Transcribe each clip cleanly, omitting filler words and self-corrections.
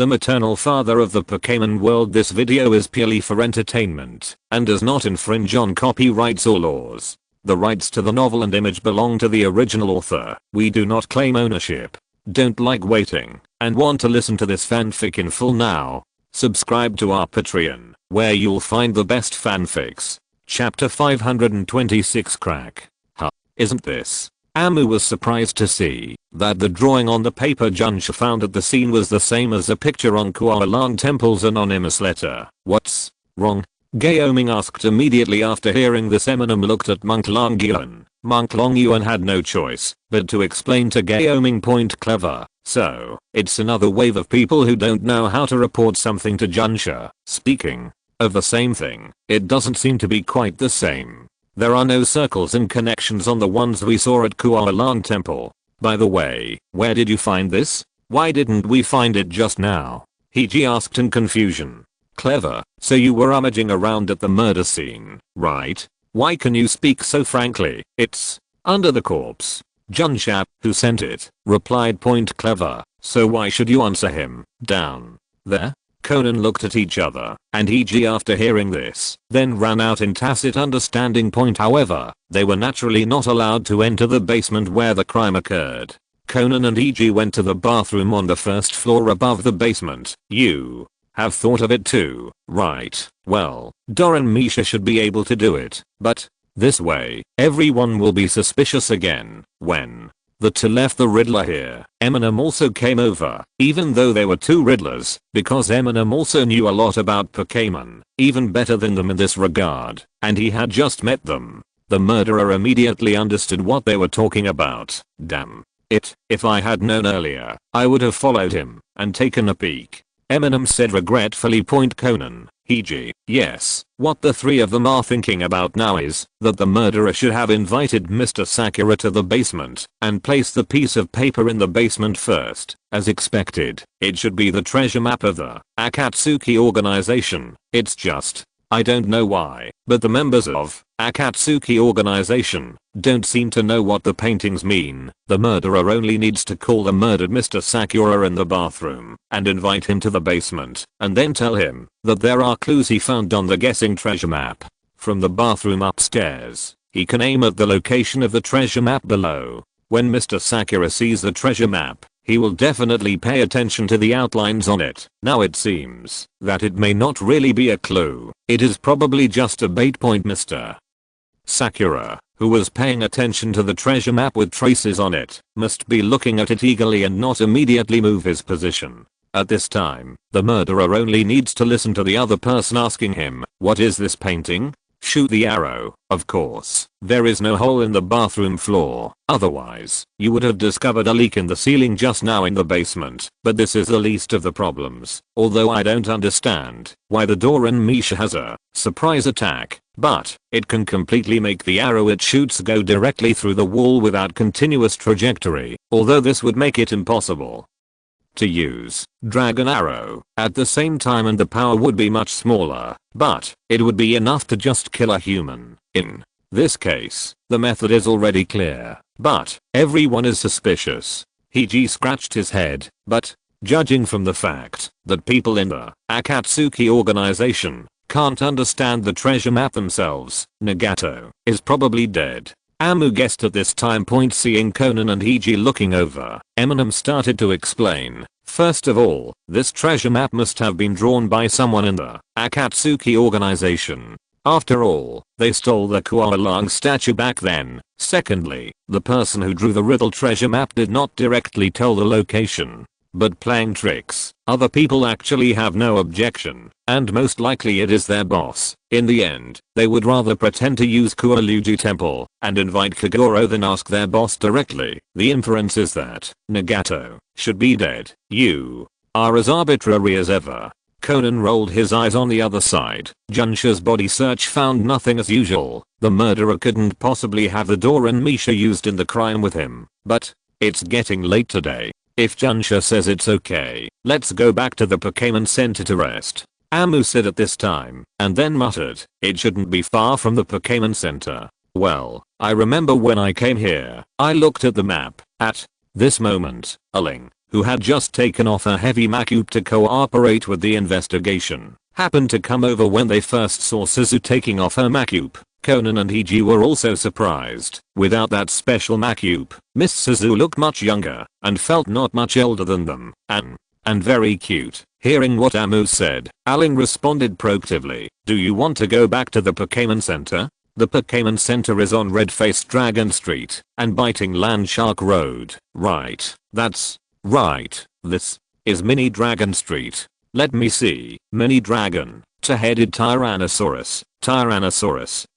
the maternal father of the Pokémon world. This video is purely for entertainment and does not infringe on copyrights or laws. The rights to the novel and image belong to the original author. We do not claim ownership. Don't like waiting and want to listen to this fanfic in full now? Subscribe to our Patreon, where you'll find the best fanfics. Chapter 526 Crack. Huh, isn't this? Amu was surprised to see that the drawing on the paper Junsha found at the scene was the same as a picture on Kuala Temple's anonymous letter. What's wrong? Gaoming asked immediately after hearing this. Eminem looked at Monk Longyuan. Monk Longyuan had no choice but to explain to Gaoming. Point clever. So, it's another wave of people who don't know how to report something to Junsha. Speaking of the same thing, it doesn't seem to be quite the same. There are no circles and connections on the ones we saw at Kuala Temple. By the way, where did you find this? Why didn't we find it just now? Heiji asked in confusion. Clever, so you were rummaging around at the murder scene, right? Why can you speak so frankly? It's under the corpse. Junsha, who sent it, replied. Point clever, so why should you answer him? Down there? Conan looked at each other and Heiji after hearing this, then ran out in tacit understanding. Point however, they were naturally not allowed to enter the basement where the crime occurred. Conan and Heiji went to the bathroom on the first floor above the basement. You have thought of it too, right? Well, Dora and Misha should be able to do it, but this way, everyone will be suspicious again. When the two left the Riddler here, Eminem also came over, even though they were two Riddlers, because Eminem also knew a lot about Pokémon, even better than them in this regard, and he had just met them. The murderer immediately understood what they were talking about. Damn it, if I had known earlier, I would have followed him and taken a peek. Eminem said regretfully. Point Conan. Heiji, yes, what the three of them are thinking about now is that the murderer should have invited Mr. Sakura to the basement and placed the piece of paper in the basement first. As expected, it should be the treasure map of the Akatsuki organization. It's just, I don't know why, but the members of Akatsuki organization don't seem to know what the paintings mean. The murderer only needs to call the murdered Mr. Sakura in the bathroom and invite him to the basement, and then tell him that there are clues he found on the guessing treasure map. From the bathroom upstairs, he can aim at the location of the treasure map below. When Mr. Sakura sees the treasure map, he will definitely pay attention to the outlines on it. Now it seems that it may not really be a clue. It is probably just a bait. Point Mr. Sakura, who was paying attention to the treasure map with traces on it, must be looking at it eagerly and not immediately move his position. At this time, the murderer only needs to listen to the other person asking him, what is this painting? Shoot the arrow. Of course, there is no hole in the bathroom floor, otherwise, you would have discovered a leak in the ceiling just now in the basement. But this is the least of the problems, although I don't understand why the door in Misha has a surprise attack, but it can completely make the arrow it shoots go directly through the wall without continuous trajectory, although this would make it impossible to use dragon arrow at the same time, and the power would be much smaller, but it would be enough to just kill a human. In this case, the method is already clear, but everyone is suspicious. Heiji scratched his head, but judging from the fact that people in the Akatsuki organization can't understand the treasure map themselves, Nagato is probably dead. Amu guessed at this time. Point seeing Conan and Heiji looking over, Eminem started to explain. First of all, this treasure map must have been drawn by someone in the Akatsuki organization. After all, they stole the Kuala statue back then. Secondly, the person who drew the riddle treasure map did not directly tell the location, but playing tricks. Other people actually have no objection, and most likely it is their boss. In the end, they would rather pretend to use Kuala Temple and invite Kagoro than ask their boss directly. The inference is that Nagato should be dead. You are as arbitrary as ever. Conan rolled his eyes on the other side. Junsha's body search found nothing as usual. The murderer couldn't possibly have the door and Misha used in the crime with him. But it's getting late today. If Junsha says it's okay, let's go back to the Pokémon Center to rest. Amu said at this time, and then muttered, it shouldn't be far from the Pokémon Center. Well, I remember when I came here, I looked at the map. At this moment, a ling who had just taken off her heavy makeup to cooperate with the investigation, happened to come over when they first saw Suzu taking off her makeup. Conan and Hiji were also surprised. Without that special makeup, Miss Suzu looked much younger and felt not much older than them, and very cute. Hearing what Amu said, Aling responded proactively, "Do you want to go back to the Pokémon Center?" The Pokémon Center is on Red-Faced Dragon Street and Biting Land Shark Road. Right, that's right. This is Mini Dragon Street. Let me see. Mini Dragon. Two-headed Tyrannosaurus,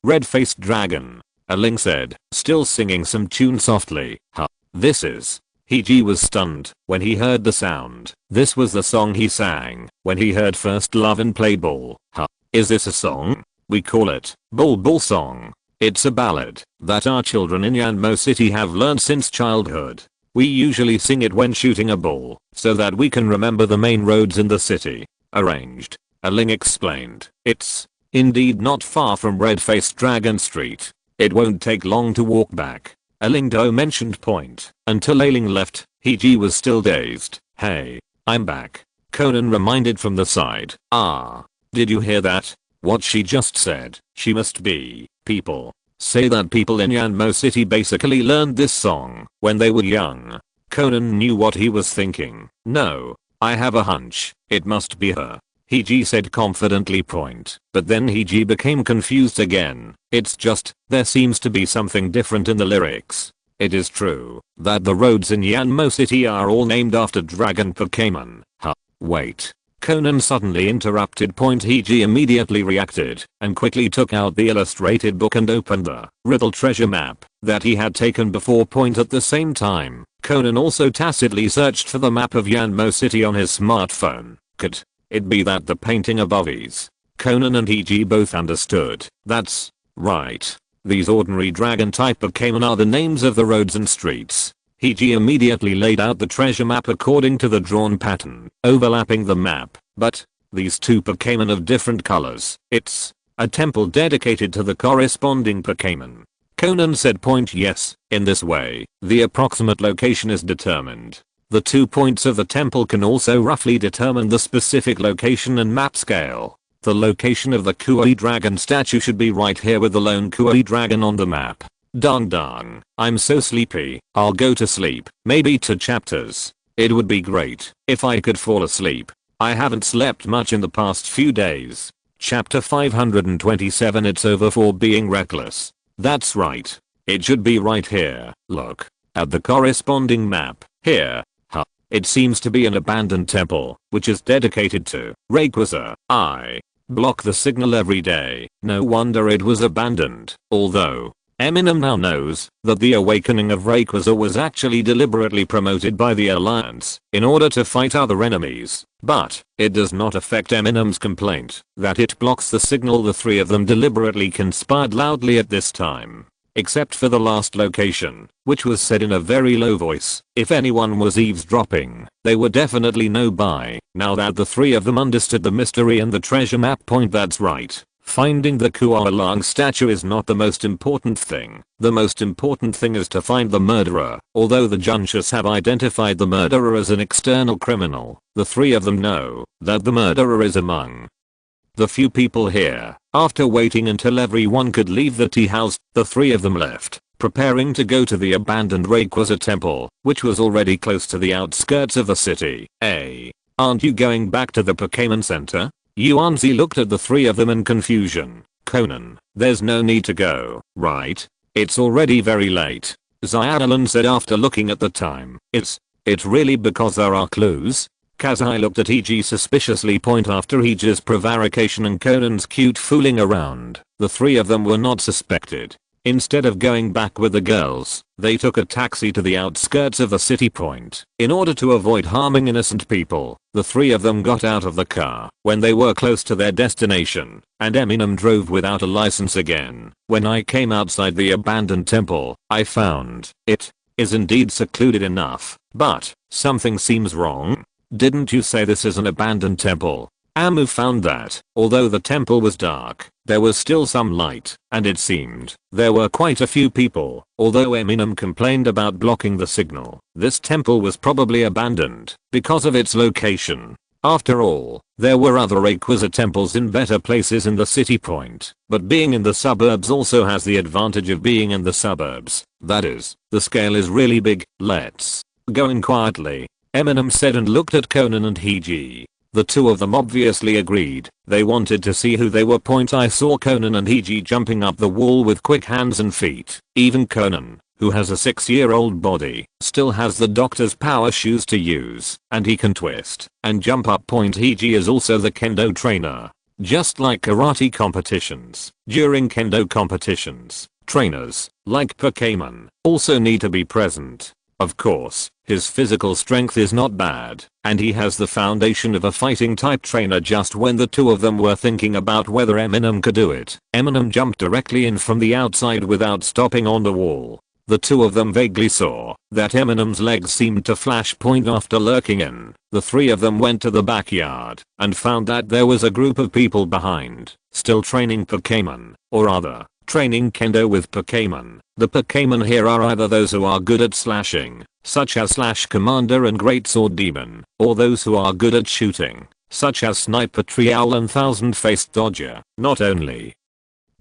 red-faced dragon. Aling said, still singing some tune softly. Huh. This is. Hiji was stunned when he heard the sound. This was the song he sang when he heard First Love and played ball. Huh. Is this a song? We call it Ball Ball Song. It's a ballad that our children in Yanmo City have learned since childhood. We usually sing it when shooting a ball so that we can remember the main roads in the city. Arranged. Aling explained. It's indeed not far from Red-Faced Dragon Street. It won't take long to walk back. Aling Do mentioned point. Until Aling left, Hiji was still dazed. Hey, I'm back. Conan reminded from the side. Ah, did you hear that? What she just said. She must be. People say that people in Yanmo City basically learned this song when they were young. Conan knew what he was thinking. No, I have a hunch. It must be her. Hiji said confidently point. But then Hiji became confused again. It's just, there seems to be something different in the lyrics. It is true that the roads in Yanmo City are all named after dragon Pokémon. Huh. Wait. Conan suddenly interrupted point. Hiji immediately reacted and quickly took out the illustrated book and opened the riddle treasure map that he had taken before point. At the same time, Conan also tacitly searched for the map of Yanmo City on his smartphone. Could it be that the painting above is? Conan and Hiji both understood. That's right. These ordinary dragon type Pokémon are the names of the roads and streets. Hiji immediately laid out the treasure map according to the drawn pattern, overlapping the map. But these two Pokémon of different colors. It's a temple dedicated to the corresponding Pokémon. Conan said point. Yes, in this way, the approximate location is determined. The 2 points of the temple can also roughly determine the specific location and map scale. The location of the Kui dragon statue should be right here with the lone Kui dragon on the map. Dang dang, I'm so sleepy. I'll go to sleep. Maybe 2 chapters. It would be great if I could fall asleep. I haven't slept much in the past few days. Chapter 527. It's over for being reckless. That's right. It should be right here. Look at the corresponding map. Here. Huh. It seems to be an abandoned temple, which is dedicated to Rayquaza. I block the signal every day. No wonder it was abandoned. Although Eminem now knows that the awakening of Rayquaza was actually deliberately promoted by the Alliance in order to fight other enemies. But it does not affect Eminem's complaint that it blocks the signal. The 3 of them deliberately conspired loudly at this time. Except for the last location, which was said in a very low voice. If anyone was eavesdropping, they would definitely know by now that the 3 of them understood the mystery and the treasure map point. That's right. Finding the Kuala statue is not the most important thing. The most important thing is to find the murderer. Although the Junshus have identified the murderer as an external criminal, the 3 of them know that the murderer is among the few people here. After waiting until everyone could leave the tea house, the 3 of them left, preparing to go to the abandoned Rayquaza temple, which was already close to the outskirts of the city. Hey, aren't you going back to the Pokémon Center? Yuanzi looked at the 3 of them in confusion. Conan, there's no need to go, right? It's already very late. Xiaolan said after looking at the time. It's really because there are clues? Kazai looked at Hiji suspiciously point. After Hiji's prevarication and Conan's cute fooling around, the 3 of them were not suspected. Instead of going back with the girls, they took a taxi to the outskirts of the city point. In order to avoid harming innocent people, the 3 of them got out of the car when they were close to their destination, and Eminem drove without a license again. When I came outside the abandoned temple, I found it is indeed secluded enough, but something seems wrong. Didn't you say this is an abandoned temple? Amu found that, although the temple was dark, there was still some light, and it seemed there were quite a few people. Although Eminem complained about blocking the signal, this temple was probably abandoned because of its location. After all, there were other Rayquaza temples in better places in the city point, but being in the suburbs also has the advantage of being in the suburbs. That is, the scale is really big. Let's go in quietly, Eminem said and looked at Conan and Hiji. The two of them obviously agreed. They wanted to see who they were. I saw Conan and Hiji jumping up the wall with quick hands and feet. Even Conan, who has a 6-year-old body, still has the doctor's power shoes to use, and he can twist and jump up. Hiji is also the kendo trainer. Just like karate competitions, during kendo competitions, trainers, like Pokémon, also need to be present. Of course, his physical strength is not bad, and he has the foundation of a fighting type trainer. Just when the two of them were thinking about whether Eminem could do it, Eminem jumped directly in from the outside without stopping on the wall. The two of them vaguely saw that Eminem's legs seemed to flash. After lurking in, the three of them went to the backyard and found that there was a group of people behind, still training Pokémon, or rather, training kendo with Pokémon. The Pokémon here are either those who are good at slashing, such as Slash Commander and Great Sword Demon, or those who are good at shooting, such as Sniper Triowl and Thousand-Faced Dodger. Not only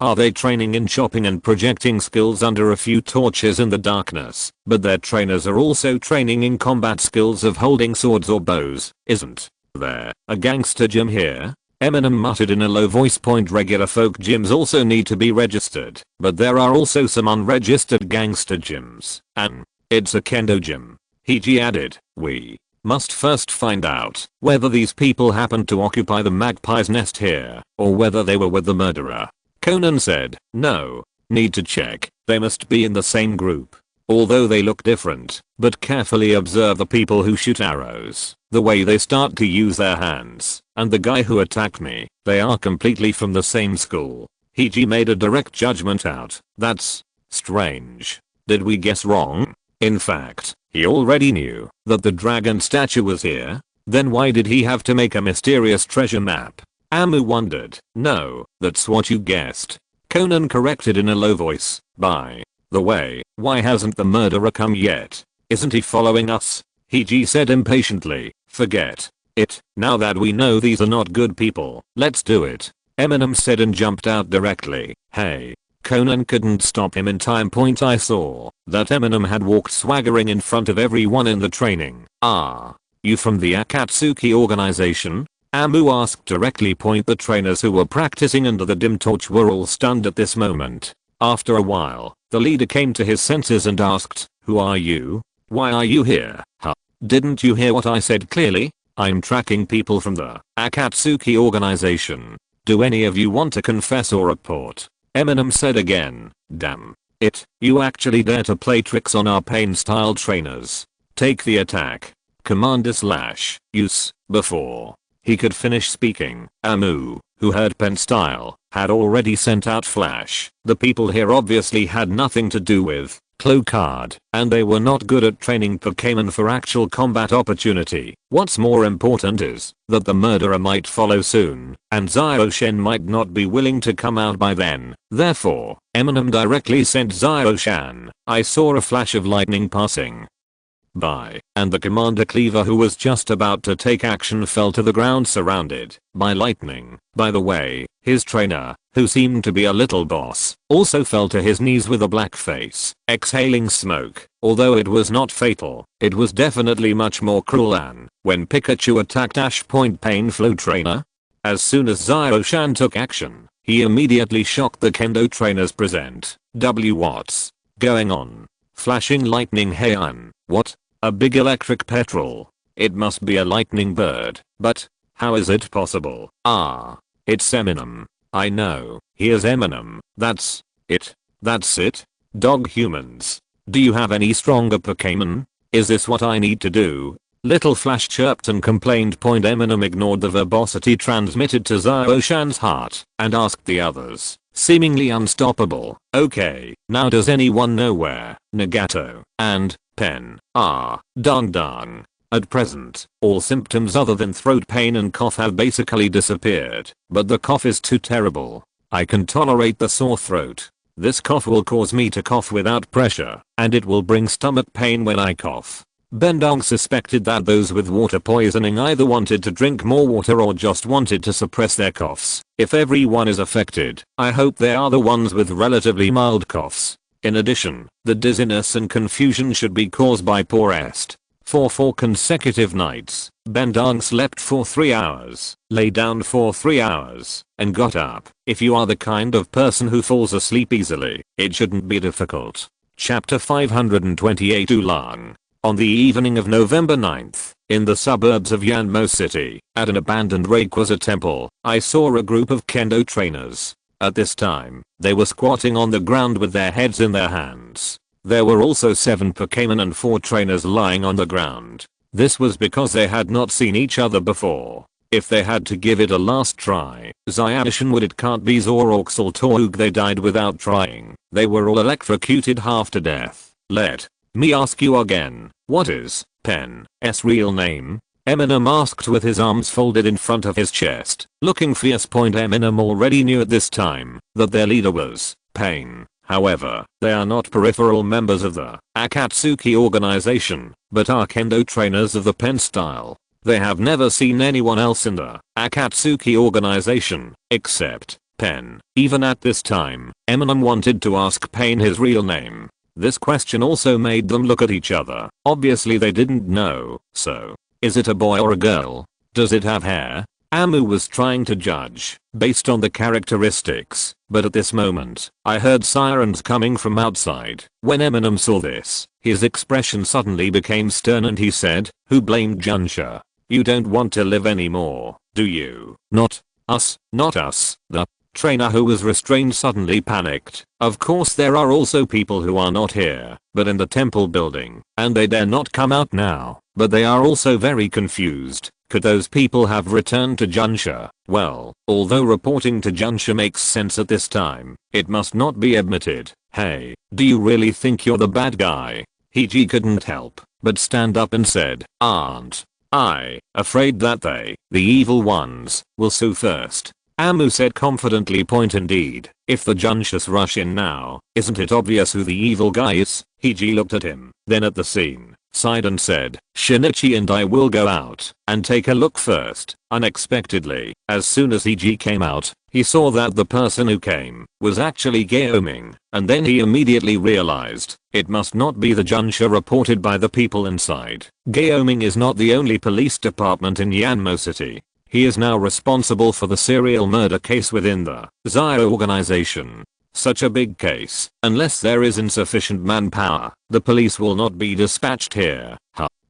are they training in chopping and projecting skills under a few torches in the darkness, but their trainers are also training in combat skills of holding swords or bows. Isn't there a gangster gym here? Eminem muttered in a low voice. Regular folk gyms also need to be registered, but there are also some unregistered gangster gyms, and it's a kendo gym. Hiji added, we must first find out whether these people happened to occupy the magpie's nest here, or whether they were with the murderer. Conan said, no, need to check, they must be in the same group. Although they look different, but carefully observe the people who shoot arrows, the way they start to use their hands, and the guy who attacked me, they are completely from the same school. Hiji made a direct judgment out. That's strange. Did we guess wrong? In fact, he already knew that the dragon statue was here. Then why did he have to make a mysterious treasure map? Amu wondered. No, that's what you guessed. Conan corrected in a low voice. By the way, why hasn't the murderer come yet? Isn't he following us? Hiji said impatiently. Forget it. Now that we know these are not good people, let's do it, Eminem said and jumped out directly. Hey. Conan couldn't stop him in time. I saw that Eminem had walked swaggering in front of everyone in the training. Ah, you from the Akatsuki organization? Amu asked directly. The trainers who were practicing under the dim torch were all stunned at this moment. After a while, the leader came to his senses and asked, who are you? Why are you here? Huh? Didn't you hear what I said clearly? I'm tracking people from the Akatsuki organization. Do any of you want to confess or report? Eminem said again. Damn it, you actually dare to play tricks on our pain-style trainers. Take the attack. Commander Slash. Use. Before he could finish speaking, Amu, who heard pen style, had already sent out Flash. The people here obviously had nothing to do with Clocard, and they were not good at training Pokémon for actual combat opportunity. What's more important is that the murderer might follow soon, and Zio-Shen might not be willing to come out by then. Therefore, Eminem directly sent Zio-Shen. I saw a flash of lightning passing by, and the commander Cleaver, who was just about to take action, fell to the ground surrounded by lightning. By the way, his trainer, who seemed to be a little boss, also fell to his knees with a black face, exhaling smoke. Although it was not fatal, it was definitely much more cruel than when Pikachu attacked Ash Point Pain Flow trainer. As soon as Zio-Shan took action, he immediately shocked the kendo trainers present. What's going on? Flashing lightning. Heian. What? A big electric petrol. It must be a lightning bird. But how is it possible? Ah, it's Eminem. I know, here's Eminem. That's it. That's it? Dog humans. Do you have any stronger Pokémon? Is this what I need to do? Little Flash chirped and complained. Eminem ignored the verbosity transmitted to Zio-Shan's heart and asked the others, seemingly unstoppable. Okay, now does anyone know where Nagato and Pen are? Dong dong. At present, all symptoms other than throat pain and cough have basically disappeared, but the cough is too terrible. I can tolerate the sore throat. This cough will cause me to cough without pressure, and it will bring stomach pain when I cough. Bendong suspected that those with water poisoning either wanted to drink more water or just wanted to suppress their coughs. If everyone is affected, I hope they are the ones with relatively mild coughs. In addition, the dizziness and confusion should be caused by poor rest. For 4 consecutive nights, Bendong slept for 3 hours, lay down for 3 hours, and got up. If you are the kind of person who falls asleep easily, it shouldn't be difficult. Chapter 528 Oolong. On the evening of November 9th, in the suburbs of Yanmo City, at an abandoned Rayquaza temple, I saw a group of kendo trainers. At this time, they were squatting on the ground with their heads in their hands. There were also 7 Pokémon and 4 trainers lying on the ground. This was because they had not seen each other before. If they had to give it a last try, Zyadishan would it can't be Zoroark or Torug, they died without trying. They were all electrocuted half to death. Let me ask you again, what is Pen's real name? Eminem asked with his arms folded in front of his chest, looking fierce. Eminem already knew at this time that their leader was Pain. However, they are not peripheral members of the Akatsuki organization, but are kendo trainers of the Pen style. They have never seen anyone else in the Akatsuki organization, except Pen. Even at this time, Eminem wanted to ask Pain his real name. This question also made them look at each other. Obviously they didn't know, so, is it a boy or a girl? Does it have hair? Amu was trying to judge, based on the characteristics, but at this moment, I heard sirens coming from outside. When Eminem saw this, his expression suddenly became stern and he said, "Who blamed Junsha? You don't want to live anymore, do you?" Not us, not us. The trainer who was restrained suddenly panicked. Of course there are also people who are not here, but in the temple building, and they dare not come out now, but they are also very confused. Could those people have returned to Junsha? Well, although reporting to Junsha makes sense at this time, it must not be admitted. Hey, do you really think you're the bad guy? Heiji couldn't help but stand up and said, "Aren't I afraid that they, the evil ones, will sue first?" Amu said confidently, "Point indeed. If the Junshas rush in now, isn't it obvious who the evil guy is?" Heiji looked at him, then at the scene, sighed and said, "Shinichi and I will go out and take a look first." Unexpectedly, as soon as Heiji came out, he saw that the person who came was actually Gaoming, and then he immediately realized it must not be the Junsha reported by the people inside. Gaoming is not the only police department in Yanmo City. He is now responsible for the serial murder case within the Zio organization. Such a big case, unless there is insufficient manpower, the police will not be dispatched here.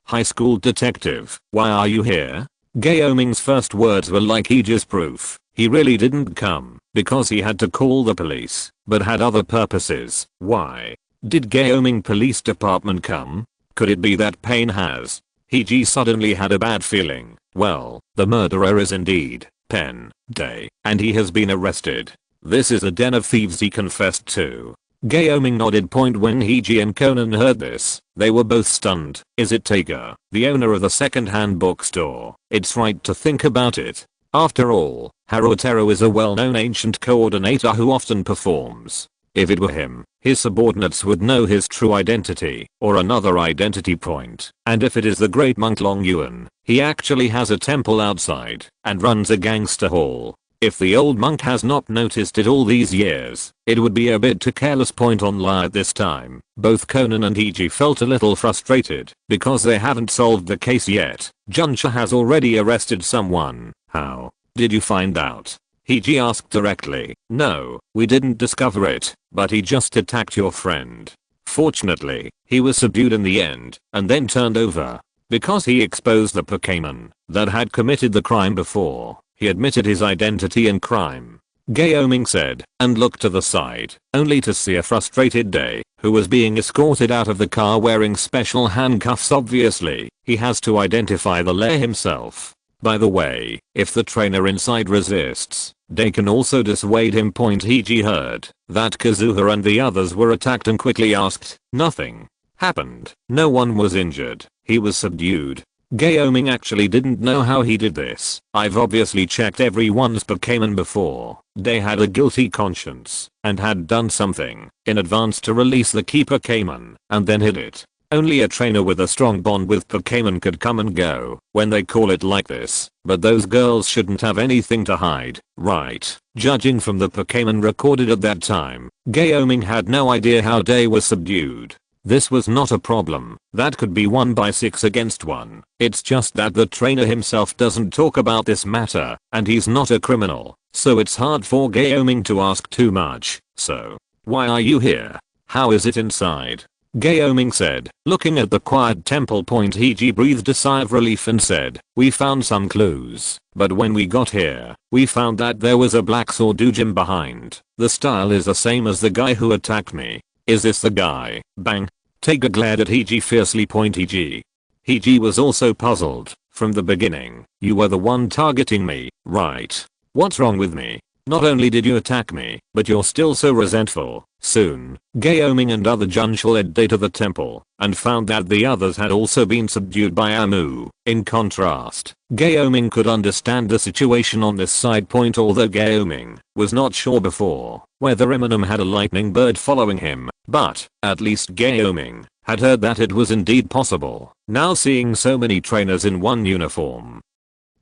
High school detective, why are you here? Gaoming's first words were like Heiji's proof. He really didn't come because he had to call the police, but had other purposes. Why did Gaoming police department come? Could it be that Pain has? Heiji suddenly had a bad feeling. Well, the murderer is indeed Pen Day, and he has been arrested. This is a den of thieves, he confessed to. Gaoming nodded. When Heiji and Conan heard this, they were both stunned. Is it Tager, the owner of the second-hand bookstore? It's right to think about it. After all, Harotero is a well-known ancient coordinator who often performs. If it were him, his subordinates would know his true identity, or another identity point. And if it is the great monk Long Yuan, he actually has a temple outside, and runs a gangster hall. If the old monk has not noticed it all these years, it would be a bit too careless. On lie at this time, both Conan and Heiji felt a little frustrated, because they haven't solved the case yet. Junsha has already arrested someone. How did you find out? Heiji asked directly. No, we didn't discover it, but he just attacked your friend. Fortunately, he was subdued in the end, and then turned over. Because he exposed the Pokémon that had committed the crime before, he admitted his identity and crime. Gaoming said, and looked to the side, only to see a frustrated Day, who was being escorted out of the car wearing special handcuffs. Obviously, he has to identify the lair himself. By the way, if the trainer inside resists, Day can also dissuade him. Heiji heard that Kazuha and the others were attacked and quickly asked, nothing happened. No one was injured. He was subdued. Gaoming actually didn't know how he did this. I've obviously checked everyone's Pokémon before. They had a guilty conscience and had done something in advance to release the key Pokémon and then hid it. Only a trainer with a strong bond with Pokémon could come and go when they call it like this, but those girls shouldn't have anything to hide, right? Judging from the Pokémon recorded at that time, Gaoming had no idea how Day was subdued. This was not a problem that could be won by 6 against 1. It's just that the trainer himself doesn't talk about this matter, and he's not a criminal, so it's hard for Gaoming to ask too much. So, why are you here? How is it inside? Gaoming said. Looking at the quiet temple point, Heiji breathed a sigh of relief and said, we found some clues, but when we got here, we found that there was a black sword Dujin behind. The style is the same as the guy who attacked me. Is this the guy? Bang. Taiga glared at Heiji fiercely. Heiji. Heiji was also puzzled. From the beginning, you were the one targeting me, right? What's wrong with me? Not only did you attack me, but you're still so resentful. Soon, Gaoming and other Junsha led Day to the temple and found that the others had also been subdued by Amu. In contrast, Gaoming could understand the situation on this side point, although Gaoming was not sure before whether Eminem had a lightning bird following him, but at least Gaoming had heard that it was indeed possible. Now seeing so many trainers in one uniform,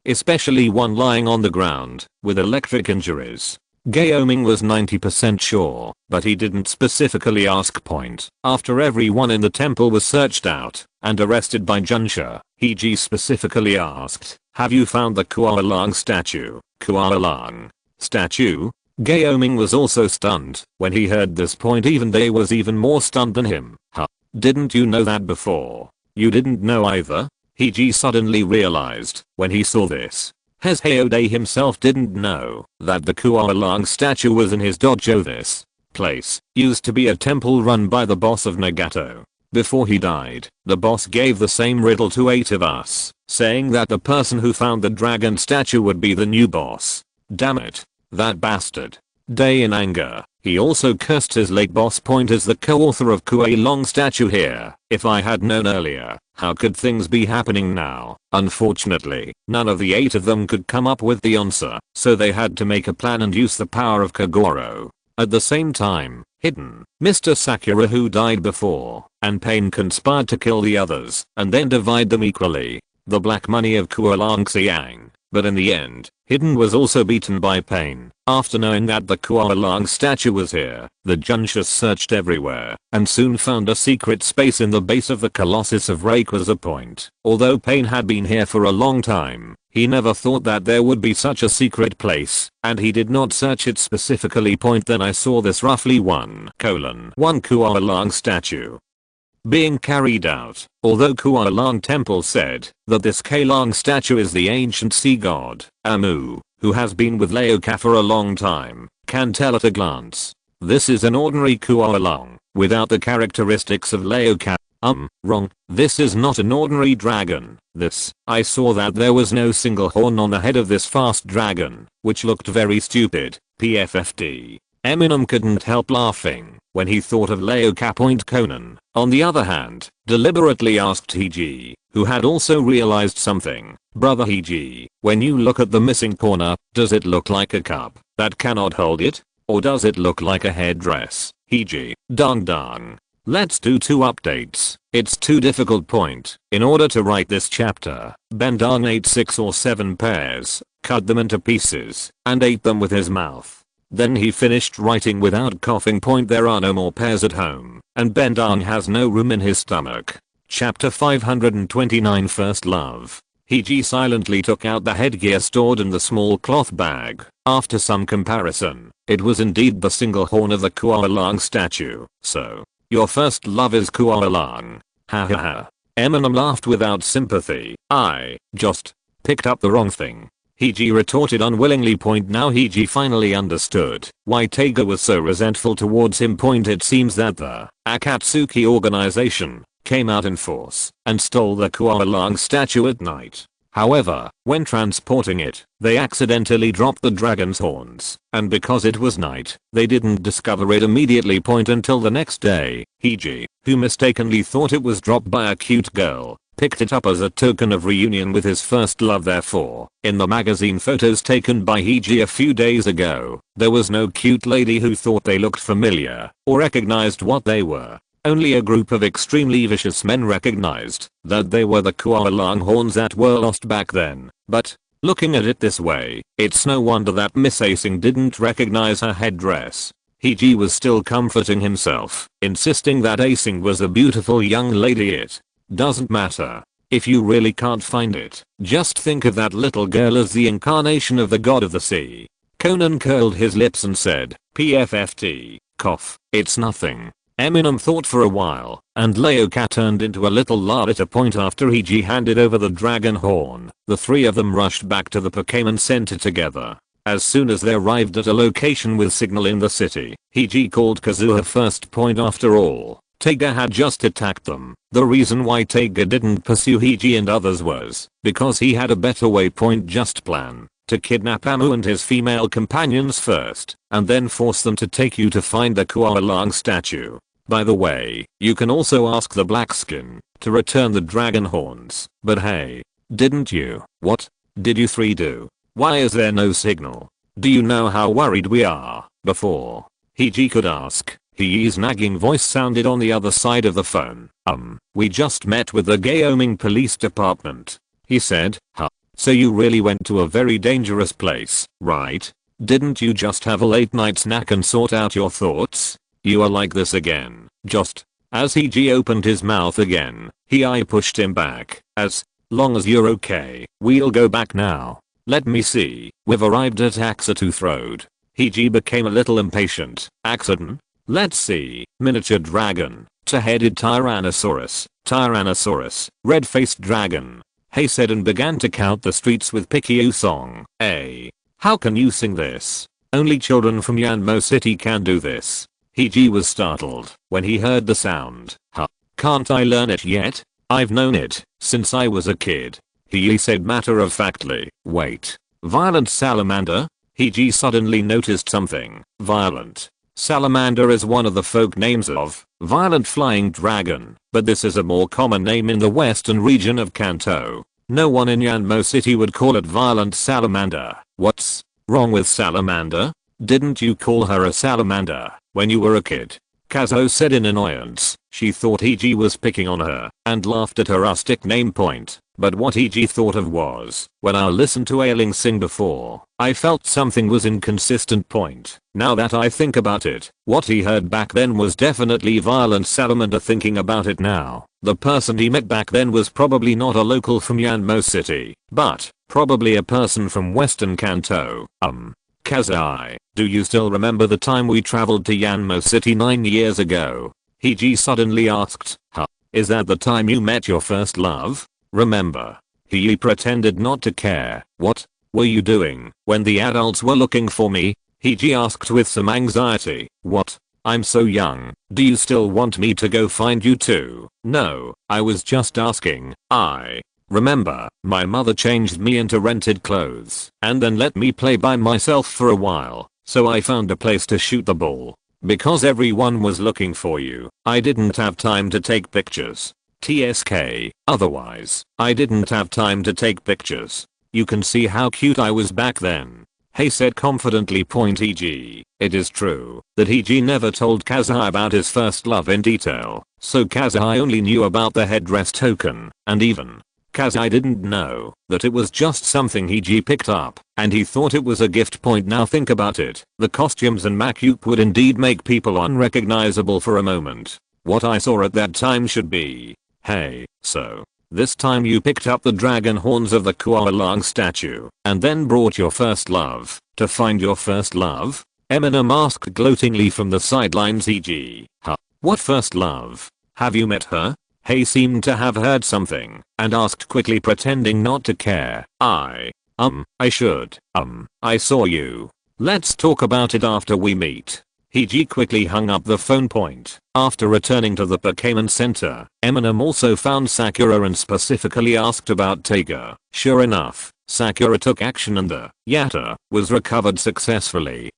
especially one lying on the ground with electric injuries, Gaoming was 90% sure, but he didn't specifically ask point. After everyone in the temple was searched out and arrested by Junsha, Heiji specifically asked, have you found the Kuala-Lang statue? Kuala-Lang statue? Gaoming was also stunned. When he heard this point, even Day was even more stunned than him. Huh? Didn't you know that before? You didn't know either? Heiji suddenly realized when he saw this. Day himself didn't know that the Kuala-Lang statue was in his dojo. This place used to be a temple run by the boss of Nagato. Before he died, the boss gave the same riddle to 8 of us, saying that the person who found the dragon statue would be the new boss. Damn it. That bastard. Day in anger. He also cursed his late boss point as the co-author of Kuala-Lang statue here. If I had known earlier, how could things be happening now? Unfortunately, none of the 8 of them could come up with the answer, so they had to make a plan and use the power of Kagoro. At the same time, hidden, Mr. Sakura, who died before, and Pain conspired to kill the others and then divide them equally. The black money of Kuala-Lang Siang. But in the end, Hidden was also beaten by Pain. After knowing that the Kuala-Lang statue was here, the Junsha searched everywhere and soon found a secret space in the base of the Colossus of Rayquaza Point. Although Pain had been here for a long time, he never thought that there would be such a secret place, and he did not search it specifically. Then I saw this roughly 1:1 Kuala-Lang statue being carried out. Although Kuala-Lang Temple said that this Kuala-Lang statue is the ancient sea god, Amu, who has been with Leoka for a long time, can tell at a glance. This is an ordinary Kuala-Lang, without the characteristics of Leoka. Wrong. This is not an ordinary dragon. I saw that there was no single horn on the head of this fast dragon, which looked very stupid. PFFD. Eminem couldn't help laughing when he thought of Leoka Point. Conan, on the other hand, deliberately asked Heiji, who had also realized something. Brother Heiji, when you look at the missing corner, does it look like a cup that cannot hold it? Or does it look like a headdress? Heiji, dang. Let's do 2 updates. It's too difficult point. In order to write this chapter, Bendang ate 6 or 7 pears, cut them into pieces, and ate them with his mouth. Then he finished writing without coughing. There are no more pears at home, and Bendang has no room in his stomach. Chapter 529 First Love. Heiji silently took out the headgear stored in the small cloth bag. After some comparison, it was indeed the single horn of the Kuala-Lang statue. So, your first love is Kuala-Lang. Ha ha ha. Eminem laughed without sympathy. I just picked up the wrong thing. Heiji retorted unwillingly. Now Heiji finally understood why Taiga was so resentful towards him. It seems that the Akatsuki organization came out in force and stole the Kuala-Lang statue at night. However, when transporting it, they accidentally dropped the dragon's horns, and because it was night, they didn't discover it immediately. Until the next day, Heiji, who mistakenly thought it was dropped by a cute girl, picked it up as a token of reunion with his first love. Therefore, in the magazine photos taken by Heiji a few days ago, there was no cute lady who thought they looked familiar or recognized what they were. Only a group of extremely vicious men recognized that they were the koala longhorns that were lost back then. But, looking at it this way, it's no wonder that Miss Asing didn't recognize her headdress. Heiji was still comforting himself, insisting that Asing was a beautiful young lady. It doesn't matter. If you really can't find it, just think of that little girl as the incarnation of the god of the sea. Conan curled his lips and said, PFFT, cough, it's nothing. Eminem thought for a while, and Leoka turned into a little later point after Heiji handed over the dragon horn. The three of them rushed back to the Pokémon Center together. As soon as they arrived at a location with signal in the city, Heiji called Kazuha first point. After all, Taiga had just attacked them. The reason why Taiga didn't pursue Heiji and others was because he had a better waypoint just plan to kidnap Amu and his female companions first, and then force them to take you to find the koala statue. By the way, you can also ask the Blackskin to return the dragon horns. But hey, didn't you? What did you three do? Why is there no signal? Do you know how worried we are? Before Heiji could ask, Hei's nagging voice sounded on the other side of the phone. We just met with the Gaoming Police Department. He said, huh? So you really went to a very dangerous place, right? Didn't you just have a late night snack and sort out your thoughts? You are like this again. Just as Heiji opened his mouth again, Hei pushed him back. As long as you're okay, we'll go back now. Let me see. We've arrived at Axatu Road. Heiji became a little impatient. Axaton? Let's see. Miniature dragon. Two-headed Tyrannosaurus. Tyrannosaurus. Red-faced dragon. Hei said and began to count the streets with Pikyu song. How can you sing this? Only children from Yanmo City can do this. Heiji was startled when he heard the sound. Huh? Can't I learn it yet? I've known it since I was a kid. He said matter-of-factly. Wait. Violent salamander? Heiji suddenly noticed something. Violent salamander is one of the folk names of violent flying dragon, but this is a more common name in the western region of Kanto. No one in Yanmo City would call it violent salamander. What's wrong with salamander? Didn't you call her a salamander when you were a kid? Kazuo said in annoyance. She thought Heiji was picking on her and laughed at her rustic name point. But what Heiji thought of was, when I listened to Ailing sing before, I felt something was inconsistent point. Now that I think about it, what he heard back then was definitely violent salamander. Thinking about it now, the person he met back then was probably not a local from Yanmo City, but probably a person from Western Kanto. Kazai, do you still remember the time we traveled to Yanmo City 9 years ago? Heiji suddenly asked. Huh? Is that the time you met your first love? Remember? He pretended not to care. What were you doing when the adults were looking for me? Heiji asked with some anxiety. What? I'm so young. Do you still want me to go find you too? No, I was just asking. Remember, my mother changed me into rented clothes and then let me play by myself for a while, so I found a place to shoot the ball. Because everyone was looking for you, I didn't have time to take pictures. TSK, otherwise, I didn't have time to take pictures. You can see how cute I was back then. Hei said confidently. Heiji. It is true that Heiji never told Kazai about his first love in detail, so Kazai only knew about the headdress token, and even Kazai didn't know that it was just something Heiji picked up, and he thought it was a gift point. Now think about it. The costumes and makeup would indeed make people unrecognizable for a moment. What I saw at that time should be, hey, so this time you picked up the dragon horns of the koala statue and then brought your first love to find your first love? Eminem asked gloatingly from the sidelines. Heiji. Huh? What first love? Have you met her? Hei seemed to have heard something and asked quickly, pretending not to care. I should. I saw you. Let's talk about it after we meet. Heiji quickly hung up the phone point. After returning to the Pokémon Center, Eminem also found Sakura and specifically asked about Taiga. Sure enough, Sakura took action and the Yatta was recovered successfully.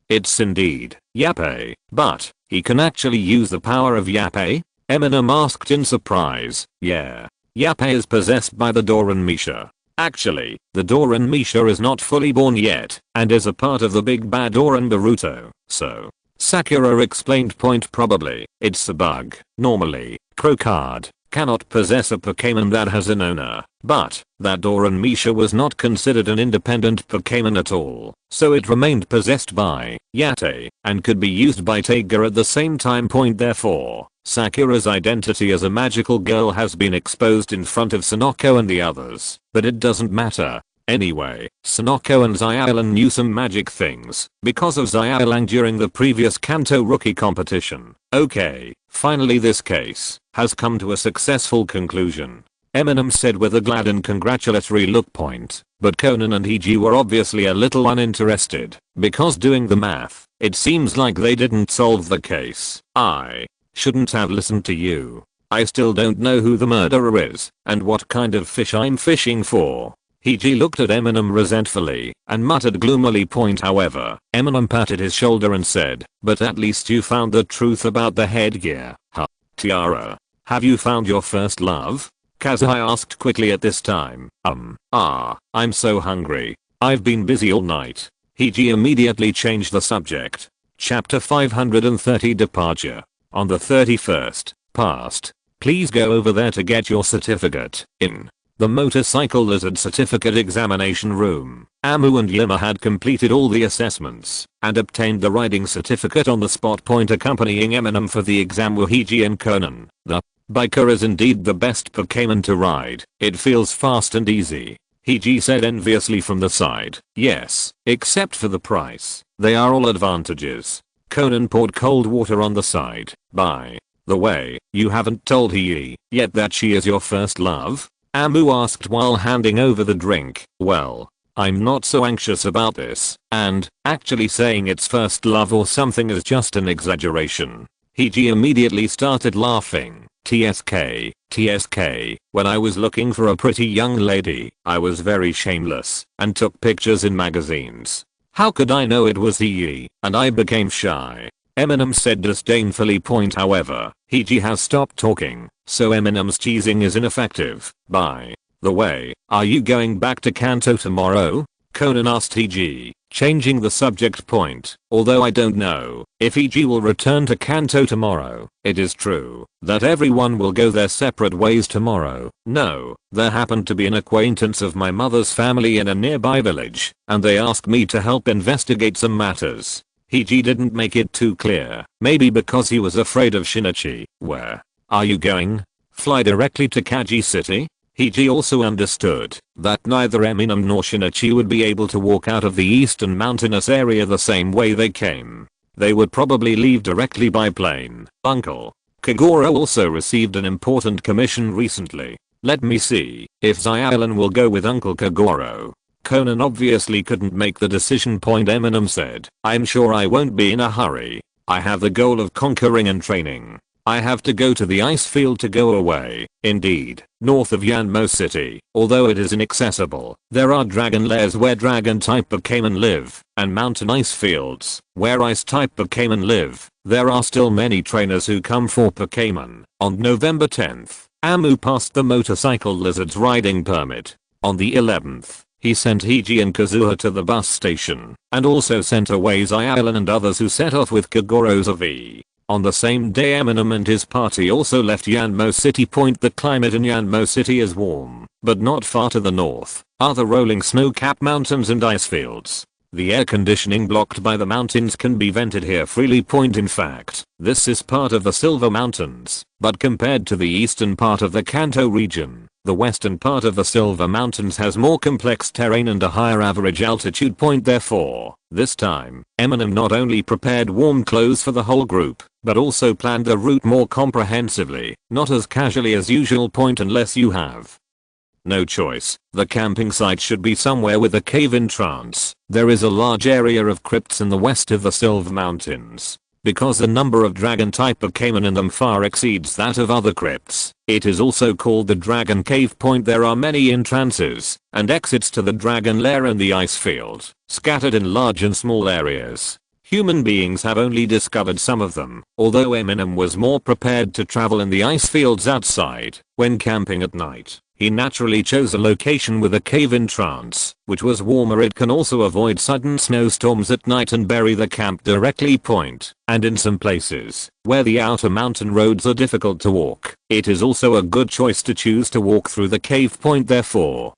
It's indeed Yappe, but he can actually use the power of Yappe? Eminem asked in surprise. Yeah. Yappei is possessed by the Doran Misha. Actually, the Doran Misha is not fully born yet, and is a part of the big bad Doran Baruto, so. Sakura explained. Point probably, it's a bug. Normally, Crocard cannot possess a Pokémon that has an owner, but that Doran Misha was not considered an independent Pokémon at all, so it remained possessed by Yattei and could be used by Taiga at the same time. Point therefore, Sakura's identity as a magical girl has been exposed in front of Sonoko and the others, but it doesn't matter. Anyway, Sonoko and Xiaolan knew some magic things because of Xiaolang during the previous Kanto rookie competition. Okay, finally this case has come to a successful conclusion, Eminem said with a glad and congratulatory look. Point, but Conan and Hiji were obviously a little uninterested because doing the math, it seems like they didn't solve the case. I shouldn't have listened to you. I still don't know who the murderer is and what kind of fish I'm fishing for. Hiji looked at Eminem resentfully and muttered gloomily. Point however, Eminem patted his shoulder and said, but at least you found the truth about the headgear, huh? Tiara, have you found your first love? Kazuhai asked quickly at this time. I'm so hungry. I've been busy all night. Hiji immediately changed the subject. Chapter 530 Departure. On the 31st, past. Please go over there to get your certificate. In the motorcycle lizard certificate examination room, Amu and Yima had completed all the assessments and obtained the riding certificate on the spot. Point accompanying Eminem for the exam were Hiji and Conan. The biker is indeed the best Pokémon to ride. It feels fast and easy. Hiji said enviously from the side. Yes, except for the price. They are all advantages. Conan poured cold water on the side. By the way, you haven't told Hiji yet that she is your first love? Amu asked while handing over the drink. Well, I'm not so anxious about this, and actually saying it's first love or something is just an exaggeration. Hiji immediately started laughing. TSK, when I was looking for a pretty young lady, I was very shameless and took pictures in magazines. How could I know it was Hiji? And I became shy. Eminem said disdainfully. Point however, Hiji has stopped talking, so Eminem's teasing is ineffective. By the way, are you going back to Kanto tomorrow? Conan asked Hiji, changing the subject. Point, although I don't know if Hiji will return to Kanto tomorrow, it is true that everyone will go their separate ways tomorrow. No, there happened to be an acquaintance of my mother's family in a nearby village, and they asked me to help investigate some matters. Hiji didn't make it too clear, maybe because he was afraid of Shinichi. Where are you going? Fly directly to Kaji City? Hiji also understood that neither Eminem nor Shinichi would be able to walk out of the eastern mountainous area the same way they came. They would probably leave directly by plane. Uncle Kagoro also received an important commission recently. Let me see if Xiaolan will go with Uncle Kagoro. Conan obviously couldn't make the decision. Point, Eminem said, I'm sure I won't be in a hurry. I have the goal of conquering and training. I have to go to the ice field to go away. Indeed, north of Yanmo City, although it is inaccessible, there are dragon lairs where dragon type Pokémon live, and mountain ice fields, where ice type Pokémon live. There are still many trainers who come for Pokémon. On November 10th, Amu passed the motorcycle lizard's riding permit. On the 11th, he sent Hiji and Kazuha to the bus station, and also sent away Xiaolan and others who set off with Kagoro's RV. On the same day, Eminem and his party also left Yanmo City. Point, the climate in Yanmo City is warm, but not far to the north are the rolling snow-capped mountains and ice fields. The air conditioning blocked by the mountains can be vented here freely. Point, in fact, this is part of the Silver Mountains, but compared to the eastern part of the Kanto region, the western part of the Silver Mountains has more complex terrain and a higher average altitude. Point, therefore, this time, Eminem not only prepared warm clothes for the whole group, but also planned the route more comprehensively, not as casually as usual. Point, unless you have no choice, the camping site should be somewhere with a cave entrance. There is a large area of crypts in the west of the Silver Mountains. Because the number of dragon type Pokémon in them far exceeds that of other crypts, it is also called the Dragon Cave. Point, there are many entrances and exits to the dragon lair and the ice field, scattered in large and small areas. Human beings have only discovered some of them, although Eminem was more prepared to travel in the ice fields outside. When camping at night, he naturally chose a location with a cave entrance, which was warmer. It can also avoid sudden snowstorms at night and bury the camp directly point, and in some places, where the outer mountain roads are difficult to walk, it is also a good choice to choose to walk through the cave point. Therefore,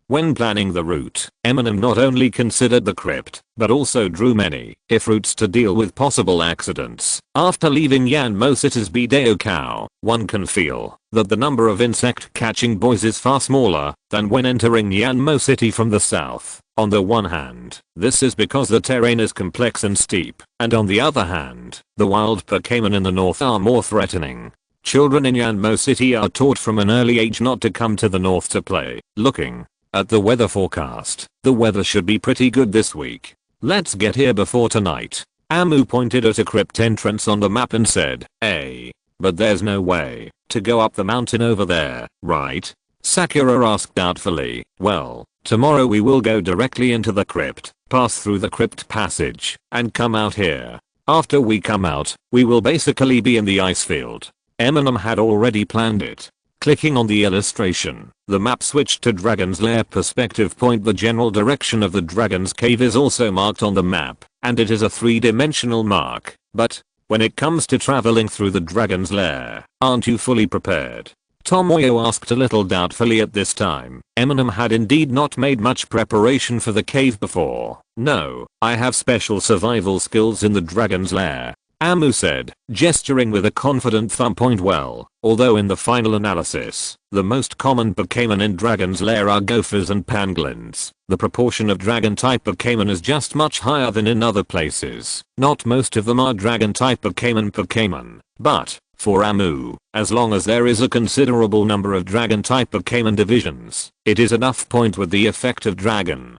when planning the route, Eminem not only considered the crypt, but also drew many if routes to deal with possible accidents. After leaving Yanmo City's Bidao Cow, one can feel that the number of insect-catching boys is far smaller than when entering Yanmo City from the south. On the one hand, this is because the terrain is complex and steep, and on the other hand, the wild Pokémon in the north are more threatening. Children in Yanmo City are taught from an early age not to come to the north to play. Looking at the weather forecast, the weather should be pretty good this week. Let's get here before tonight. Amu pointed at a crypt entrance on the map and said, "Hey, but there's no way to go up the mountain over there, right?" Sakura asked doubtfully. "Well, tomorrow we will go directly into the crypt, pass through the crypt passage, and come out here. After we come out, we will basically be in the ice field." Eminem had already planned it. Clicking on the illustration, the map switched to Dragon's Lair perspective point. The general direction of the Dragon's Cave is also marked on the map, and it is a 3-dimensional mark. But when it comes to traveling through the Dragon's Lair, aren't you fully prepared? Tomoyo asked a little doubtfully at this time. Eminem had indeed not made much preparation for the cave before. "No, I have special survival skills in the Dragon's Lair," Amu said, gesturing with a confident thumb point. "Well, although in the final analysis, the most common Pokémon in Dragon's Lair are gophers and pangolins, the proportion of dragon-type Pokémon is just much higher than in other places. Not most of them are dragon-type Pokémon, but for Amu, as long as there is a considerable number of dragon-type Pokémon divisions, it is enough point with the effect of dragon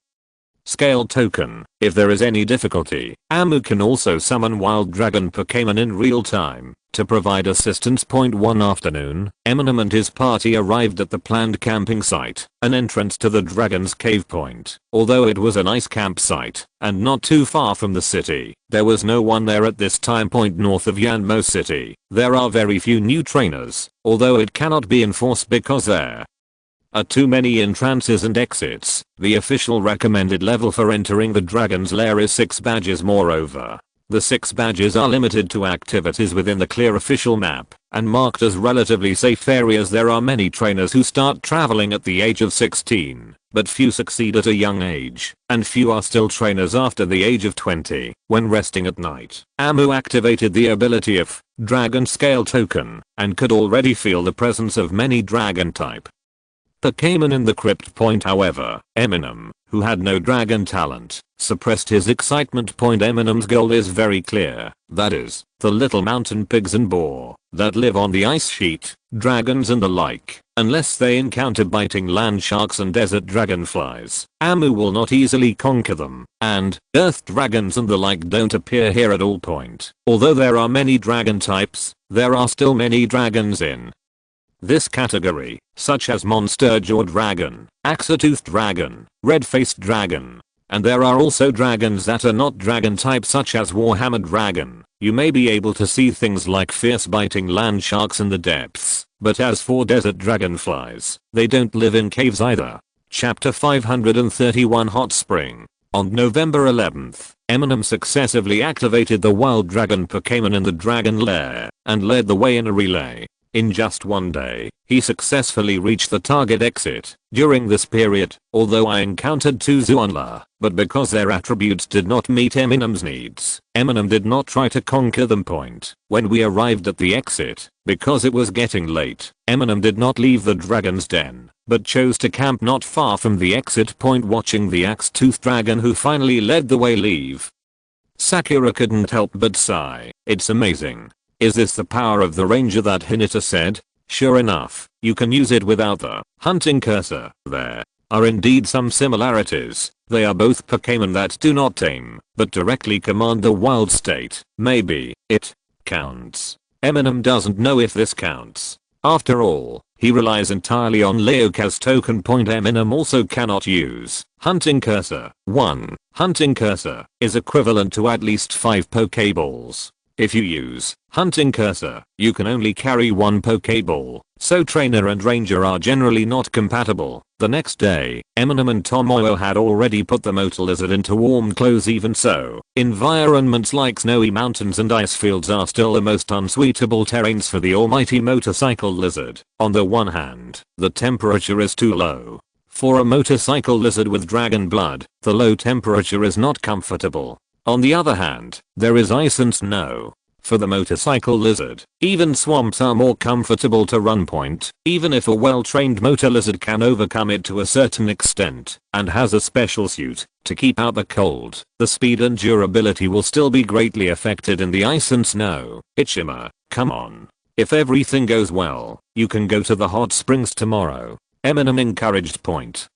scale token. If there is any difficulty, Amu can also summon wild dragon Pokémon in real time to provide assistance. One afternoon, Eminem and his party arrived at the planned camping site, an entrance to the Dragon's Cave point. Although it was a nice campsite and not too far from the city, there was no one there at this time. North of Yanmo City, there are very few new trainers, although it cannot be enforced because there are too many entrances and exits. The official recommended level for entering the Dragon's Lair is 6 badges. Moreover, the 6 badges are limited to activities within the clear official map and marked as relatively safe areas. There are many trainers who start traveling at the age of 16, but few succeed at a young age, and few are still trainers after the age of 20. When resting at night, Amu activated the ability of Dragon Scale Token and could already feel the presence of many dragon type Pokémon in the crypt point. However, Eminem, who had no dragon talent, suppressed his excitement. Eminem's goal is very clear, that is, the little mountain pigs and boar that live on the ice sheet, dragons and the like. Unless they encounter biting land sharks and desert dragonflies, Amu will not easily conquer them, and earth dragons and the like don't appear here at all. Although there are many dragon types, there are still many dragons in this category, such as monster jaw dragon, axle-toothed dragon, red-faced dragon. And there are also dragons that are not dragon type, such as warhammer dragon. You may be able to see things like fierce biting land sharks in the depths, but as for desert dragonflies, they don't live in caves either. Chapter 531 Hot Spring. On November 11th, Eminem successively activated the wild dragon Pokémon in the Dragon Lair and led the way in a relay. In just one day, he successfully reached the target exit. During this period, although I encountered 2 Zuanla, but because their attributes did not meet Eminem's needs, Eminem did not try to conquer them. When we arrived at the exit, because it was getting late, Eminem did not leave the dragon's den, but chose to camp not far from the exit watching the axe-toothed dragon who finally led the way leave. Sakura couldn't help but sigh. It's amazing. Is this the power of the ranger that Hinata said? Sure enough, you can use it without the hunting cursor. There are indeed some similarities. They are both Pokémon that do not tame, but directly command the wild state. Maybe it counts. Eminem doesn't know if this counts. After all, he relies entirely on Leoca's token point. Eminem also cannot use hunting cursor. 1. Hunting cursor is equivalent to at least 5 Pokeballs. If you use hunting cursor, you can only carry 1 Pokeball, so trainer and ranger are generally not compatible. The next day, Eminem and Tomoyo had already put the motor lizard into warm clothes. Even so, environments like snowy mountains and ice fields are still the most unsuitable terrains for the almighty motorcycle lizard. On the one hand, the temperature is too low. For a motorcycle lizard with dragon blood, the low temperature is not comfortable. On the other hand, there is ice and snow. For the motorcycle lizard, even swamps are more comfortable to run. Even if a well-trained motor lizard can overcome it to a certain extent and has a special suit to keep out the cold, the speed and durability will still be greatly affected in the ice and snow. Ichima, come on. If everything goes well, you can go to the hot springs tomorrow. Eminem encouraged.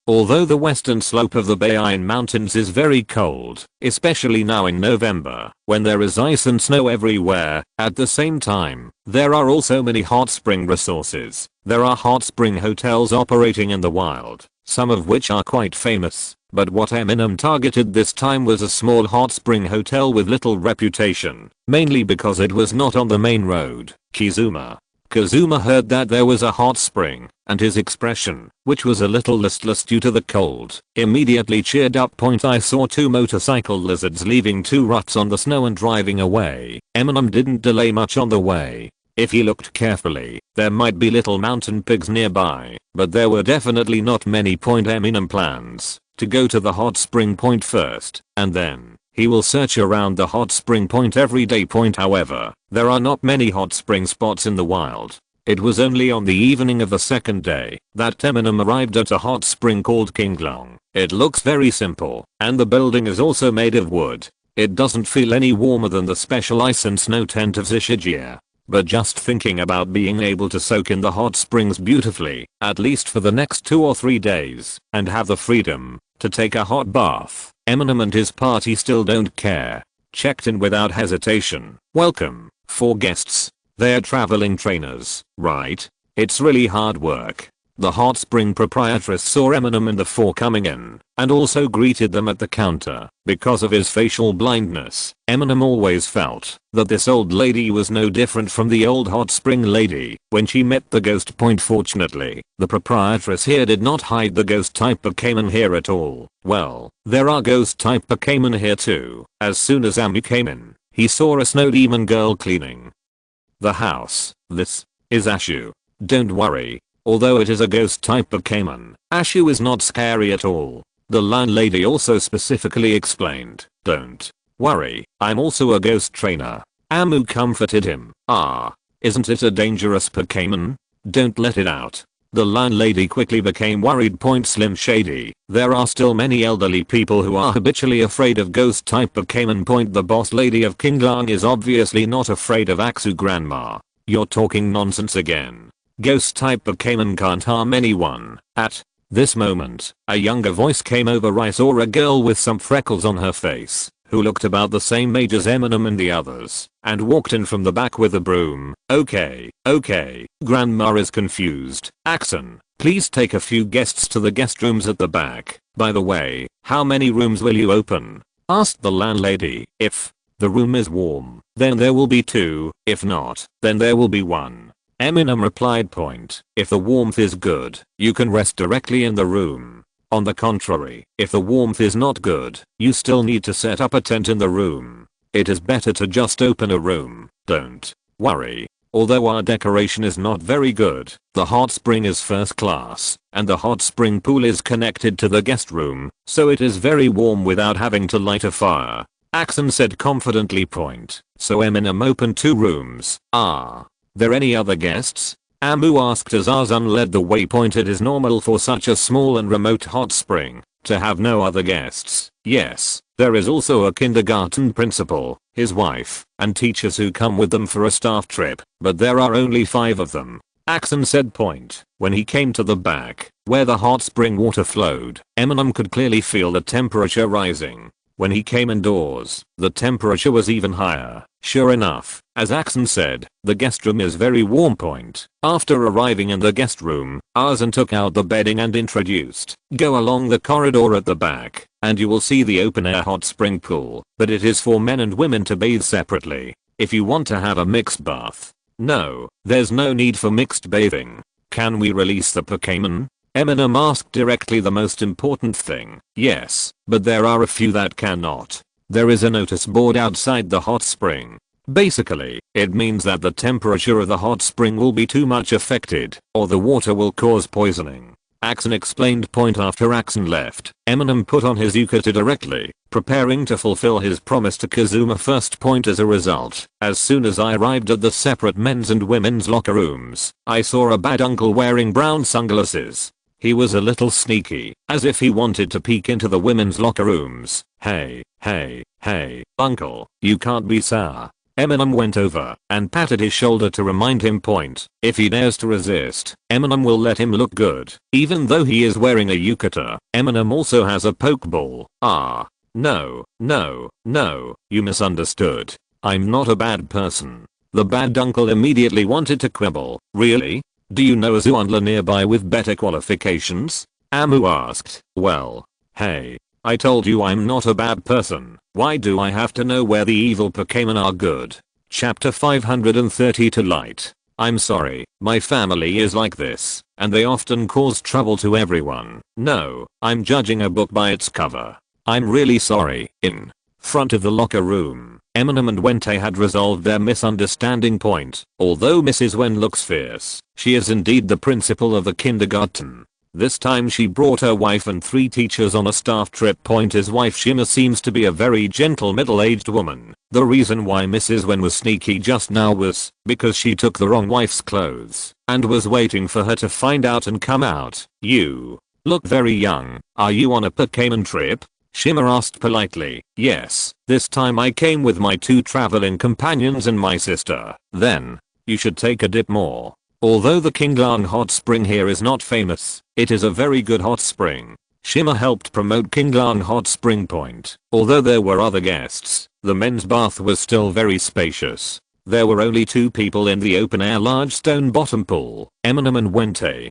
Although the western slope of the Bayan Mountains is very cold, especially now in November, when there is ice and snow everywhere, at the same time, there are also many hot spring resources. There are hot spring hotels operating in the wild, some of which are quite famous, but what Eminem targeted this time was a small hot spring hotel with little reputation, mainly because it was not on the main road. Kazuma heard that there was a hot spring, and his expression, which was a little listless due to the cold, immediately cheered up. I saw 2 motorcycle lizards leaving 2 ruts on the snow and driving away. Eminem didn't delay much on the way. If he looked carefully, there might be little mountain pigs nearby, but there were definitely not many. Eminem plans to go to the hot spring first, and then he will search around the hot spring every day. However, there are not many hot spring spots in the wild. It was only on the evening of the second day that Eminem arrived at a hot spring called Kinglong. It looks very simple, and the building is also made of wood. It doesn't feel any warmer than the special ice and snow tent of Zishijia. But just thinking about being able to soak in the hot springs beautifully, at least for the next 2 or 3 days, and have the freedom to take a hot bath, Eminem and his party still don't care. Checked in without hesitation. Welcome, 4 guests. They're traveling trainers, right? It's really hard work. The hot spring proprietress saw Eminem and the 4 coming in, and also greeted them at the counter. Because of his facial blindness, Eminem always felt that this old lady was no different from the old hot spring lady when she met the ghost. Fortunately, the proprietress here did not hide the ghost type Pokémon here at all. Well, there are ghost type Pokémon here too. As soon as Ami came in, he saw a snow demon girl cleaning the house. This is Ashu. Don't worry. Although it is a ghost type Pokémon, Ashu is not scary at all. The landlady also specifically explained, don't worry, I'm also a ghost trainer. Amu comforted him. Isn't it a dangerous Pokémon? Don't let it out. The landlady quickly became worried. Slim Shady, there are still many elderly people who are habitually afraid of ghost type Pokémon. The boss lady of Kinglang is obviously not afraid of Aksu Grandma. You're talking nonsense again. Ghost type Pokémon can't harm anyone. At this moment, a younger voice came over. I saw a girl with some freckles on her face, who looked about the same age as Eminem and the others, and walked in from the back with a broom. Okay. Grandma is confused. Axon, please take a few guests to the guest rooms at the back. By the way, how many rooms will you open? Asked the landlady. If the room is warm, then there will be 2. If not, then there will be 1. Eminem replied. If the warmth is good, you can rest directly in the room. On the contrary, if the warmth is not good, you still need to set up a tent in the room. It is better to just open a room. Don't worry. Although our decoration is not very good, the hot spring is first class, and the hot spring pool is connected to the guest room, so it is very warm without having to light a fire. Axon said confidently. So Eminem opened 2 rooms. There any other guests? Amu asked as Azan led the way. It is normal for such a small and remote hot spring to have no other guests. Yes, there is also a kindergarten principal, his wife, and teachers who come with them for a staff trip, but there are only 5 of them. Axon said. When he came to the back, where the hot spring water flowed, Eminem could clearly feel the temperature rising. When he came indoors, the temperature was even higher. Sure enough, as Axon said, the guest room is very warm. After arriving in the guest room, Arzan took out the bedding and introduced, go along the corridor at the back, and you will see the open air hot spring pool, but it is for men and women to bathe separately. If you want to have a mixed bath. No, there's no need for mixed bathing. Can we release the Pokémon? Eminem asked directly. The most important thing, yes, but there are a few that cannot. There is a notice board outside the hot spring. Basically, it means that the temperature of the hot spring will be too much affected, or the water will cause poisoning. Axon explained. After Axon left, Eminem put on his yukata directly, preparing to fulfill his promise to Kazuma. First. As a result, as soon as I arrived at the separate men's and women's locker rooms, I saw a bad uncle wearing brown sunglasses. He was a little sneaky, as if he wanted to peek into the women's locker rooms. Hey, uncle, you can't be sour. Eminem went over and patted his shoulder to remind him. If he dares to resist, Eminem will let him look good. Even though he is wearing a yukata, Eminem also has a pokeball. No, you misunderstood. I'm not a bad person. The bad uncle immediately wanted to quibble. Really? Do you know a Zoandler nearby with better qualifications? Amu asked. Well, hey, I told you I'm not a bad person. Why do I have to know where the evil Pokémon are good? Chapter 530 to Light. I'm sorry, my family is like this, and they often cause trouble to everyone. No, I'm judging a book by its cover. I'm really sorry. In front of the locker room, Eminem and Wente had resolved their misunderstanding. Although Mrs. Wen looks fierce, she is indeed the principal of the kindergarten. This time she brought her wife and 3 teachers on a staff trip. His wife Shima seems to be a very gentle middle-aged woman. The reason why Mrs. Wen was sneaky just now was because she took the wrong wife's clothes and was waiting for her to find out and come out. You look very young. Are you on a Pokémon trip? Shima asked politely. Yes, this time I came with my 2 traveling companions and my sister. Then, you should take a dip more. Although the Kinglang hot spring here is not famous, it is a very good hot spring. Shima helped promote Kinglang hot spring. Although there were other guests, the men's bath was still very spacious. There were only 2 people in the open air large stone bottom pool, Eminem and Wente.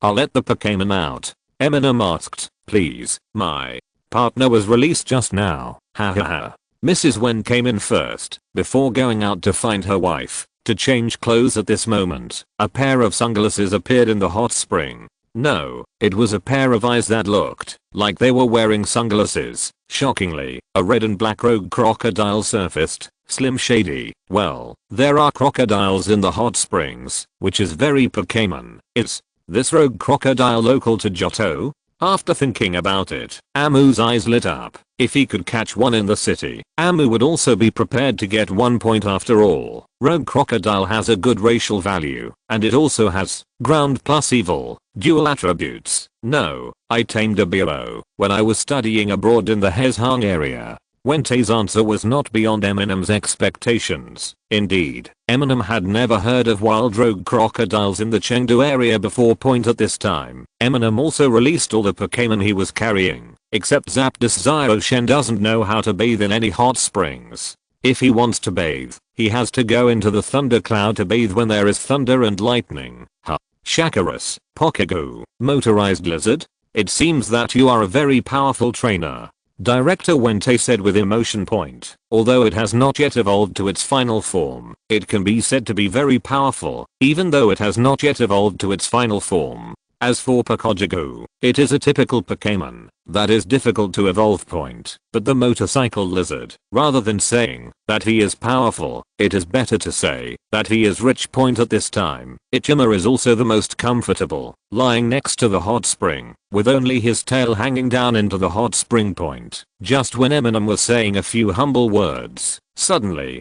I'll let the Pokémon out? Eminem asked. Please, my partner was released just now. Hahaha. Mrs. Wen came in first, before going out to find her wife. To change clothes. At this moment, a pair of sunglasses appeared in the hot spring. No, it was a pair of eyes that looked like they were wearing sunglasses. Shockingly, a red and black rogue crocodile surfaced. Slim Shady. Well, there are crocodiles in the hot springs, which is very Pokémon. Is this rogue crocodile local to Johto? After thinking about it, Amu's eyes lit up. If he could catch one in the city, Amu would also be prepared to get 1 point. After all, rogue crocodile has a good racial value, and it also has ground plus evil, dual attributes. No, I tamed a Bilo when I was studying abroad in the Hezhang area. Wente's answer was not beyond Eminem's expectations. Indeed, Eminem had never heard of wild rogue crocodiles in the Chengdu area before. At this time, Eminem also released all the Pokémon he was carrying, except Zapdos. Zio-Shen doesn't know how to bathe in any hot springs. If he wants to bathe, he has to go into the thunder cloud to bathe when there is thunder and lightning. Shakarus, Pokegoo, motorized lizard? It seems that you are a very powerful trainer. Director Wente said with emotion. Although it has not yet evolved to its final form, it can be said to be very powerful, even though it has not yet evolved to its final form. As for Pokegoo, it is a typical Pokémon that is difficult to evolve. But the motorcycle lizard, rather than saying that he is powerful, it is better to say that he is rich. At this time, Ichima is also the most comfortable, lying next to the hot spring, with only his tail hanging down into the hot spring. Just when Eminem was saying a few humble words, suddenly,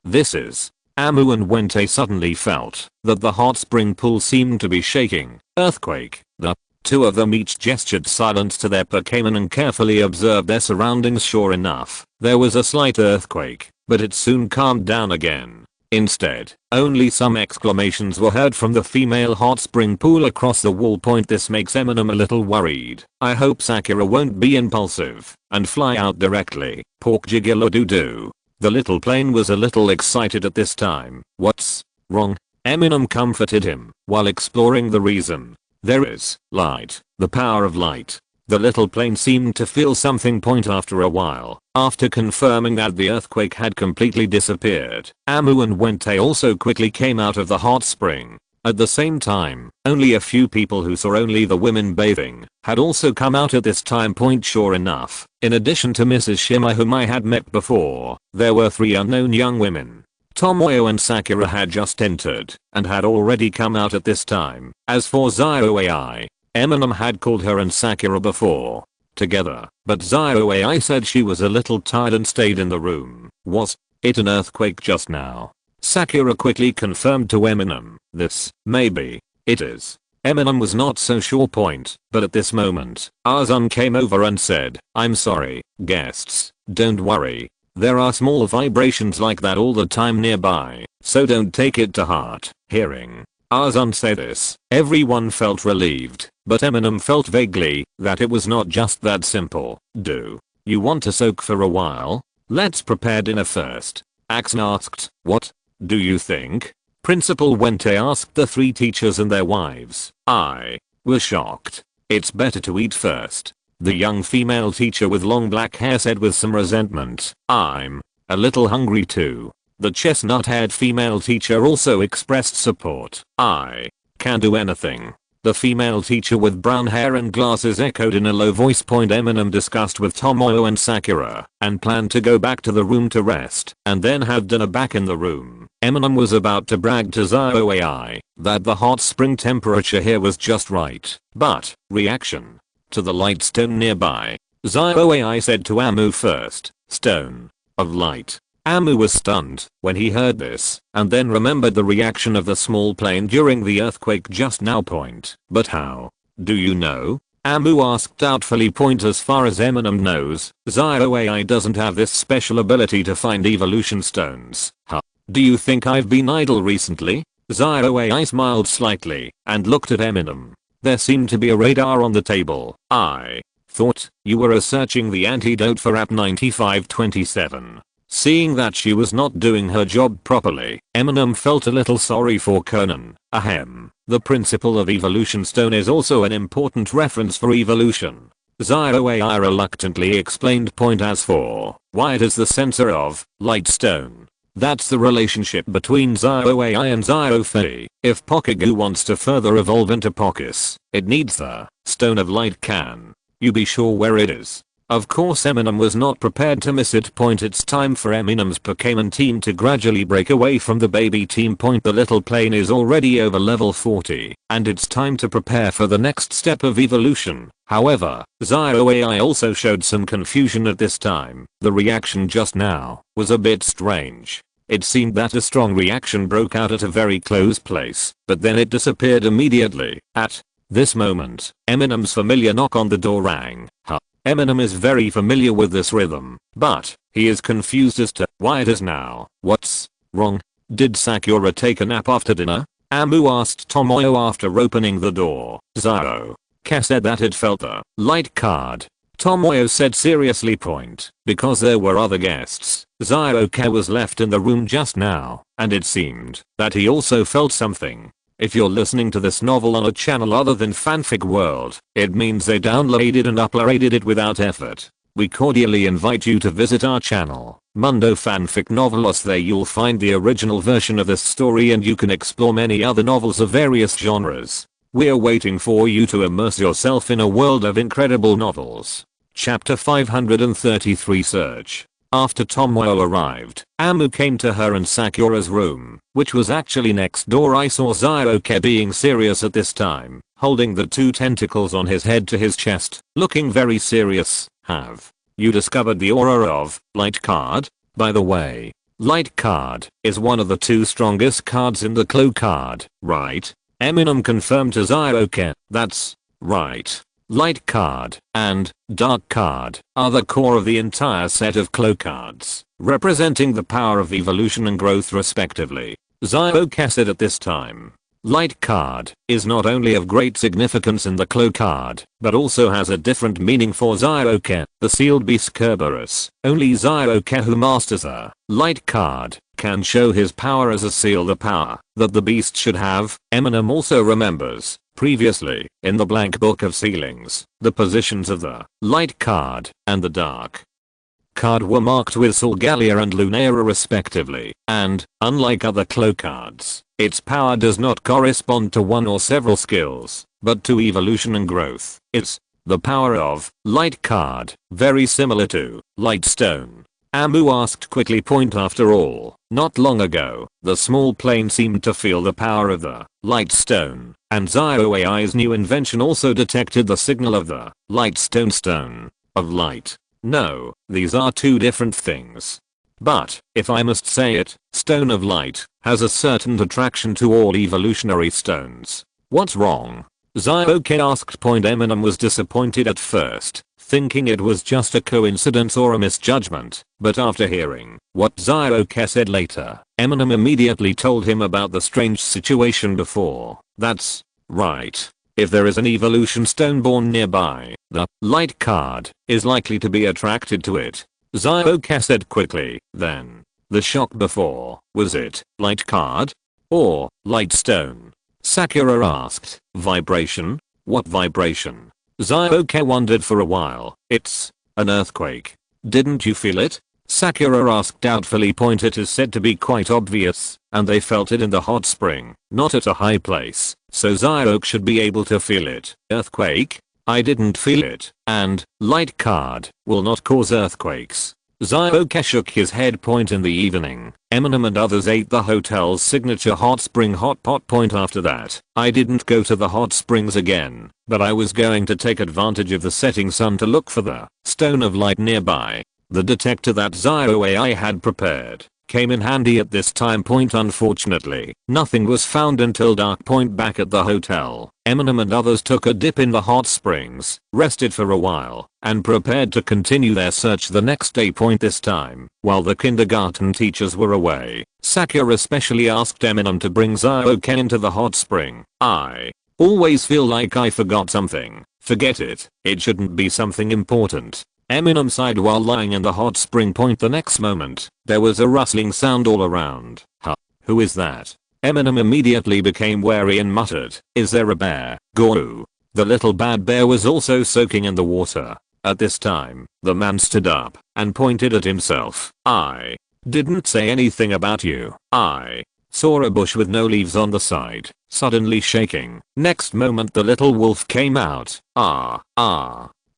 this is Amu and Wente suddenly felt that the hot spring pool seemed to be shaking. Earthquake. The 2 of them each gestured silence to their Pokémon and carefully observed their surroundings. Sure enough, there was a slight earthquake, but it soon calmed down again. Instead, only some exclamations were heard from the female hot spring pool across the wall. This makes Eminem a little worried. I hope Sakura won't be impulsive and fly out directly. Pork jiggle doo doo. The little plane was a little excited at this time. What's wrong? Eminem comforted him while exploring the reason. There is light, the power of light. The little plane seemed to feel something point after a while. After confirming that the earthquake had completely disappeared, Amu and Wente also quickly came out of the hot spring. At the same time, only a few people who saw only the women bathing had also come out at this time point. Sure enough, in addition to Mrs. Shima whom I had met before, there were 3 unknown young women. Tomoyo and Sakura had just entered and had already come out at this time. As for Zio AI, Eminem had called her and Sakura before together, but Zio AI said she was a little tired and stayed in the room. Was it an earthquake just now? Sakura quickly confirmed to Eminem, this, maybe, it is. Eminem was not so sure point, but at this moment, Azun came over and said, I'm sorry, guests, don't worry. There are small vibrations like that all the time nearby, so don't take it to heart. Hearing Azun say this, everyone felt relieved, but Eminem felt vaguely that it was not just that simple. Do you want to soak for a while? Let's prepare dinner first. Axon asked, what do you think? Principal Wente asked the 3 teachers and their wives. I was shocked. It's better to eat first. The young female teacher with long black hair said with some resentment. I'm a little hungry too. The chestnut-haired female teacher also expressed support. I can do anything. The female teacher with brown hair and glasses echoed in a low voice. Eminem discussed with Tomoyo and Sakura and planned to go back to the room to rest and then have dinner back in the room. Eminem was about to brag to Zio AI that the hot spring temperature here was just right, but reaction to the light stone nearby. Zio AI said to Amu first, stone of light. Amu was stunned when he heard this and then remembered the reaction of the small plane during the earthquake just now. But how do you know? Amu asked doubtfully. As far as Eminem knows, Zio AI doesn't have this special ability to find evolution stones. Huh? Do you think I've been idle recently? Zio AI smiled slightly and looked at Eminem. There seemed to be a radar on the table. I thought you were researching the antidote for App 9527. Seeing that she was not doing her job properly, Eminem felt a little sorry for Conan. Ahem. The principle of evolution stone is also an important reference for evolution. Zio AI reluctantly explained. As for why it is the sensor of light stone, that's the relationship between Zio AI and Zio Fei. If Pokégoo wants to further evolve into Pokis, it needs the stone of light. Can you be sure where it is? Of course Eminem was not prepared to miss it. It's time for Eminem's Pokémon team to gradually break away from the baby team. The little plane is already over level 40 and it's time to prepare for the next step of evolution. However, Zio AI also showed some confusion at this time. The reaction just now was a bit strange. It seemed that a strong reaction broke out at a very close place, but then it disappeared immediately. At this moment, Eminem's familiar knock on the door rang. Eminem is very familiar with this rhythm, but he is confused as to why it is now. What's wrong? Did Sakura take a nap after dinner? Amu asked Tomoyo after opening the door. Zio Ka said that it felt the light card. Tomoyo said seriously. Because there were other guests, Zio Ka was left in the room just now, and it seemed that he also felt something. If you're listening to this novel on a channel other than Fanfic World, it means they downloaded and uploaded it without effort. We cordially invite you to visit our channel, Mundo Fanfic Novelos. There you'll find the original version of this story and you can explore many other novels of various genres. We're waiting for you to immerse yourself in a world of incredible novels. Chapter 533 Search. After Tomoyo arrived, Amu came to her and Sakura's room, which was actually next door. I saw Zio Ka being serious at this time, holding the 2 tentacles on his head to his chest, looking very serious. Have you discovered the aura of light card? By the way, light card is one of the 2 strongest cards in the Claw card, right? Eminem confirmed to Zio Ka. That's right. Light card and dark card are the core of the entire set of Claw cards, representing the power of evolution and growth respectively. Zio Ka said at this time. Light card is not only of great significance in the Clo card, but also has a different meaning for Zyroke, the sealed beast Kerberos. Only Zyroke who masters a light card can show his power as a seal, the power that the beast should have. Eminem also remembers, previously, in the blank book of sealings, the positions of the light card and the dark card were marked with Solgalia and Lunera respectively, and, unlike other Clo cards, its power does not correspond to one or several skills, but to evolution and growth. It's the power of light card, very similar to light stone. Amu asked quickly. Point after all, not long ago, the small plane seemed to feel the power of the light stone, and Zyro AI's new invention also detected the signal of the light stone of light. No, these are two different things. But, if I must say it, Stone of Light has a certain attraction to all evolutionary stones. What's wrong? Zyroke asked. Eminem was disappointed at first, thinking it was just a coincidence or a misjudgment, but after hearing what Zyroke said later, Eminem immediately told him about the strange situation before. That's right. If there is an evolution stone born nearby, the light card is likely to be attracted to it. Zyroke said quickly. Then, the shock before, was it light card or light stone? Sakura asked. Vibration? What vibration? Zyroke wondered for a while. It's an earthquake. Didn't you feel it? Sakura asked doubtfully. It is said to be quite obvious, and they felt it in the hot spring, not at a high place, so Zyroke should be able to feel it. Earthquake? I didn't feel it, and light card will not cause earthquakes. Zyroke shook his head. In the evening, Eminem and others ate the hotel's signature hot spring hot pot. After that, I didn't go to the hot springs again, but I was going to take advantage of the setting sun to look for the stone of light nearby. The detector that Zyro AI had prepared came in handy at this time. Unfortunately, nothing was found until dark. Back at the hotel, Eminem and others took a dip in the hot springs, rested for a while, and prepared to continue their search the next day. This time, while the kindergarten teachers were away, Sakura especially asked Eminem to bring Zyroke into the hot spring. I always feel like I forgot something. Forget it, it shouldn't be something important. Eminem sighed while lying in the hot spring. The next moment, there was a rustling sound all around. Huh? Who is that? Eminem immediately became wary and muttered, is there a bear? Goo. The little bad bear was also soaking in the water. At this time, the man stood up and pointed at himself. I didn't say anything about you. I saw a bush with no leaves on the side, suddenly shaking. Next moment the little wolf came out.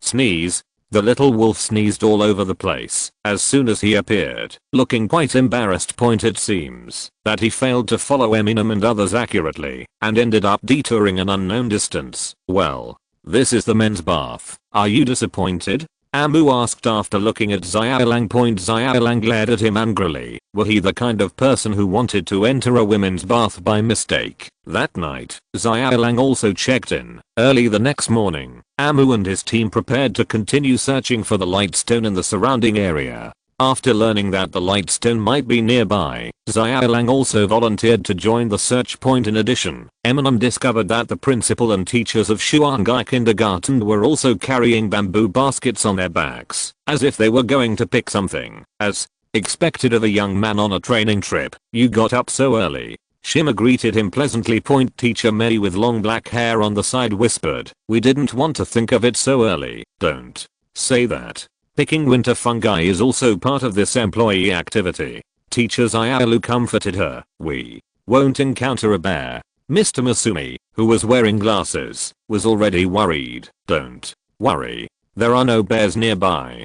Sneeze. The little wolf sneezed all over the place as soon as he appeared, looking quite embarrassed. It seems that he failed to follow Eminem and others accurately and ended up detouring an unknown distance. Well, this is the men's bath. Are you disappointed? Amu asked after looking at Xiaolang. Xiaolang glared at him angrily. Were he the kind of person who wanted to enter a women's bath by mistake? That night, Xiaolang also checked in. Early the next morning, Amu and his team prepared to continue searching for the light stone in the surrounding area. After learning that the light stone might be nearby, Xiaolang also volunteered to join the search. In addition, Eminem discovered that the principal and teachers of Shuangai Kindergarten were also carrying bamboo baskets on their backs, as if they were going to pick something. As expected of a young man on a training trip, you got up so early. Shima greeted him pleasantly. Teacher May with long black hair on the side whispered, we didn't want to think of it so early. Don't say that. Picking winter fungi is also part of this employee activity. Teacher Xiaolu comforted her. We won't encounter a bear. Mr. Masumi, who was wearing glasses, was already worried. Don't worry. There are no bears nearby.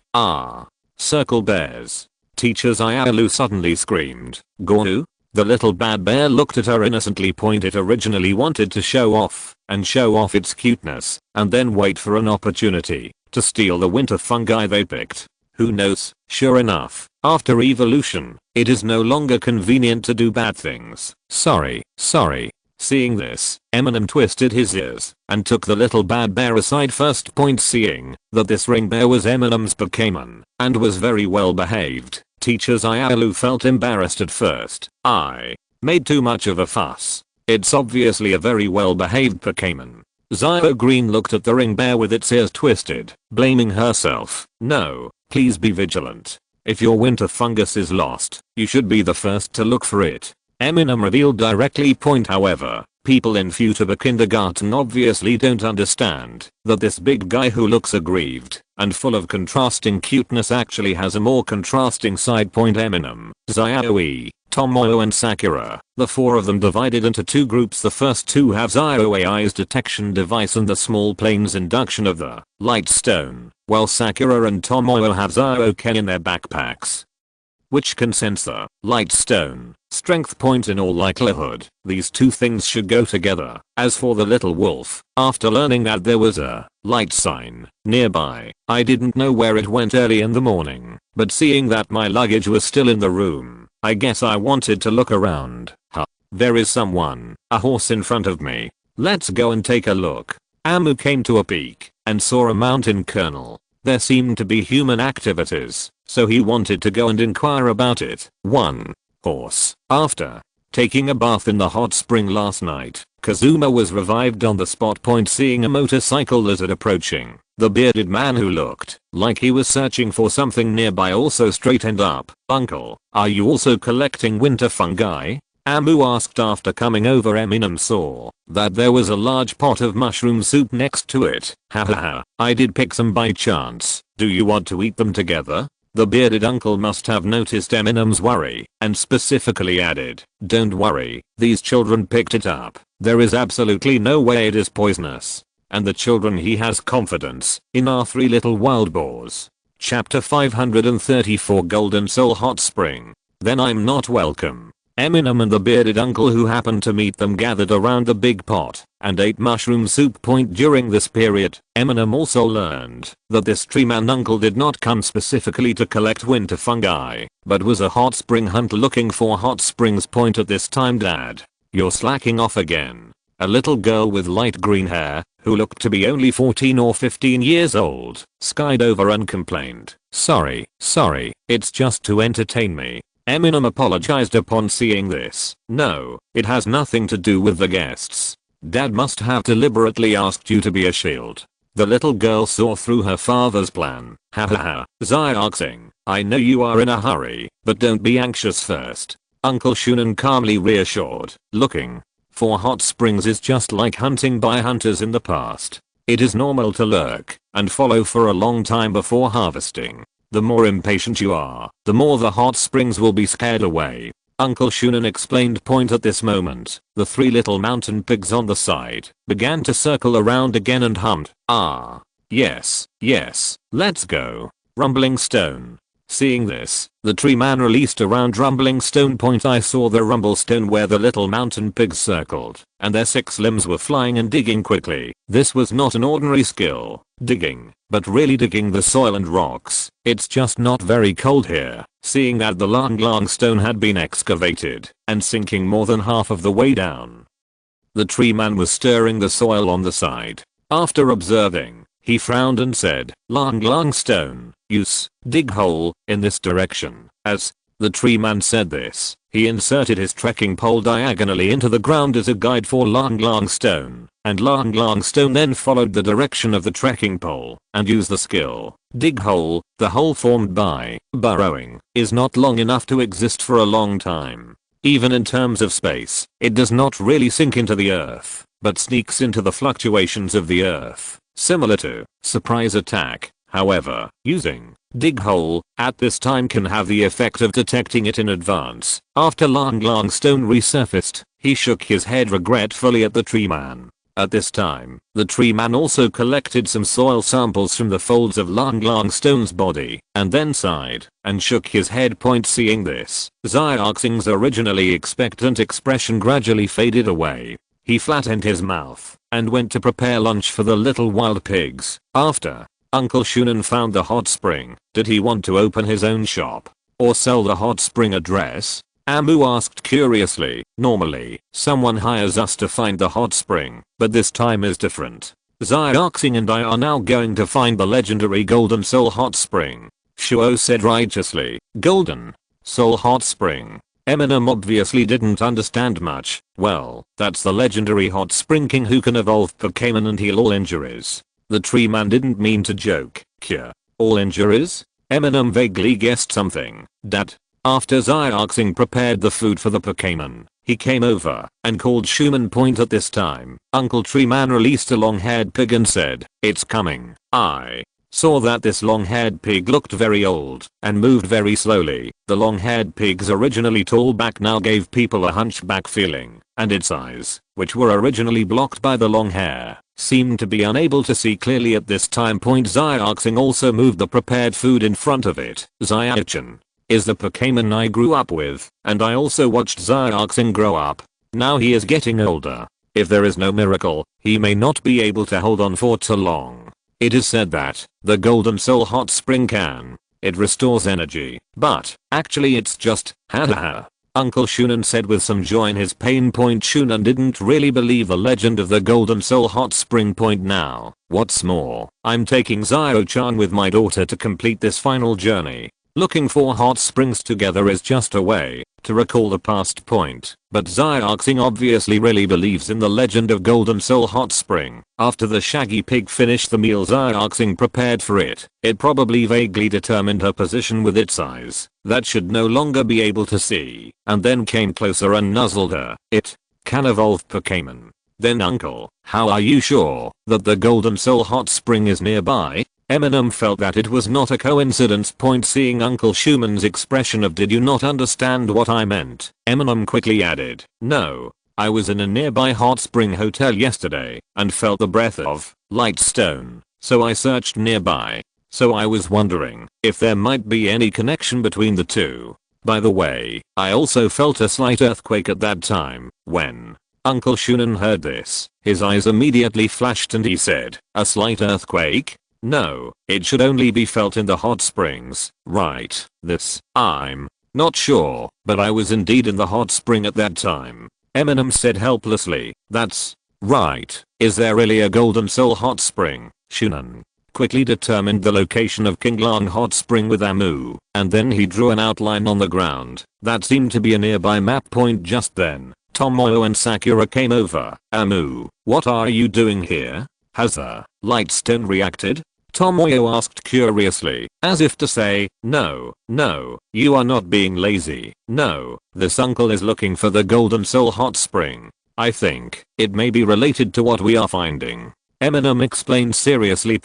Circle bears. Teacher Xiaolu suddenly screamed. Gonu? The little bad bear looked at her innocently. It originally wanted to show off its cuteness, and then wait for an opportunity to steal the winter fungi they picked. Who knows? Sure enough, after evolution, it is no longer convenient to do bad things. Sorry. Seeing this, Eminem twisted his ears and took the little bad bear aside. First, seeing that this ring bear was Eminem's Pokémon and was very well behaved, Teacher Xiaolu felt embarrassed at first. I made too much of a fuss. It's obviously a very well-behaved Pokémon. Zyro Green looked at the ring bear with its ears twisted, blaming herself. No, please be vigilant. If your winter fungus is lost, you should be the first to look for it. Eminem revealed directly. However, people in Futaba kindergarten obviously don't understand that this big guy who looks aggrieved and full of contrasting cuteness actually has a more contrasting side. Eminem, Zyoi, Tomoe and Sakura, the four of them divided into two groups. The first two have Zyro AI's detection device and the small planes induction of the light stone, while Sakura and Tomoe have Zyro Ken in their backpacks, which can sense the light stone strength point. In all likelihood, these two things should go together. As for the little wolf, after learning that there was a light sign nearby, I didn't know where it went early in the morning, but seeing that my luggage was still in the room, I guess I wanted to look around. Huh. There is a horse in front of me. Let's go and take a look. Amu came to a peak and saw a mountain kernel. There seemed to be human activities, so he wanted to go and inquire about it. 1. Horse. After taking a bath in the hot spring last night, Kazuma was revived on the spot. Seeing a motorcycle lizard approaching, the bearded man who looked like he was searching for something nearby also straightened up. Uncle, are you also collecting winter fungi? Amu asked after coming over. Eminem saw that there was a large pot of mushroom soup next to it. Hahaha, I did pick some by chance. Do you want to eat them together? The bearded uncle must have noticed Eminem's worry and specifically added, don't worry, these children picked it up. There is absolutely no way it is poisonous. And the children, he has confidence in our three little wild boars. Chapter 534 Golden Soul Hot Spring. Then I'm not welcome. Eminem and the bearded uncle who happened to meet them gathered around the big pot and ate mushroom soup. During this period, Eminem also learned that this tree man uncle did not come specifically to collect winter fungi, but was a hot spring hunter looking for hot springs. At this time, Dad, you're slacking off again. A little girl with light green hair, who looked to be only 14 or 15 years old, skied over and complained, sorry, it's just to entertain me. Eminem apologized upon seeing this. No, it has nothing to do with the guests. Dad must have deliberately asked you to be a shield. The little girl saw through her father's plan. Hahaha, Zyarxing, I know you are in a hurry, but don't be anxious first. Uncle Shunan calmly reassured. Looking for hot springs is just like hunting by hunters in the past. It is normal to lurk and follow for a long time before harvesting. The more impatient you are, the more the hot springs will be scared away. Uncle Shunan explained. At this moment, the three little mountain pigs on the side began to circle around again and hummed, ah, yes, let's go. Rumbling Stone. Seeing this, the tree man released around Rumbling Stone. I saw the rumble stone where the little mountain pigs circled, and their 6 limbs were flying and digging quickly. This was not an ordinary skill, digging, but really digging the soil and rocks. It's just not very cold here. Seeing that the long stone had been excavated and sinking more than half of the way down, the tree man was stirring the soil on the side. After observing, he frowned and said, long stone, use, dig hole, in this direction. As the tree man said this, he inserted his trekking pole diagonally into the ground as a guide for long stone, and long stone then followed the direction of the trekking pole and used the skill, dig hole. The hole formed by burrowing is not long enough to exist for a long time. Even in terms of space, it does not really sink into the earth, but sneaks into the fluctuations of the earth. Similar to surprise attack, however, using dig hole at this time can have the effect of detecting it in advance. After long stone resurfaced, he shook his head regretfully at the tree man. At this time, the tree man also collected some soil samples from the folds of long stone's body, and then sighed and shook his head. Seeing this, Zyarxing's originally expectant expression gradually faded away. He flattened his mouth and went to prepare lunch for the little wild pigs. After Uncle Shunan found the hot spring, did he want to open his own shop or sell the hot spring address? Amu asked curiously. Normally, someone hires us to find the hot spring, but this time is different. Zyarxing and I are now going to find the legendary Golden Soul Hot Spring, Shuo said righteously. Golden Soul Hot Spring. Eminem obviously didn't understand much. Well, that's the legendary hot spring king who can evolve Pokémon and heal all injuries. The tree man didn't mean to joke. Cure all injuries? Eminem vaguely guessed something. That, after Xiaoxing prepared the food for the Pokémon, he came over and called Schumann Point at this time. Uncle Tree Man released a long-haired pig and said, "It's coming." I saw that this long-haired pig looked very old and moved very slowly. The long-haired pig's originally tall back now gave people a hunchback feeling, and its eyes, which were originally blocked by the long hair, seemed to be unable to see clearly at this time. Xiaoxing also moved the prepared food in front of it. Xiaoxing is the Pokémon I grew up with, and I also watched Xiaoxing grow up. Now he is getting older. If there is no miracle, he may not be able to hold on for too long. It is said that the Golden Soul Hot Spring can. It restores energy, but actually it's just haha. Uncle Shunan said with some joy in his pain. Shunan didn't really believe the legend of the Golden Soul Hot Spring. Now, what's more, I'm taking Zio-chan with my daughter to complete this final journey. Looking for hot springs together is just a way to recall the past. But Xiaoxing obviously really believes in the legend of Golden Soul Hot Spring. After the shaggy pig finished the meal Xiaoxing prepared for it, it probably vaguely determined her position with its eyes that should no longer be able to see, and then came closer and nuzzled her. It can evolve Pokémon. Then uncle, how are you sure that the Golden Soul Hot Spring is nearby? Eminem felt that it was not a coincidence. Seeing Uncle Schumann's expression of "Did you not understand what I meant?" Eminem quickly added, "No, I was in a nearby hot spring hotel yesterday and felt the breath of light stone, so I searched nearby. So I was wondering if there might be any connection between the two. By the way, I also felt a slight earthquake at that time." When Uncle Shunan heard this, his eyes immediately flashed and he said, "A slight earthquake? No, it should only be felt in the hot springs, right? I'm not sure, but I was indeed in the hot spring at that time." Eminem said helplessly, "That's right. Is there really a Golden Soul Hot Spring?" Shunan quickly determined the location of Kinglang Hot Spring with Amu, and then he drew an outline on the ground that seemed to be a nearby map. Just then, Tomoyo and Sakura came over. "Amu, what are you doing here? Has the light stone reacted?" Tomoyo asked curiously, as if to say, no, you are not being lazy. No, this uncle is looking for the Golden Soul Hot Spring. I think it may be related to what we are finding," Eminem explained seriously.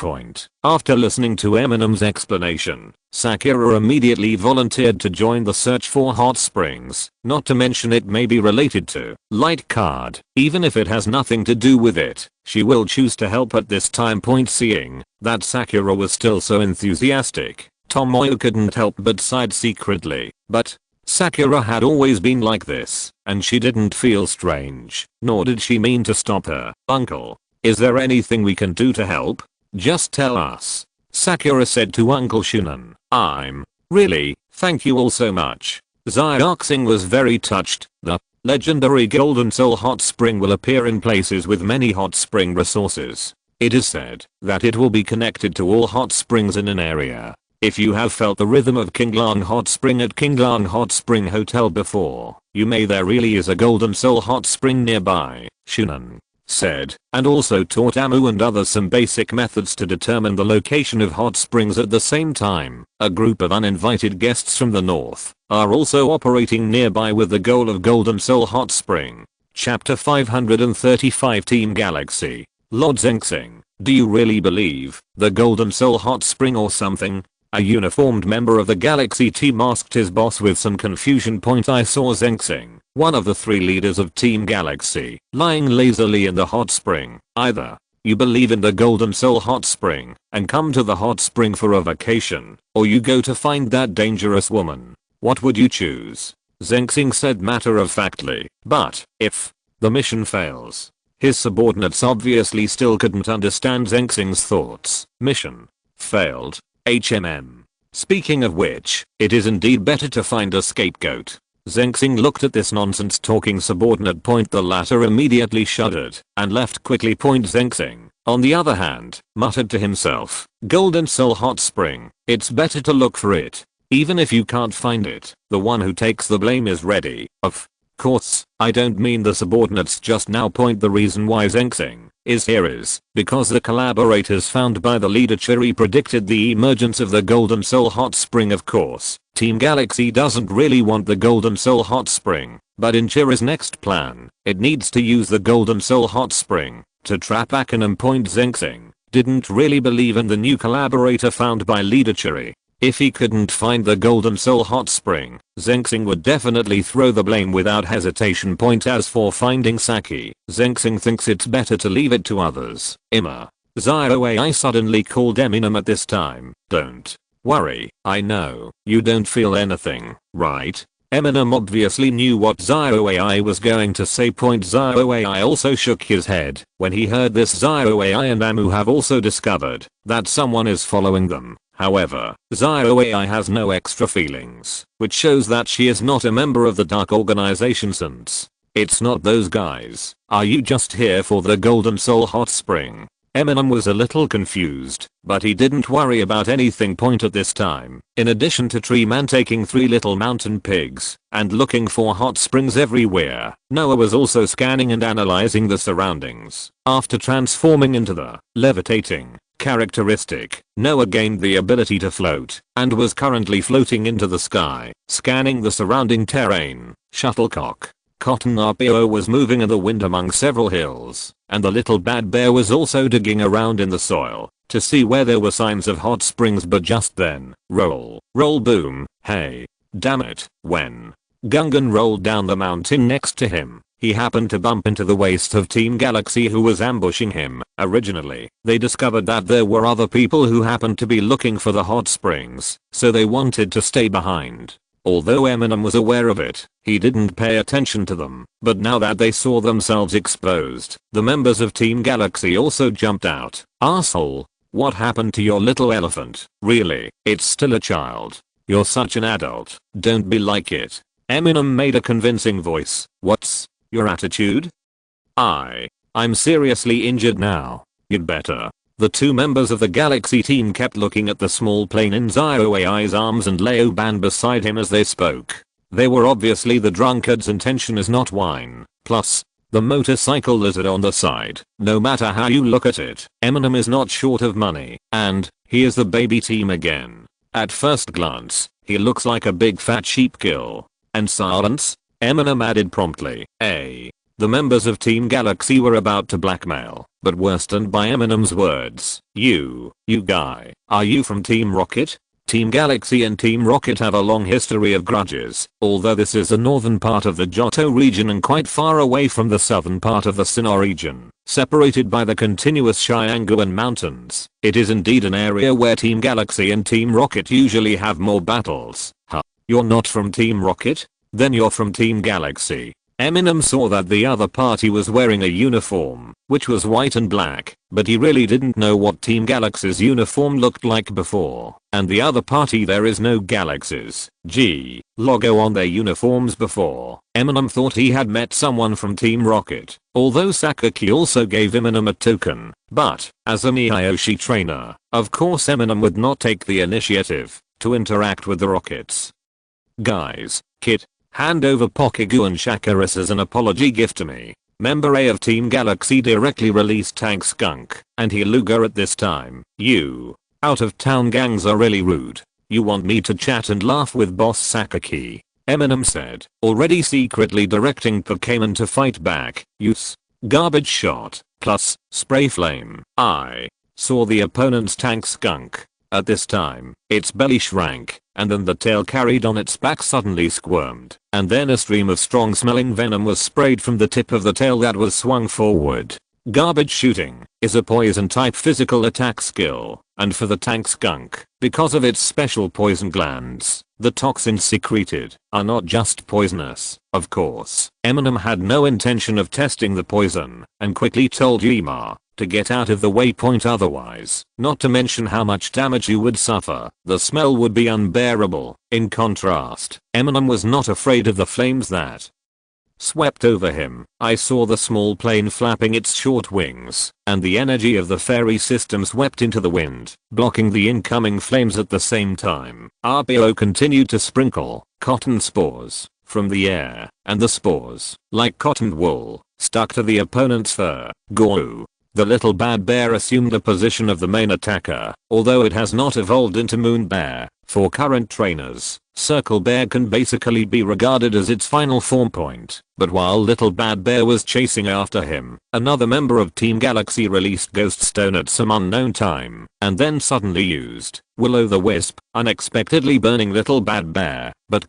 After listening to Eminem's explanation, Sakura immediately volunteered to join the search for hot springs, not to mention it may be related to light card. Even if it has nothing to do with it, she will choose to help at this time. Seeing that Sakura was still so enthusiastic, Tomoyo couldn't help but sigh secretly. But Sakura had always been like this, and she didn't feel strange, nor did she mean to stop her. "Uncle, is there anything we can do to help? Just tell us," Sakura said to Uncle Shunan. "I'm really, thank you all so much." Xiaoxing was very touched. The legendary Golden Soul Hot Spring will appear in places with many hot spring resources. It is said that it will be connected to all hot springs in an area. If you have felt the rhythm of Kinglang Hot Spring at Kinglang Hot Spring Hotel before, you may there really is a Golden Soul Hot Spring nearby, Shunan said, and also taught Amu and others some basic methods to determine the location of hot springs at the same time. A group of uninvited guests from the north are also operating nearby with the goal of Golden Soul Hot Spring. Chapter 535 Team Galaxy. Lord Zengxing, do you really believe the Golden Soul Hot Spring or something? A uniformed member of the Galaxy team asked his boss with some confusion. I saw Zengxing, one of the three leaders of Team Galaxy, lying lazily in the hot spring. Either you believe in the Golden Soul Hot Spring and come to the hot spring for a vacation, or you go to find that dangerous woman. What would you choose? Zengxing said matter-of-factly. But if the mission fails, his subordinates obviously still couldn't understand Zengxing's thoughts. Mission failed. Speaking of which, it is indeed better to find a scapegoat. Zengxing looked at this nonsense talking subordinate. The latter immediately shuddered and left quickly. Zengxing, on the other hand, muttered to himself, Golden Soul Hot Spring, it's better to look for it. Even if you can't find it, the one who takes the blame is ready. Of course, I don't mean the subordinates just now. Point the reason why Zengxing is here is because the collaborators found by the leader Cherry predicted the emergence of the Golden Soul Hot Spring. Of course, Team Galaxy doesn't really want the Golden Soul Hot Spring, but in Cherry's next plan, it needs to use the Golden Soul Hot Spring to trap Eminem. Zengxing didn't really believe in the new collaborator found by leader Cherry. If he couldn't find the Golden Soul Hot Spring, Zengxing would definitely throw the blame without hesitation. As for finding Saki, Zengxing thinks it's better to leave it to others. ZYOAI suddenly called Eminem at this time. Don't worry, I know you don't feel anything, right? Eminem obviously knew what ZYOAI was going to say. ZYOAI also shook his head. When he heard this, ZYOAI and Amu have also discovered that someone is following them. However, ZYOAI has no extra feelings, which shows that she is not a member of the dark organization since it's not those guys. Are you just here for the Golden Soul Hot Spring? Eminem was a little confused, but he didn't worry about anything at this time. In addition to Tree Man taking 3 little mountain pigs and looking for hot springs everywhere, Noah was also scanning and analyzing the surroundings. After transforming into the levitating characteristic, Noah gained the ability to float and was currently floating into the sky, scanning the surrounding terrain. Shuttlecock Cotton RPO was moving in the wind among several hills, and the little bad bear was also digging around in the soil to see where there were signs of hot springs. But just then, roll boom, hey, damn it, when Gungan rolled down the mountain next to him, he happened to bump into the waste of Team Galaxy who was ambushing him. Originally, they discovered that there were other people who happened to be looking for the hot springs, so they wanted to stay behind. Although Eminem was aware of it, he didn't pay attention to them. But now that they saw themselves exposed, the members of Team Galaxy also jumped out. Asshole, what happened to your little elephant? Really, it's still a child. You're such an adult, don't be like it. Eminem made a convincing voice. What's your attitude? I'm seriously injured now. You'd better. The 2 members of the Galaxy team kept looking at the small plane in ZYOAI's arms and Leo Ban beside him as they spoke. They were obviously the drunkard's intention is not wine. Plus, the motorcycle lizard on the side. No matter how you look at it, Eminem is not short of money, and he is the baby team again. At first glance, he looks like a big fat sheepkill. And silence? Eminem added promptly. The members of Team Galaxy were about to blackmail, but were stunned by Eminem's words. You guy, are you from Team Rocket? Team Galaxy and Team Rocket have a long history of grudges, although this is the northern part of the Johto region and quite far away from the southern part of the Sinnoh region, separated by the continuous Xianguan Mountains. It is indeed an area where Team Galaxy and Team Rocket usually have more battles. Huh? You're not from Team Rocket? Then you're from Team Galaxy. Eminem saw that the other party was wearing a uniform, which was white and black, but he really didn't know what Team Galaxy's uniform looked like before. And the other party, there is no Galaxy's logo on their uniforms before. Eminem thought he had met someone from Team Rocket, although Sakaki also gave Eminem a token. But, as a Miyoshi trainer, of course Eminem would not take the initiative to interact with the Rockets. Guys, Kit, hand over Pokegu and Shakaris as an apology gift to me. Member A of Team Galaxy directly released Tank Skunk and Luger at this time. You out of town gangs are really rude. You want me to chat and laugh with Boss Sakaki, Eminem said, already secretly directing Pokémon to fight back. Use garbage shot plus spray flame. I saw the opponent's Tank Skunk. At this time, its belly shrank, and then the tail carried on its back suddenly squirmed, and then a stream of strong smelling venom was sprayed from the tip of the tail that was swung forward. Garbage shooting is a poison type physical attack skill, and for the Tank Skunk, because of its special poison glands, the toxins secreted are not just poisonous. Of course, Eminem had no intention of testing the poison, and quickly told Yima to get out of the way. Otherwise, not to mention how much damage you would suffer, the smell would be unbearable. In contrast, Eminem was not afraid of the flames that swept over him. I saw the small plane flapping its short wings, and the energy of the fairy system swept into the wind, blocking the incoming flames at the same time. RPO continued to sprinkle cotton spores from the air, and the spores, like cotton wool, stuck to the opponent's fur. Goo. The little bad bear assumed the position of the main attacker, although it has not evolved into Moon Bear. For current trainers, Circle Bear can basically be regarded as its final form point. But while Little Bad Bear was chasing after him, another member of Team Galaxy released Ghost Stone at some unknown time, and then suddenly used Will-O-the-Wisp, unexpectedly burning Little Bad Bear. But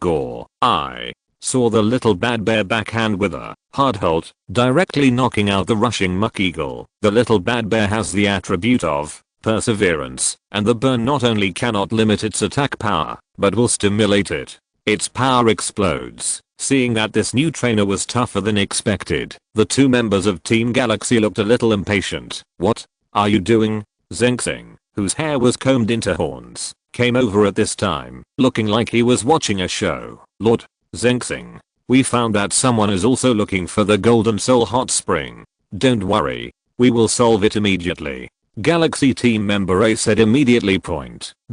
I saw the Little Bad Bear backhand with a hard hold, directly knocking out the rushing Muck Eagle. The Little Bad Bear has the attribute of perseverance, and the burn not only cannot limit its attack power, but will stimulate it. Its power explodes. Seeing that this new trainer was tougher than expected, the two members of Team Galaxy looked a little impatient. "What are you doing?" Zengxing, whose hair was combed into horns, came over at this time, looking like he was watching a show. "Lord Zengxing, we found that someone is also looking for the Golden Soul Hot Spring. Don't worry, we will solve it immediately." Galaxy team member A said immediately.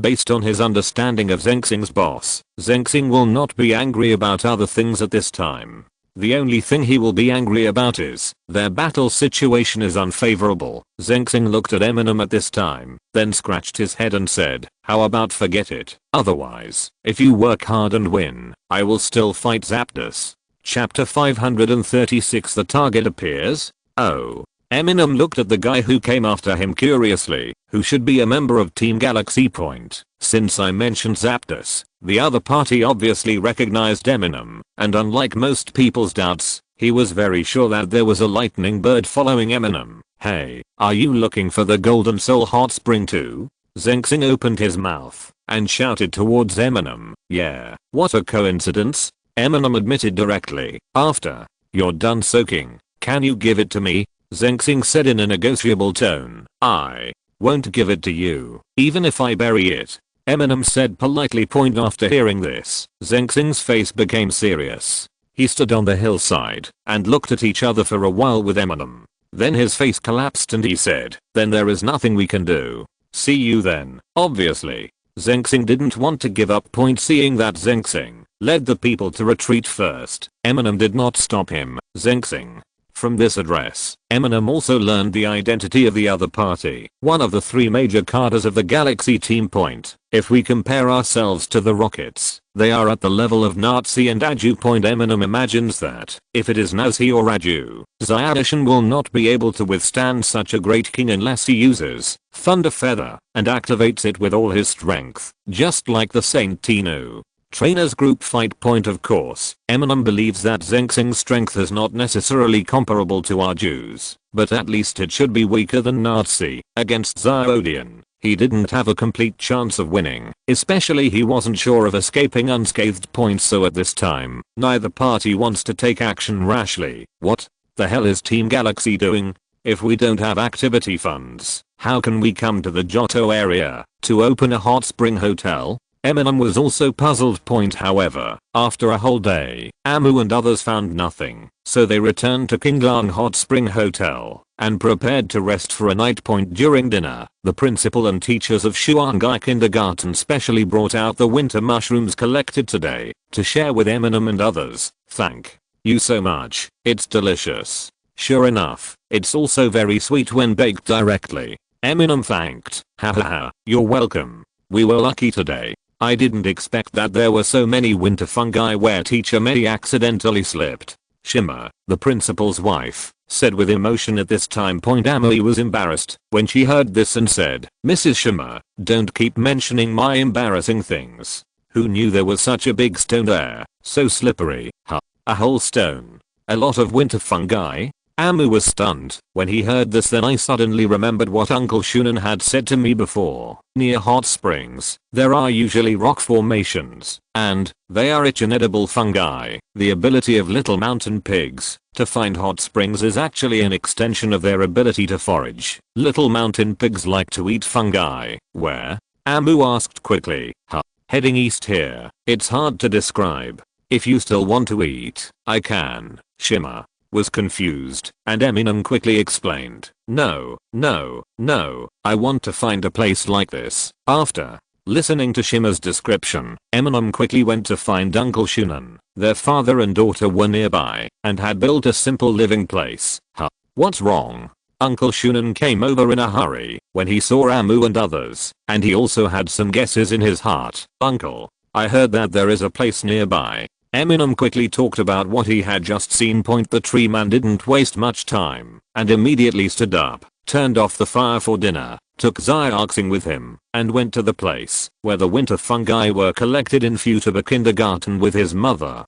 Based on his understanding of Zengxing's boss, Zengxing will not be angry about other things at this time. The only thing he will be angry about is their battle situation is unfavorable. Zengxing looked at Eminem at this time, then scratched his head and said, "How about forget it? Otherwise, if you work hard and win, I will still fight Zapdos." Chapter 536. The target appears. Oh. Eminem looked at the guy who came after him curiously, who should be a member of Team Galaxy. Since I mentioned Zapdos, the other party obviously recognized Eminem, and unlike most people's doubts, he was very sure that there was a lightning bird following Eminem. "Hey, are you looking for the Golden Soul Hot Spring too?" Zengxing opened his mouth and shouted towards Eminem. "Yeah, what a coincidence," Eminem admitted directly. "After you're done soaking, can you give it to me?" Zengxing said in a negotiable tone. "I won't give it to you, even if I bury it," Eminem said politely. After hearing this, Zengxing's face became serious. He stood on the hillside and looked at each other for a while with Eminem. Then his face collapsed and he said, "Then there is nothing we can do. See you then." Obviously, Zengxing didn't want to give up. Seeing that Zengxing led the people to retreat first, Eminem did not stop him. Zengxing. From this address, Eminem also learned the identity of the other party, one of the three major cadres of the Galaxy team. If we compare ourselves to the Rockets, they are at the level of Nazi and Aju. Eminem imagines that, if it is Nazi or Aju, Xiaoshan will not be able to withstand such a great king unless he uses Thunder Feather and activates it with all his strength, just like the Saint Tinu Trainers group fight. Of course, Eminem believes that Zengxing's strength is not necessarily comparable to Aju's, but at least it should be weaker than Nazi. Against Xiaodian, he didn't have a complete chance of winning, especially he wasn't sure of escaping unscathed. So at this time, neither party wants to take action rashly. What the hell is Team Galaxy doing? If we don't have activity funds, how can we come to the Johto area to open a hot spring hotel? Eminem was also puzzled. However, after a whole day, Amu and others found nothing, so they returned to Qinglang Hot Spring Hotel and prepared to rest for a night. During dinner, the principal and teachers of Shuangai Kindergarten specially brought out the winter mushrooms collected today to share with Eminem and others. "Thank you so much, it's delicious." Sure enough, it's also very sweet when baked directly. Eminem thanked. "Hahaha, you're welcome. We were lucky today. I didn't expect that there were so many winter fungi where Teacher May accidentally slipped." Shimmer, the principal's wife, said with emotion at this time. Amelie was embarrassed when she heard this and said, "Mrs. Shimmer, don't keep mentioning my embarrassing things. Who knew there was such a big stone there? So slippery." "Huh? A whole stone? A lot of winter fungi?" Amu was stunned when he heard this. Then I suddenly remembered what Uncle Shunan had said to me before. Near hot springs, there are usually rock formations, and they are rich in edible fungi. The ability of little mountain pigs to find hot springs is actually an extension of their ability to forage. Little mountain pigs like to eat fungi. Where? Amu asked quickly. "Huh? Heading east here. It's hard to describe. If you still want to eat, I can Shimmer was confused, and Eminem quickly explained, no, no, no, I want to find a place like this. After listening to Shimmer's description, Eminem quickly went to find Uncle Shunan. Their father and daughter were nearby and had built a simple living place. Huh? What's wrong? Uncle Shunan came over in a hurry when he saw Amu and others, and he also had some guesses in his heart. Uncle, I heard that there is a place nearby. Eminem quickly talked about what he had just seen. The tree man didn't waste much time and immediately stood up, turned off the fire for dinner, took Xiaoxing with him, and went to the place where the winter fungi were collected in Futaba kindergarten with his mother.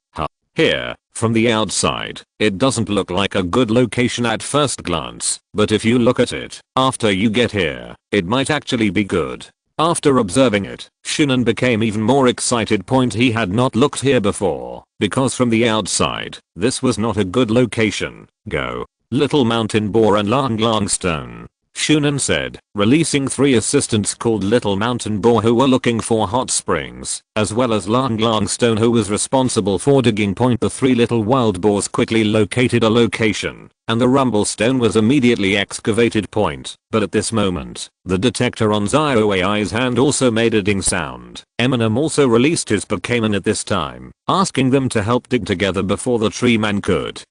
Here, from the outside, it doesn't look like a good location at first glance, but if you look at it after you get here, it might actually be good. After observing it, Shunan became even more excited. He had not looked here before, because from the outside, this was not a good location. Go, Little Mountain Boar and Lang Lang Stone, Shunan said, releasing 3 assistants called Little Mountain Boar who were looking for hot springs, as well as Lang Lang Stone who was responsible for digging. The 3 little wild boars quickly located a location, and the rumble stone was immediately excavated. But at this moment, the detector on Xiaoai's hand also made a ding sound. Eminem also released his Pokémon at this time, asking them to help dig together before the tree man could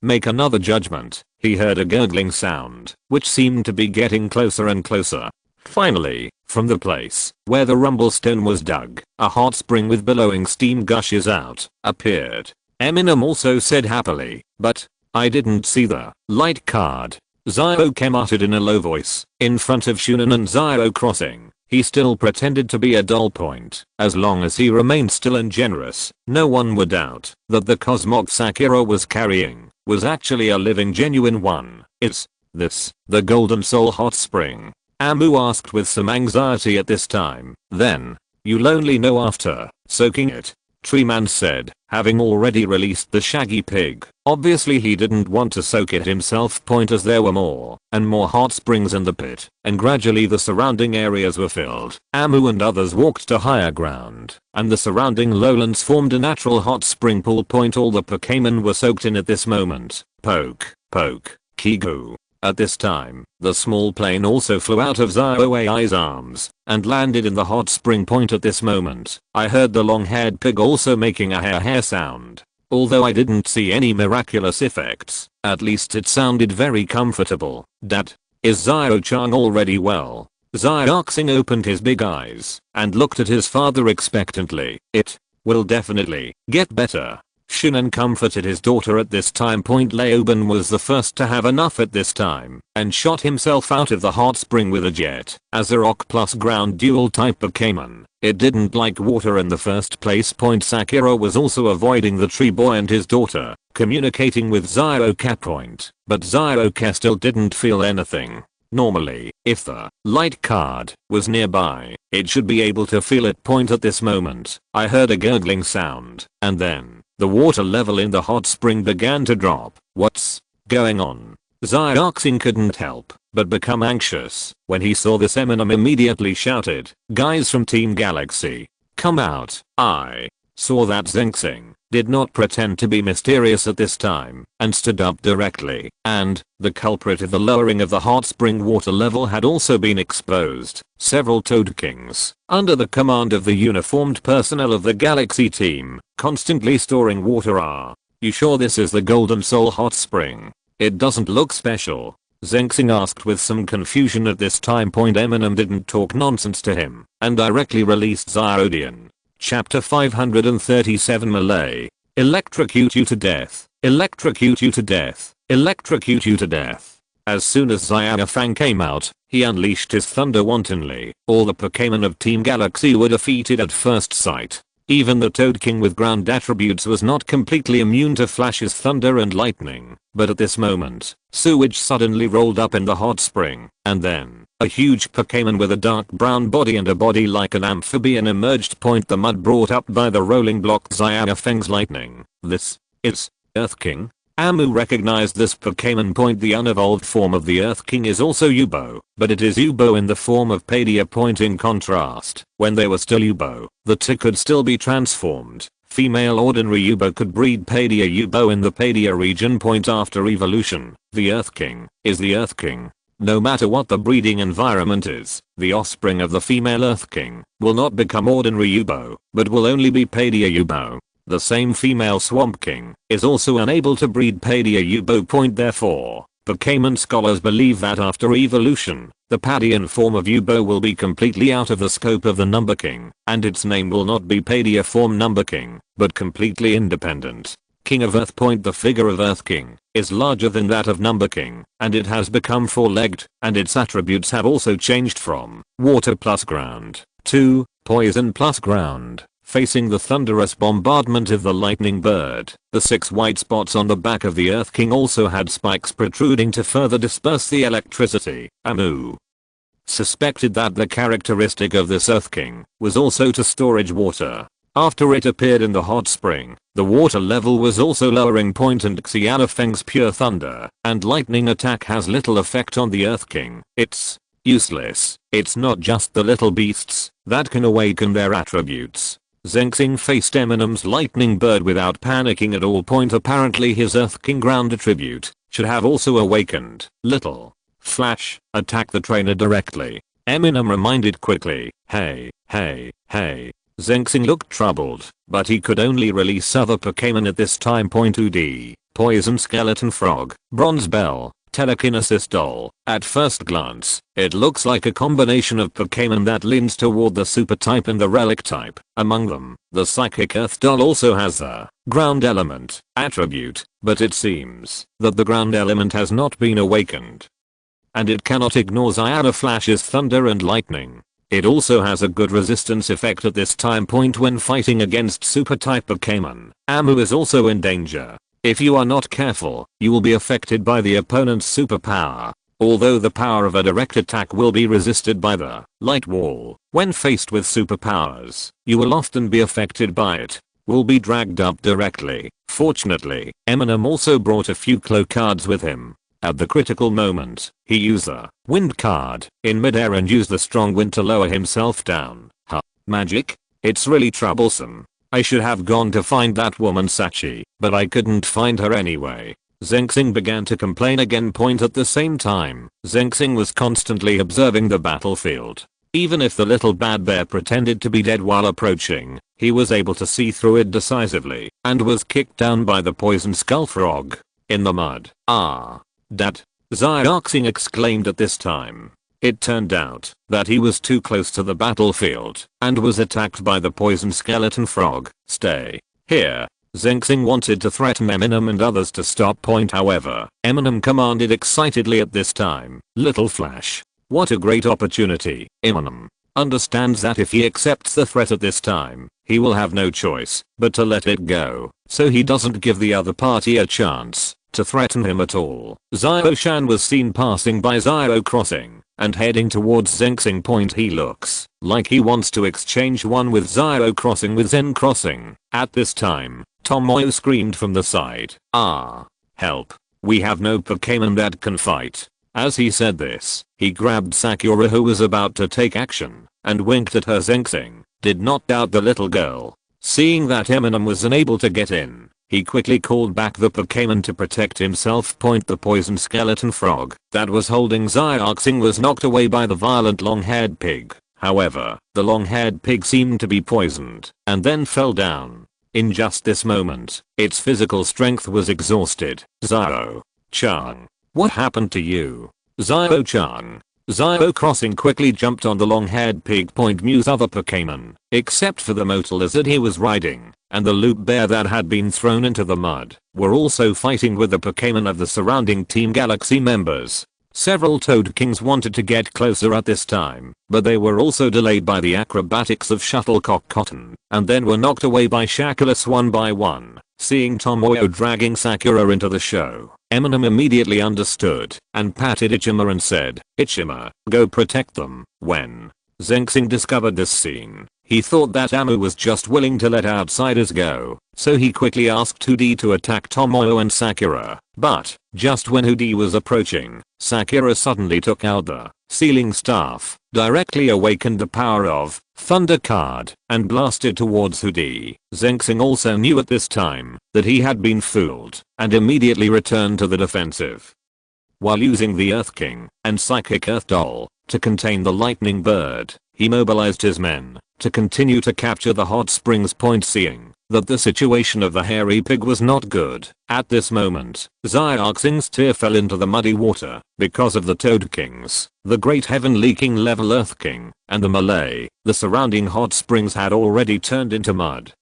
make another judgment. He heard a gurgling sound, which seemed to be getting closer and closer. Finally, from the place where the rumble stone was dug, a hot spring with billowing steam gushes out appeared. Eminem also said happily, but I didn't see the light card. Xiao uttered in a low voice. In front of Shunan and Xiao crossing, he still pretended to be a dull. As long as he remained still and generous, no one would doubt that the Cosmog Sakura was carrying was actually a living genuine one. Is this the Golden Soul hot spring? Amu asked with some anxiety at this time. Then, you'll only know after soaking it, Treeman said, having already released the shaggy pig. Obviously he didn't want to soak it himself. As there were more and more hot springs in the pit, and gradually the surrounding areas were filled. Amu and others walked to higher ground, and the surrounding lowlands formed a natural hot spring pool. All the Pokémon were soaked in at this moment. Poke, Kigu. At this time, the small plane also flew out of Xiaoai's arms and landed in the hot spring. At this moment, I heard the long-haired pig also making a hair sound. Although I didn't see any miraculous effects, at least it sounded very comfortable. Dad, is Xiao-chan already well? Xiaoxing opened his big eyes and looked at his father expectantly. It will definitely get better. Shunan comforted his daughter at this time. Leoben was the first to have enough at this time and shot himself out of the hot spring with a jet. As a rock plus ground dual type Pokémon, it didn't like water in the first place. Sakura was also avoiding the tree boy and his daughter, communicating with Xiaoka. But Xiaoka still didn't feel anything. Normally, if the light card was nearby, it should be able to feel it. At this moment, I heard a gurgling sound, and then the water level in the hot spring began to drop. What's going on? Xiaoxing couldn't help but become anxious when he saw this. Eminem immediately shouted, guys from Team Galaxy, come out. I saw that Zengxing did not pretend to be mysterious at this time and stood up directly, and the culprit of the lowering of the hot spring water level had also been exposed. Several Toad Kings, under the command of the uniformed personnel of the Galaxy team, constantly storing water. Are you sure this is the Golden Soul hot spring? It doesn't look special. Zengxing asked with some confusion at this time. Eminem didn't talk nonsense to him and directly released Xiaodian. Chapter 537 Malay. Electrocute you to death. Electrocute you to death. Electrocute you to death. As soon as Xiaofang came out, he unleashed his thunder wantonly. All the Pokémon of Team Galaxy were defeated at first sight. Even the Toad King with ground attributes was not completely immune to Flash's thunder and lightning. But at this moment, sewage suddenly rolled up in the hot spring, and then a huge Pokémon with a dark brown body and a body like an amphibian emerged. The mud brought up by the rolling blocked Xiaofeng's lightning. This is Earth King. Amu recognized this Pokémon. The unevolved form of the Earth King is also Yubo, but it is Yubo in the form of Padia. In contrast, when they were still Yubo, the two could still be transformed. Female ordinary Yubo could breed Padia Yubo in the Padia region. After evolution, the Earth King is the Earth King. No matter what the breeding environment is, the offspring of the female Earth King will not become ordinary Yubo, but will only be Padia Yubo. The same female Swamp King is also unable to breed Padia Yubo. Therefore, Pokémon scholars believe that after evolution, the Padian form of Yubo will be completely out of the scope of the Number King, and its name will not be Padia form Number King, but completely independent. King of Earth. The figure of Earth King is larger than that of Number King, and it has become four-legged, and its attributes have also changed from water plus ground to poison plus ground. Facing the thunderous bombardment of the lightning bird, the 6 white spots on the back of the Earth King also had spikes protruding to further disperse the electricity. Amu suspected that the characteristic of this Earth King was also to storage water. After it appeared in the hot spring, the water level was also lowering. And Xianfeng's pure thunder and lightning attack has little effect on the Earth King. It's useless. It's not just the little beasts that can awaken their attributes. Zengxing faced Eminem's lightning bird without panicking at all. Apparently his Earth King ground attribute should have also awakened. Little Flash, attack the trainer directly. Eminem reminded quickly. Hey. Zengxing looked troubled, but he could only release other Pokémon at this time. 2D, Poison Skeleton Frog, Bronze Bell, Telekinesis Doll. At first glance, it looks like a combination of Pokémon that leans toward the Super type and the Relic type. Among them, the Psychic Earth Doll also has a ground element attribute, but it seems that the ground element has not been awakened, and it cannot ignore Xiana Flash's thunder and lightning. It also has a good resistance effect at this time. When fighting against Super type Pokémon, Amu is also in danger. If you are not careful, you will be affected by the opponent's superpower. Although the power of a direct attack will be resisted by the light wall, when faced with superpowers, you will often be affected by it. Will be dragged up directly. Fortunately, Eminem also brought a few claw cards with him. At the critical moment, he used the wind card in midair and used the strong wind to lower himself down. Magic? It's really troublesome. I should have gone to find that woman Sachi, but I couldn't find her anyway. Zengxing began to complain again. At the same time, Zengxing was constantly observing the battlefield. Even if the little bad bear pretended to be dead while approaching, he was able to see through it decisively, and was kicked down by the poison skull frog in the mud. Dat, Xiaoxing exclaimed at this time. It turned out that he was too close to the battlefield and was attacked by the poison skeleton frog. Stay here. Zengxing wanted to threaten Eminem and others to stop. However, Eminem commanded excitedly at this time. Little Flash. What a great opportunity. Eminem understands that if he accepts the threat at this time, he will have no choice but to let it go, so he doesn't give the other party a chance to threaten him at all. Xiao-Shan was seen passing by Xiao Crossing and heading towards Zengxing. He looks like he wants to exchange one with Xiao Crossing with Zen Crossing. At this time, Tomoyo screamed from the side. Help. We have no Pokémon that can fight. As he said this, he grabbed Sakura, who was about to take action, and winked at her. Zengxing did not doubt the little girl. Seeing that Eminem was unable to get in, he quickly called back the Pokémon to protect himself. The poison skeleton frog that was holding Xiaoxing was knocked away by the violent long-haired pig. However, the long-haired pig seemed to be poisoned and then fell down. In just this moment, its physical strength was exhausted. Xiao-Chang, what happened to you? Xiao-Chang. Xiao Crossing quickly jumped on the long-haired pig. Mew's other Pokémon, except for the Motor Lizard he was riding, and the Loop Bear that had been thrown into the mud, were also fighting with the Pokémon of the surrounding Team Galaxy members. Several Toad Kings wanted to get closer at this time, but they were also delayed by the acrobatics of Shuttlecock Cotton, and then were knocked away by Shakulus one by one. Seeing Tomoyo dragging Sakura into the show, Eminem immediately understood and patted Ichima and said, "Ichima, go protect them." When Zengxing discovered this scene, he thought that Amu was just willing to let outsiders go, so he quickly asked Hudi to attack Tomoyo and Sakura. But just when Hudi was approaching, Sakura suddenly took out the Sealing Staff directly awakened the power of Thunder card and blasted towards Hoodie. Zengxing also knew at this time that he had been fooled and immediately returned to the defensive. While using the Earth King and Psychic Earth Doll to contain the Lightning Bird, he mobilized his men to continue to capture the hot springs point, seeing that the situation of the hairy pig was not good. At this moment, Xiaoxing's tear fell into the muddy water because of the Toad Kings, the Great Heaven Leaking Level Earth King, and the Malay. The surrounding hot springs had already turned into mud.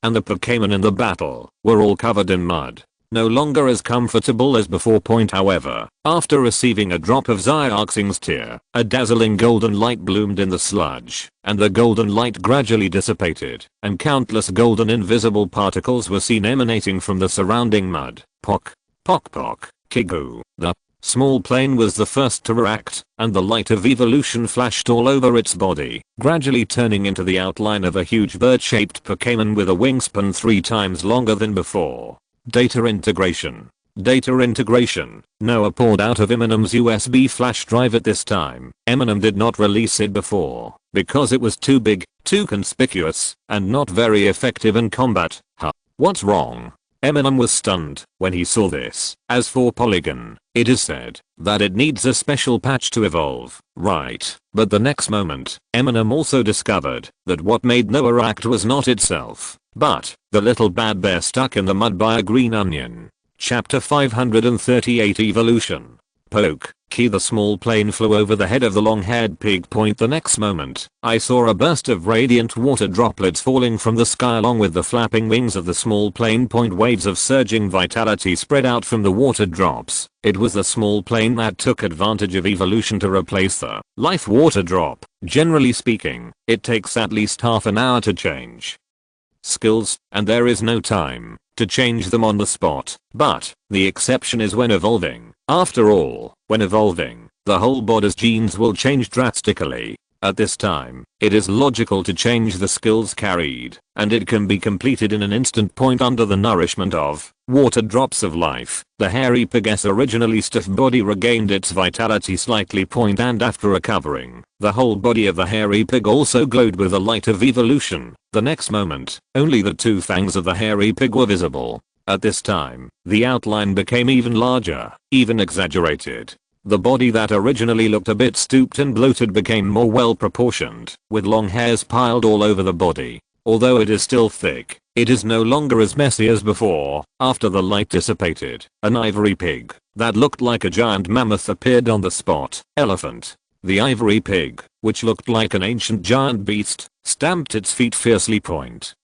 And the Pokémon in the battle were all covered in mud. No longer as comfortable as before. However, after receiving a drop of Xiaoxing's tear, a dazzling golden light bloomed in the sludge, and the golden light gradually dissipated, and countless golden invisible particles were seen emanating from the surrounding mud. Pock, pock pock, Kigu. The small plane was the first to react, and the light of evolution flashed all over its body, gradually turning into the outline of a huge bird-shaped Pokémon with a wingspan 3 times longer than before. Data integration. Data integration. Noah poured out of Eminem's USB flash drive at this time. Eminem did not release it before because it was too big, too conspicuous, and not very effective in combat. Huh? What's wrong? Eminem was stunned when he saw this. As for Polygon, it is said that it needs a special patch to evolve, right? But the next moment, Eminem also discovered that what made Noah act was not itself, but the little bad bear stuck in the mud by a green onion. Chapter 538 Evolution. Poke. Key. The small plane flew over the head of the long-haired pig. The next moment, I saw a burst of radiant water droplets falling from the sky along with the flapping wings of the small plane. Waves of surging vitality spread out from the water drops. It was the small plane that took advantage of evolution to replace the life water drop. Generally speaking, it takes at least half an hour to change skills, and there is no time to change them on the spot. But the exception is when evolving. After all, when evolving, the whole body's genes will change drastically. At this time, it is logical to change the skills carried, and it can be completed in an instant. Under the nourishment of water drops of life, the hairy pig's originally stiff body regained its vitality slightly. And after recovering, the whole body of the hairy pig also glowed with the light of evolution. The next moment, only the 2 fangs of the hairy pig were visible. At this time, the outline became even larger, even exaggerated. The body that originally looked a bit stooped and bloated became more well proportioned, with long hairs piled all over the body. Although it is still thick, it is no longer as messy as before. After the light dissipated, an ivory pig that looked like a giant mammoth appeared on the spot. Elephant. The ivory pig, which looked like an ancient giant beast, stamped its feet fiercely.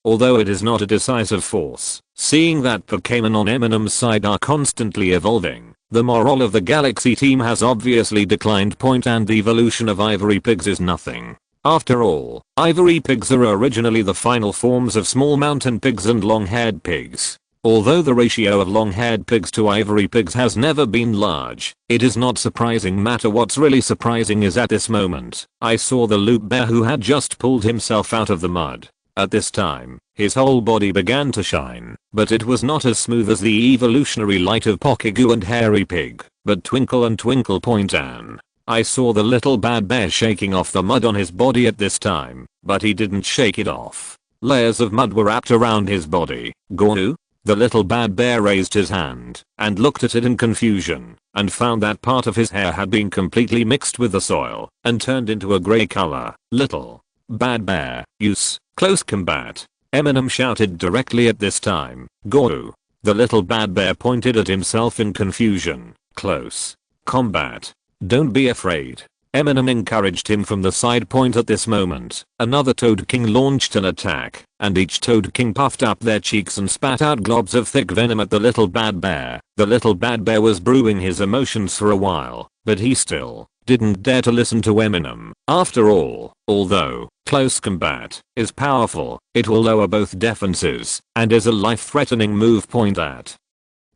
Although it is not a decisive force, seeing that Pokémon on Eminem's side are constantly evolving, the morale of the Galaxy team has obviously declined. And the evolution of ivory pigs is nothing. After all, ivory pigs are originally the final forms of small mountain pigs and long-haired pigs. Although the ratio of long-haired pigs to ivory pigs has never been large, it is not surprising matter. What's really surprising is at this moment, I saw the loop bear who had just pulled himself out of the mud. At this time, his whole body began to shine, but it was not as smooth as the evolutionary light of Pokégoo and Hairy Pig, but twinkle and twinkle. And I saw the little bad bear shaking off the mud on his body at this time, but he didn't shake it off. Layers of mud were wrapped around his body. Gonu? The little bad bear raised his hand and looked at it in confusion and found that part of his hair had been completely mixed with the soil and turned into a grey color. Little bad bear, use close combat. Eminem shouted directly at this time. Gonu. The little bad bear pointed at himself in confusion. Close combat. Don't be afraid. Eminem encouraged him from the side. At this moment, another Toad King launched an attack, and each Toad King puffed up their cheeks and spat out globs of thick venom at the little bad bear. The little bad bear was brewing his emotions for a while, but he still didn't dare to listen to Eminem. After all, although close combat is powerful, it will lower both defenses and is a life-threatening move. At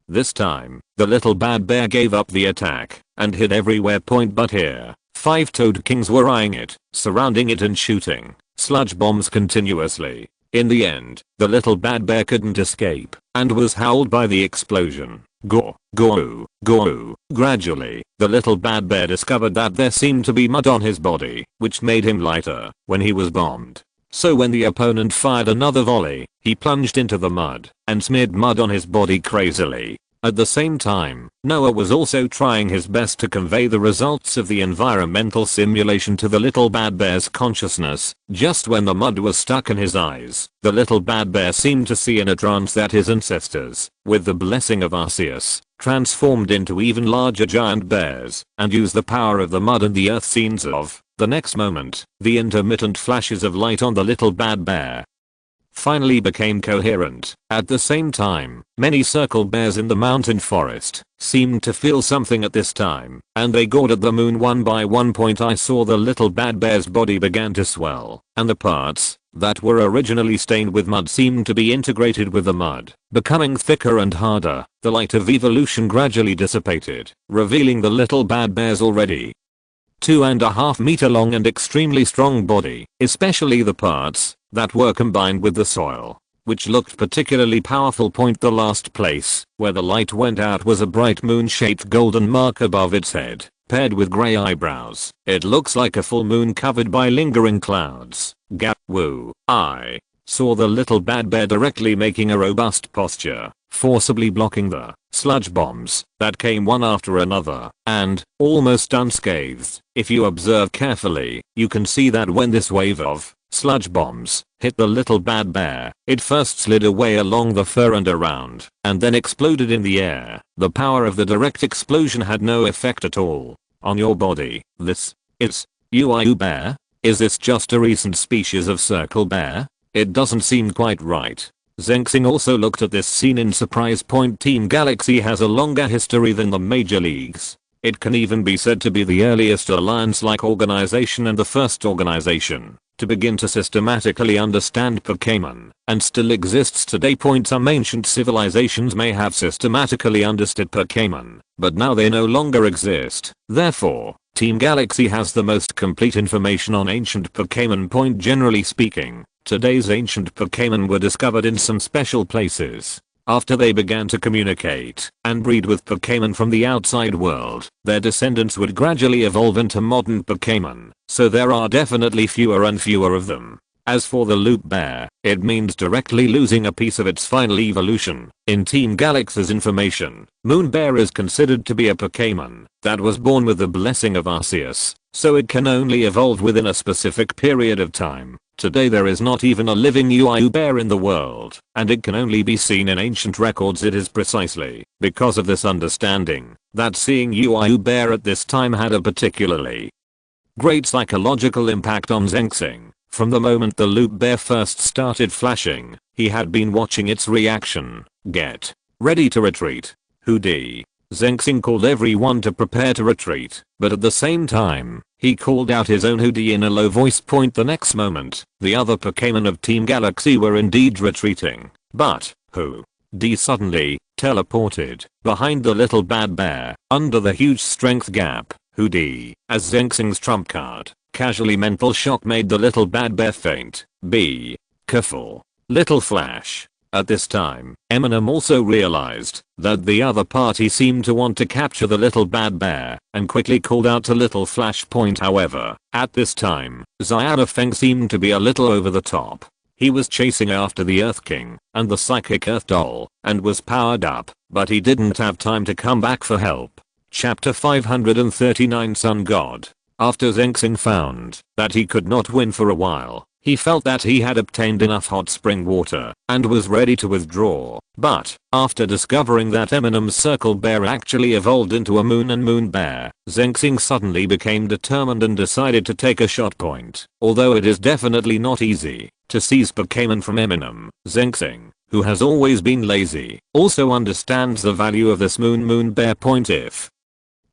this time, the little bad bear gave up the attack and hid everywhere. But here, 5 Toad Kings were eyeing it, surrounding it and shooting sludge bombs continuously. In the end, the little bad bear couldn't escape and was howled by the explosion. Gore, gore, gore. Gradually, the little bad bear discovered that there seemed to be mud on his body, which made him lighter when he was bombed. So when the opponent fired another volley, he plunged into the mud and smeared mud on his body crazily. At the same time, Noah was also trying his best to convey the results of the environmental simulation to the little bad bear's consciousness. Just when the mud was stuck in his eyes, the little bad bear seemed to see in a trance that his ancestors, with the blessing of Arceus, transformed into even larger giant bears, and used the power of the mud and the earth scenes of. The next moment, the intermittent flashes of light on the little bad bear finally became coherent. At the same time, many circle bears in the mountain forest seemed to feel something at this time, and they gored at the moon one by one. I saw the little bad bear's body began to swell, and the parts that were originally stained with mud seemed to be integrated with the mud, becoming thicker and harder. The light of evolution gradually dissipated, revealing the little bad bear's already 2.5 meter long and extremely strong body, especially the parts that were combined with the soil, which looked particularly powerful. The last place where the light went out was a bright moon-shaped golden mark above its head, paired with grey eyebrows. It looks like a full moon covered by lingering clouds. Woo. I saw the little bad bear directly making a robust posture, forcibly blocking the sludge bombs that came one after another, and, almost unscathed. If you observe carefully, you can see that when this wave of sludge bombs hit the little bad bear, it first slid away along the fur and around, and then exploded in the air. The power of the direct explosion had no effect at all on your body. This is UIU bear? Is this just a recent species of circle bear? It doesn't seem quite right. Zengxing also looked at this scene in surprise. Team Galaxy has a longer history than the major leagues. It can even be said to be the earliest alliance-like organization and the first organization to begin to systematically understand Pokémon, and still exists today. Some ancient civilizations may have systematically understood Pokémon, but now they no longer exist. Therefore, Team Galaxy has the most complete information on ancient Pokémon. Generally speaking, today's ancient Pokémon were discovered in some special places. After they began to communicate and breed with Pokémon from the outside world, their descendants would gradually evolve into modern Pokémon, so there are definitely fewer and fewer of them. As for the loop bear, it means directly losing a piece of its final evolution. In Team Galaxy's information, Moon Bear is considered to be a Pokémon that was born with the blessing of Arceus, so it can only evolve within a specific period of time. Today there is not even a living UIU bear in the world, and it can only be seen in ancient records. It is precisely because of this understanding that seeing UIU bear at this time had a particularly great psychological impact on Zengxing. From the moment the loop bear first started flashing, he had been watching its reaction. Get ready to retreat. Hoodie. Zengxing called everyone to prepare to retreat, but at the same time, he called out his own Hoodie in a low voice. The next moment, the other Pokémon of Team Galaxy were indeed retreating, but Hoodie suddenly teleported behind the little bad bear under the huge strength gap. Hoodie, as Zengxing's trump card, casually mental shock made the little bad bear faint. Be careful, little flash. At this time, Eminem also realized that the other party seemed to want to capture the little bad bear and quickly called out to Little Flash. However, at this time, Xiao Feng seemed to be a little over the top. He was chasing after the Earth King and the Psychic Earth Doll and was powered up, but he didn't have time to come back for help. Chapter 539 Sun God. After Zengxing found that he could not win for a while, he felt that he had obtained enough hot spring water and was ready to withdraw. But, after discovering that Eminem's circle bear actually evolved into a moon and moon bear, Zengxing suddenly became determined and decided to take a shot point. Although it is definitely not easy to seize Pokémon from Eminem, Zengxing, who has always been lazy, also understands the value of this moon bear. If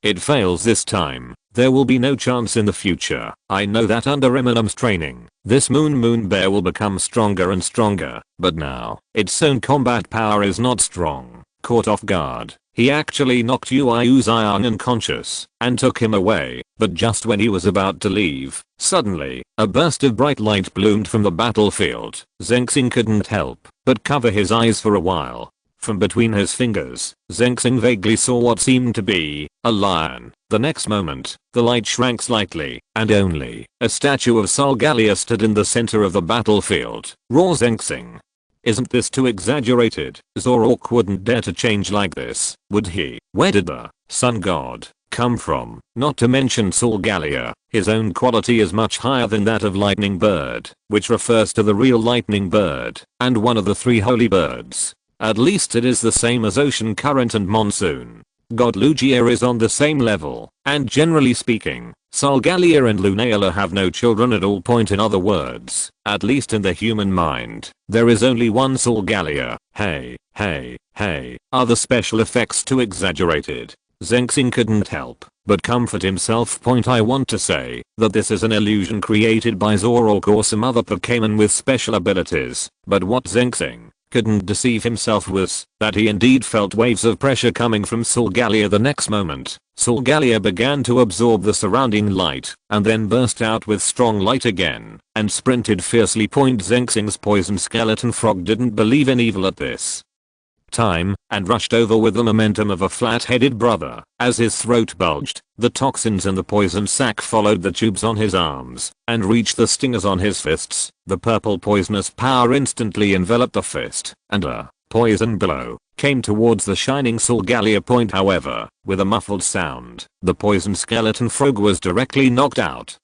it fails this time, there will be no chance in the future. I know that under Eminem's training, this moon bear will become stronger and stronger, but now, its own combat power is not strong. Caught off guard, he actually knocked UIU Xiang unconscious and took him away, but just when he was about to leave, suddenly, a burst of bright light bloomed from the battlefield. Zengxing couldn't help but cover his eyes for a while. From between his fingers, Zengxing vaguely saw what seemed to be a lion. The next moment, the light shrank slightly, and only a statue of Solgallia stood in the center of the battlefield. Raw Zengxing. Isn't this too exaggerated? Zorok wouldn't dare to change like this, would he? Where did the sun god come from? Not to mention Solgallia, his own quality is much higher than that of lightning bird, which refers to the real lightning bird, and one of the three holy birds. At least it is the same as ocean current and monsoon. God Lugia is on the same level, and generally speaking, Solgallia and Lunala have no children at all. In other words, at least in the human mind, there is only one Solgallia. Hey, are the special effects too exaggerated? Zengxing couldn't help but comfort himself. I want to say that this is an illusion created by Zorok or some other Pokémon with special abilities, but what Zengxing couldn't deceive himself was that he indeed felt waves of pressure coming from Solgallia. The next moment, Solgallia began to absorb the surrounding light and then burst out with strong light again and sprinted fiercely. Zengxing's poison skeleton frog didn't believe in evil at this time and rushed over with the momentum of a flat-headed brother. As his throat bulged, the toxins in the poison sac followed the tubes on his arms and reached the stingers on his fists. The purple poisonous power instantly enveloped the fist, and a poison blow came towards the shining Solgallia. However, with a muffled sound, the poison skeleton frog was directly knocked out,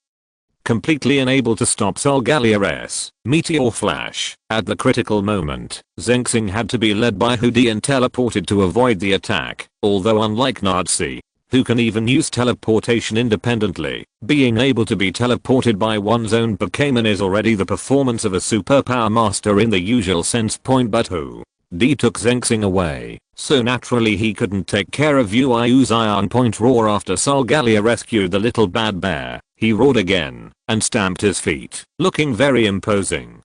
completely unable to stop Solgallia's meteor flash. At the critical moment, Zengxing had to be led by Hudi and teleported to avoid the attack. Although unlike Nazi, who can even use teleportation independently, being able to be teleported by one's own Pokémon is already the performance of a superpower master in the usual sense. But Hudi took Zengxing away, so naturally he couldn't take care of Uiu's iron. Roar. After Solgallia rescued the little bad bear, he roared again and stamped his feet, looking very imposing.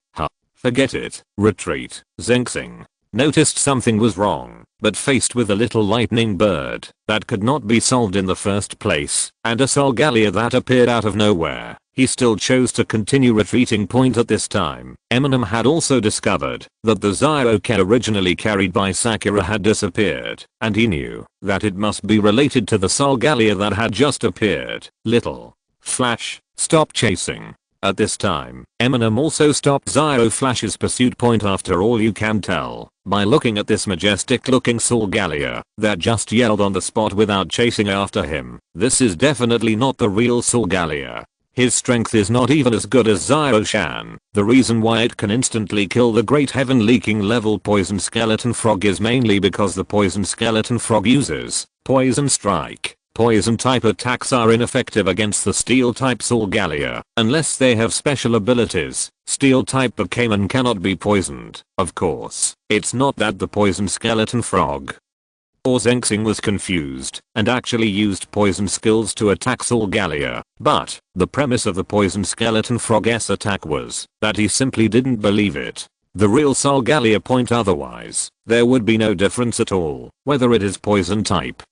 Forget it. Retreat. Zengxing noticed something was wrong, but faced with a little lightning bird that could not be solved in the first place, and a Solgallia that appeared out of nowhere, he still chose to continue retreating. At this time, Eminem had also discovered that the Zyoke originally carried by Sakura had disappeared, and he knew that it must be related to the Solgallia that had just appeared. Little Flash, stop chasing. At this time, Eminem also stopped Zyo Flash's pursuit. After all, you can tell by looking at this majestic looking Solgallia that just yelled on the spot without chasing after him. This is definitely not the real Solgallia. His strength is not even as good as Zyo-shan. The reason why it can instantly kill the great heaven leaking level poison skeleton frog is mainly because the poison skeleton frog uses poison strike. Poison type attacks are ineffective against the steel type Solgallia unless they have special abilities. Steel type Pokémon cannot be poisoned. Of course, it's not that the poison skeleton frog or Zengxing was confused and actually used poison skills to attack Solgallia, but the premise of the poison skeleton frog's attack was that he simply didn't believe it. The real Solgallia. Otherwise, there would be no difference at all, whether it is poison type,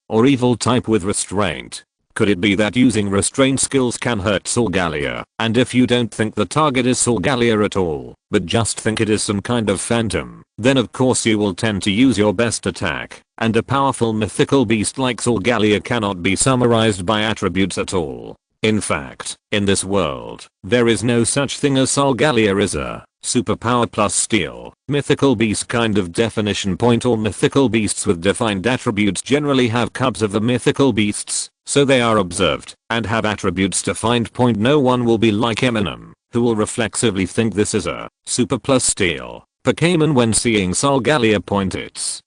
or evil type with restraint. Could it be that using restraint skills can hurt Solgallia? And if you don't think the target is Solgallia at all, but just think it is some kind of phantom, then of course you will tend to use your best attack, and a powerful mythical beast like Solgallia cannot be summarized by attributes at all. In fact, in this world, there is no such thing as Solgallia is a superpower plus steel, mythical beast kind of definition. All mythical beasts with defined attributes generally have cubs of the mythical beasts, so they are observed and have attributes defined. No one will be like Eminem, who will reflexively think this is a super plus steel Pokémon when seeing Solgallia. It's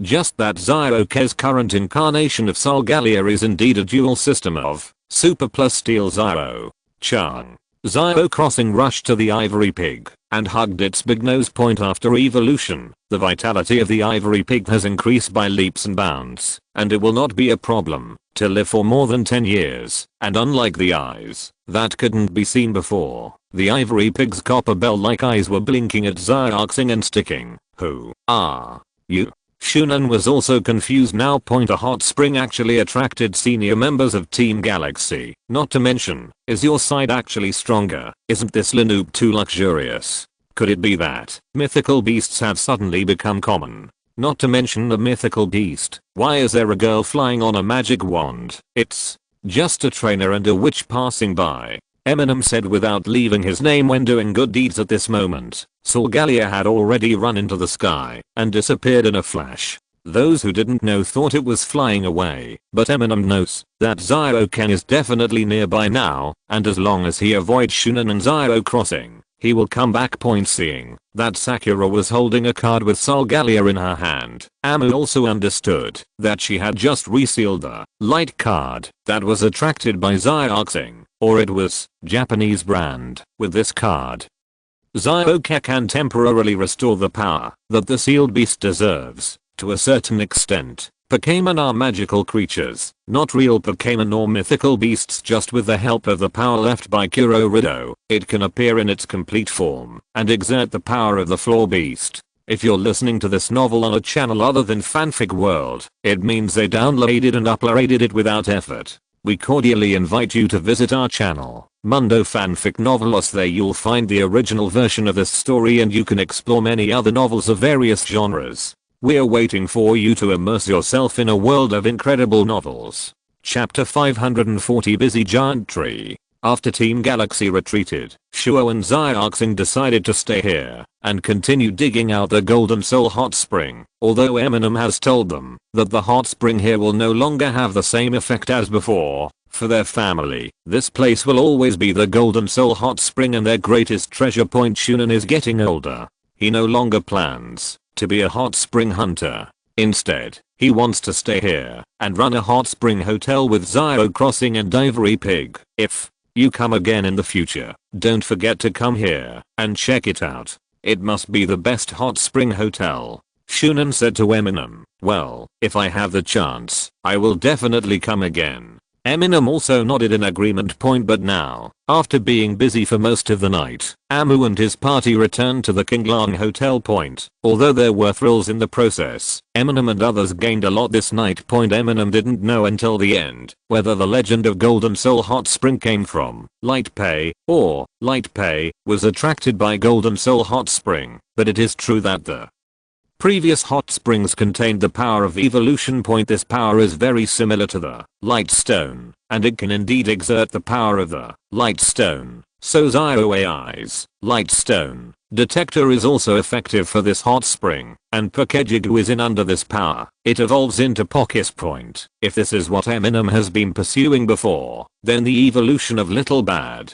just that Zyoke's current incarnation of Solgallia is indeed a dual system of super plus steel Zyo-chan. Zyo Crossing rushed to the ivory pig and hugged its big nose. After evolution, the vitality of the ivory pig has increased by leaps and bounds, and it will not be a problem to live for more than 10 years, and unlike the eyes that couldn't be seen before, the ivory pig's copper bell-like eyes were blinking at Zyoxing and sticking. Who are you? Shunan was also confused now. A hot spring actually attracted senior members of Team Galaxy. Not to mention, is your side actually stronger? Isn't this Lanoop too luxurious? Could it be that mythical beasts had suddenly become common? Not to mention the mythical beast. Why is there a girl flying on a magic wand? It's just a trainer and a witch passing by. Eminem said without leaving his name when doing good deeds at this moment. Solgalea had already run into the sky and disappeared in a flash. Those who didn't know thought it was flying away, but Eminem knows that Zyro-Ken is definitely nearby now, and as long as he avoids Shunan and Zyro crossing, he will come back. Seeing that Sakura was holding a card with Solgalea in her hand, Amu also understood that she had just resealed the light card that was attracted by Zyroxing, or it was Japanese brand. With this card, Zyro-Ken can temporarily restore the power that the sealed beast deserves. To a certain extent, Pokémon are magical creatures, not real Pokémon or mythical beasts. Just with the help of the power left by Kurorido, it can appear in its complete form and exert the power of the floor beast. If you're listening to this novel on a channel other than Fanfic World, it means they downloaded and uploaded it without effort. We cordially invite you to visit our channel, Mundo Fanfic Novelos. There you'll find the original version of this story and you can explore many other novels of various genres. We're waiting for you to immerse yourself in a world of incredible novels. Chapter 540 Busy Giant Tree. After Team Galaxy retreated, Shuo and Zyroxing decided to stay here and continue digging out the Golden Soul Hot Spring, although Eminem has told them that the hot spring here will no longer have the same effect as before. For their family, this place will always be the Golden Soul Hot Spring and their greatest treasure point. Shunan is getting older. He no longer plans to be a hot spring hunter. Instead, he wants to stay here and run a hot spring hotel with Zyro Crossing and Ivory Pig. If you come again in the future, don't forget to come here and check it out. It must be the best hot spring hotel. Shunan said to Eminem, well, if I have the chance, I will definitely come again. Eminem also nodded in agreement. But now, after being busy for most of the night, Amu and his party returned to the Kinglang Hotel. Although there were thrills in the process, Eminem and others gained a lot this night. Eminem didn't know until the end whether the legend of Golden Soul Hot Spring came from Light Pay or Light Pay was attracted by Golden Soul Hot Spring, but it is true that the previous hot springs contained the power of evolution. This power is very similar to the light stone, and it can indeed exert the power of the light stone. So Zyro AI's light stone detector is also effective for this hot spring, and Pokejigu is in under this power. It evolves into Pokis. If this is what Eminem has been pursuing before, then the evolution of Little Bad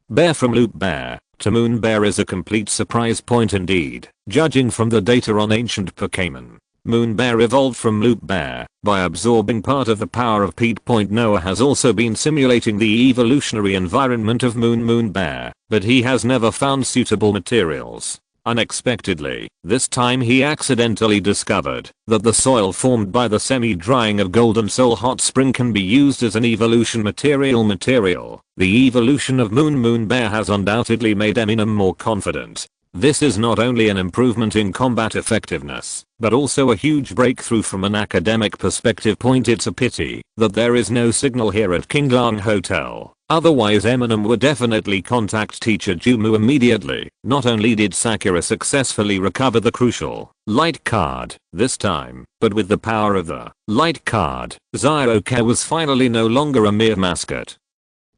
Bear from Loop Bear to Moon Bear is a complete surprise. Indeed, judging from the data on ancient Pokémon, Moon Bear evolved from Loop Bear by absorbing part of the power of Pete. Noah has also been simulating the evolutionary environment of Moon Bear, but he has never found suitable materials. Unexpectedly, this time he accidentally discovered that the soil formed by the semi-drying of Golden Soul Hot Spring can be used as an evolution material. The evolution of Moon Bear has undoubtedly made Eminem more confident. This is not only an improvement in combat effectiveness, but also a huge breakthrough from an academic perspective. It's a pity that there is no signal here at Kinglang Hotel. Otherwise Eminem would definitely contact Teacher Jumu immediately. Not only did Sakura successfully recover the crucial light card this time, but with the power of the light card, Zyro-Ken was finally no longer a mere mascot,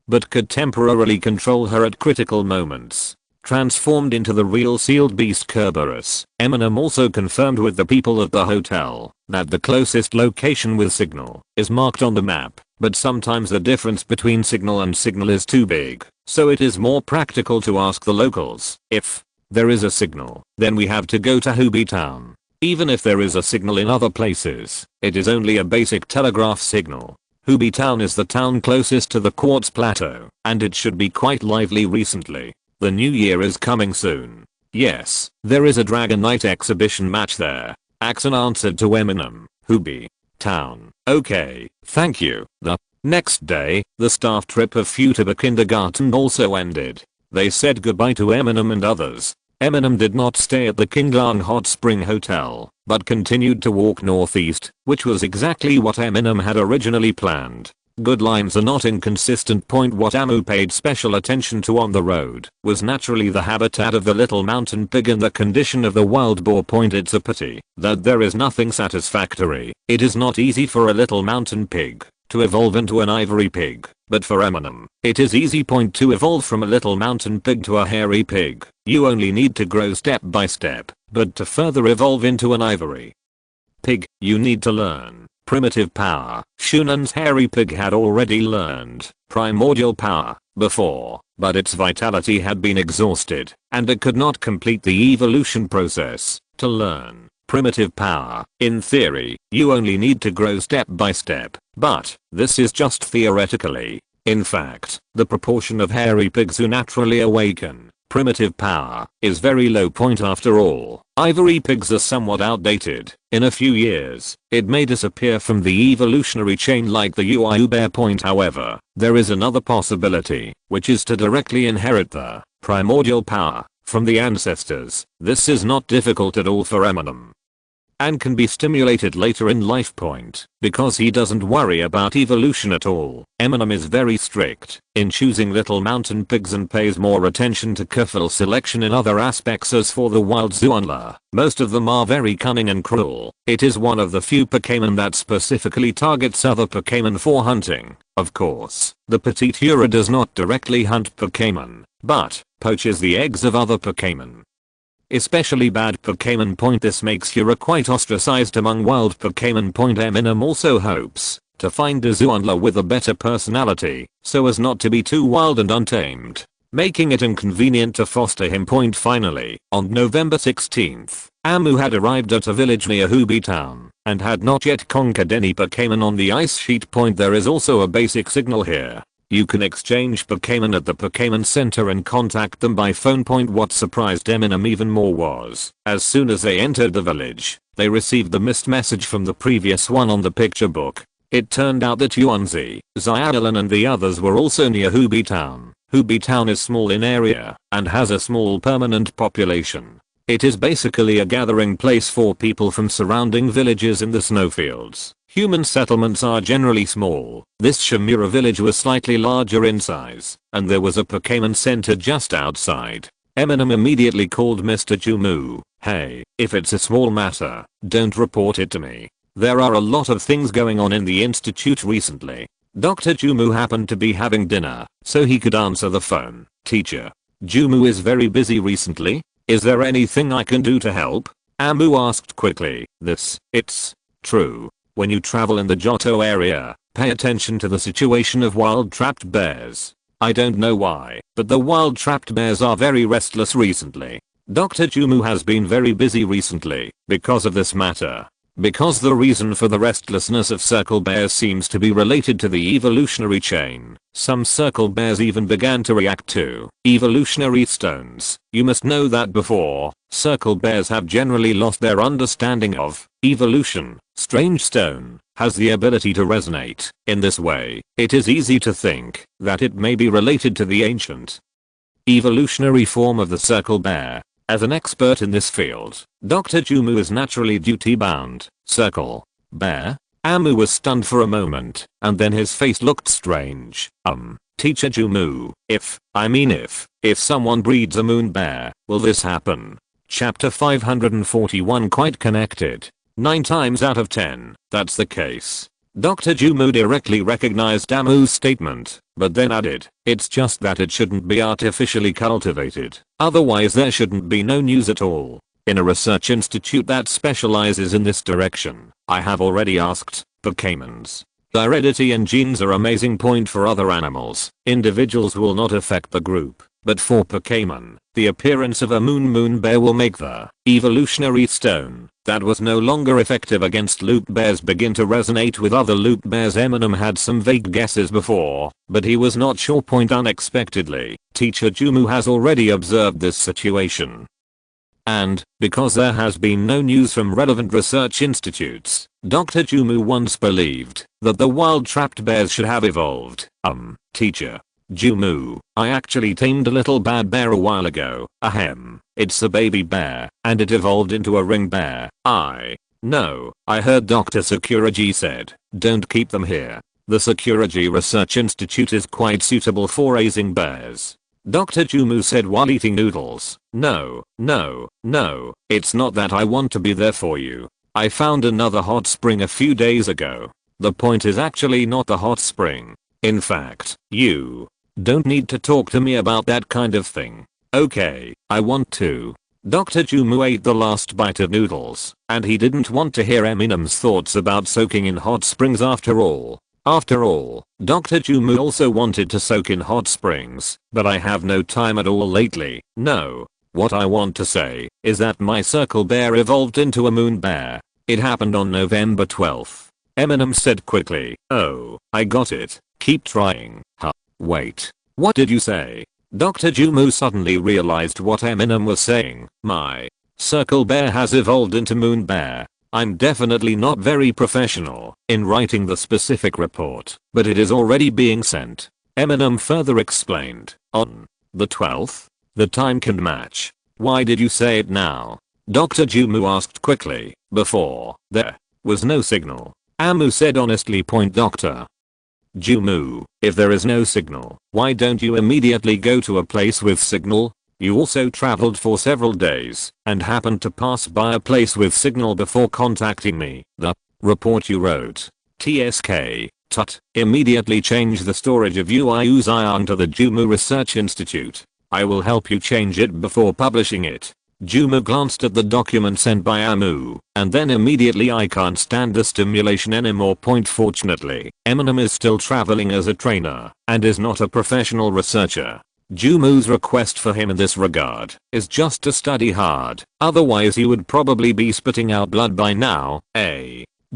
but could temporarily control her at critical moments. Transformed into the real sealed beast Kerberos, Eminem also confirmed with the people at the hotel that the closest location with signal is marked on the map, but sometimes the difference between signal and signal is too big, so it is more practical to ask the locals. If there is a signal, then we have to go to Hubi Town. Even if there is a signal in other places, it is only a basic telegraph signal. Hubi Town is the town closest to the Quartz Plateau, and it should be quite lively recently. The new year is coming soon. Yes, there is a Dragon Knight exhibition match there. Axon answered to Eminem. Hubi Town. Okay, thank you. The next day, the staff trip of Futaba Kindergarten also ended. They said goodbye to Eminem and others. Eminem did not stay at the Kinglang Hot Spring Hotel, but continued to walk northeast, which was exactly what Eminem had originally planned. Good lines are not inconsistent. What Amu paid special attention to on the road was naturally the habitat of the little mountain pig and the condition of the wild boar. It's a pity that there is nothing satisfactory. It is not easy for a little mountain pig to evolve into an ivory pig, but for Eminem, it is easy. To evolve from a little mountain pig to a hairy pig, you only need to grow step by step, but to further evolve into an ivory pig, you need to learn primitive power. Shunan's hairy pig had already learned primordial power before, but its vitality had been exhausted, and it could not complete the evolution process. To learn primitive power, in theory, you only need to grow step by step, but this is just theoretically. In fact, the proportion of hairy pigs who naturally awaken primitive power is very low. After all, ivory pigs are somewhat outdated. In a few years, it may disappear from the evolutionary chain like the Uiu bear. However, there is another possibility, which is to directly inherit the primordial power from the ancestors. This is not difficult at all for Eminem, and can be stimulated later in life. Because he doesn't worry about evolution at all. Eminem is very strict in choosing little mountain pigs and pays more attention to careful selection in other aspects. As for the wild Zuanla, most of them are very cunning and cruel. It is one of the few Pokémon that specifically targets other Pokémon for hunting. Of course, the petite Ura does not directly hunt Pokémon, but poaches the eggs of other Pokémon, especially bad Pokémon. This makes Ura quite ostracized among wild Pokémon. Eminem also hopes to find a Zuanla with a better personality, so as not to be too wild and untamed, making it inconvenient to foster him. Finally, on November 16th, Amu had arrived at a village near Hubi town, and had not yet conquered any Pokémon on the ice sheet. There is also a basic signal here. You can exchange Pokémon at the Pokémon Center and contact them by phone. What surprised Eminem even more was, as soon as they entered the village, they received the missed message from the previous one on the picture book. It turned out that Yuanzi, Xiaolan and the others were also near Hubi town. Hubi town is small in area, and has a small permanent population. It is basically a gathering place for people from surrounding villages in the snowfields. Human settlements are generally small. This Shamura village was slightly larger in size, and there was a Pokémon Center just outside. Eminem immediately called Mr. Jumu. Hey, if it's a small matter, don't report it to me. There are a lot of things going on in the institute recently. Dr. Jumu happened to be having dinner, so he could answer the phone. Teacher, Jumu is very busy recently. Is there anything I can do to help? Amu asked quickly. It's true. When you travel in the Johto area, pay attention to the situation of wild trapped bears. I don't know why, but the wild trapped bears are very restless recently. Dr. Jumu has been very busy recently because of this matter. Because the reason for the restlessness of circle bears seems to be related to the evolutionary chain. Some circle bears even began to react to evolutionary stones. You must know that before, circle bears have generally lost their understanding of evolution. Strange stone has the ability to resonate. In this way, it is easy to think that it may be related to the ancient evolutionary form of the circle bear. As an expert in this field, Dr. Jumu is naturally duty-bound. Circle bear? Amu was stunned for a moment, and then his face looked strange. Teacher Jumu, if someone breeds a moon bear, will this happen? Chapter 541 quite connected. 9 times out of 10, that's the case. Dr. Jumu directly recognized Amu's statement, but then added, it's just that it shouldn't be artificially cultivated. Otherwise there shouldn't be no news at all. In a research institute that specializes in this direction, I have already asked, Pokémons. Heredity and genes are amazing. For other animals, individuals will not affect the group, but for Pokémon, the appearance of a moon bear will make the evolutionary stone that was no longer effective against loot bears begin to resonate with other loot bears. Eminem had some vague guesses before, but he was not sure. Unexpectedly, Teacher Jumu has already observed this situation. And, because there has been no news from relevant research institutes, Dr. Jumu once believed that the wild trapped bears should have evolved. Teacher Jumu, I actually tamed a little bad bear a while ago. Ahem. It's a baby bear, and it evolved into a ring bear. No, I heard Dr. Sakuragi said, don't keep them here. The Security Research Institute is quite suitable for raising bears. Dr. Jumu said while eating noodles. No, it's not that I want to be there for you. I found another hot spring a few days ago. The point is actually not the hot spring. In fact, you don't need to talk to me about that kind of thing. Okay, I want to. Dr. Jumu ate the last bite of noodles, and he didn't want to hear Eminem's thoughts about soaking in hot springs after all. After all, Dr. Jumu also wanted to soak in hot springs, but I have no time at all lately. No. What I want to say is that my circle bear evolved into a moon bear. It happened on November 12th. Eminem said quickly. Oh, I got it. Keep trying. Huh. Wait. What did you say? Dr. Jumu suddenly realized what Eminem was saying. My circle bear has evolved into moon bear. I'm definitely not very professional in writing the specific report, but it is already being sent. Eminem further explained. On the 12th? The time can match. Why did you say it now? Dr. Jumu asked quickly. Before, there was no signal. Amu said honestly. Dr. Jumu, if there is no signal, why don't you immediately go to a place with signal? You also traveled for several days and happened to pass by a place with signal before contacting me. The report you wrote. TSK. Tut. Immediately change the storage of UIU's ion to the Jumu Research Institute. I will help you change it before publishing it. Jumu glanced at the document sent by Amu, and then immediately I can't stand the stimulation anymore. Fortunately, Eminem is still traveling as a trainer, and is not a professional researcher. Jumu's request for him in this regard is just to study hard, otherwise he would probably be spitting out blood by now.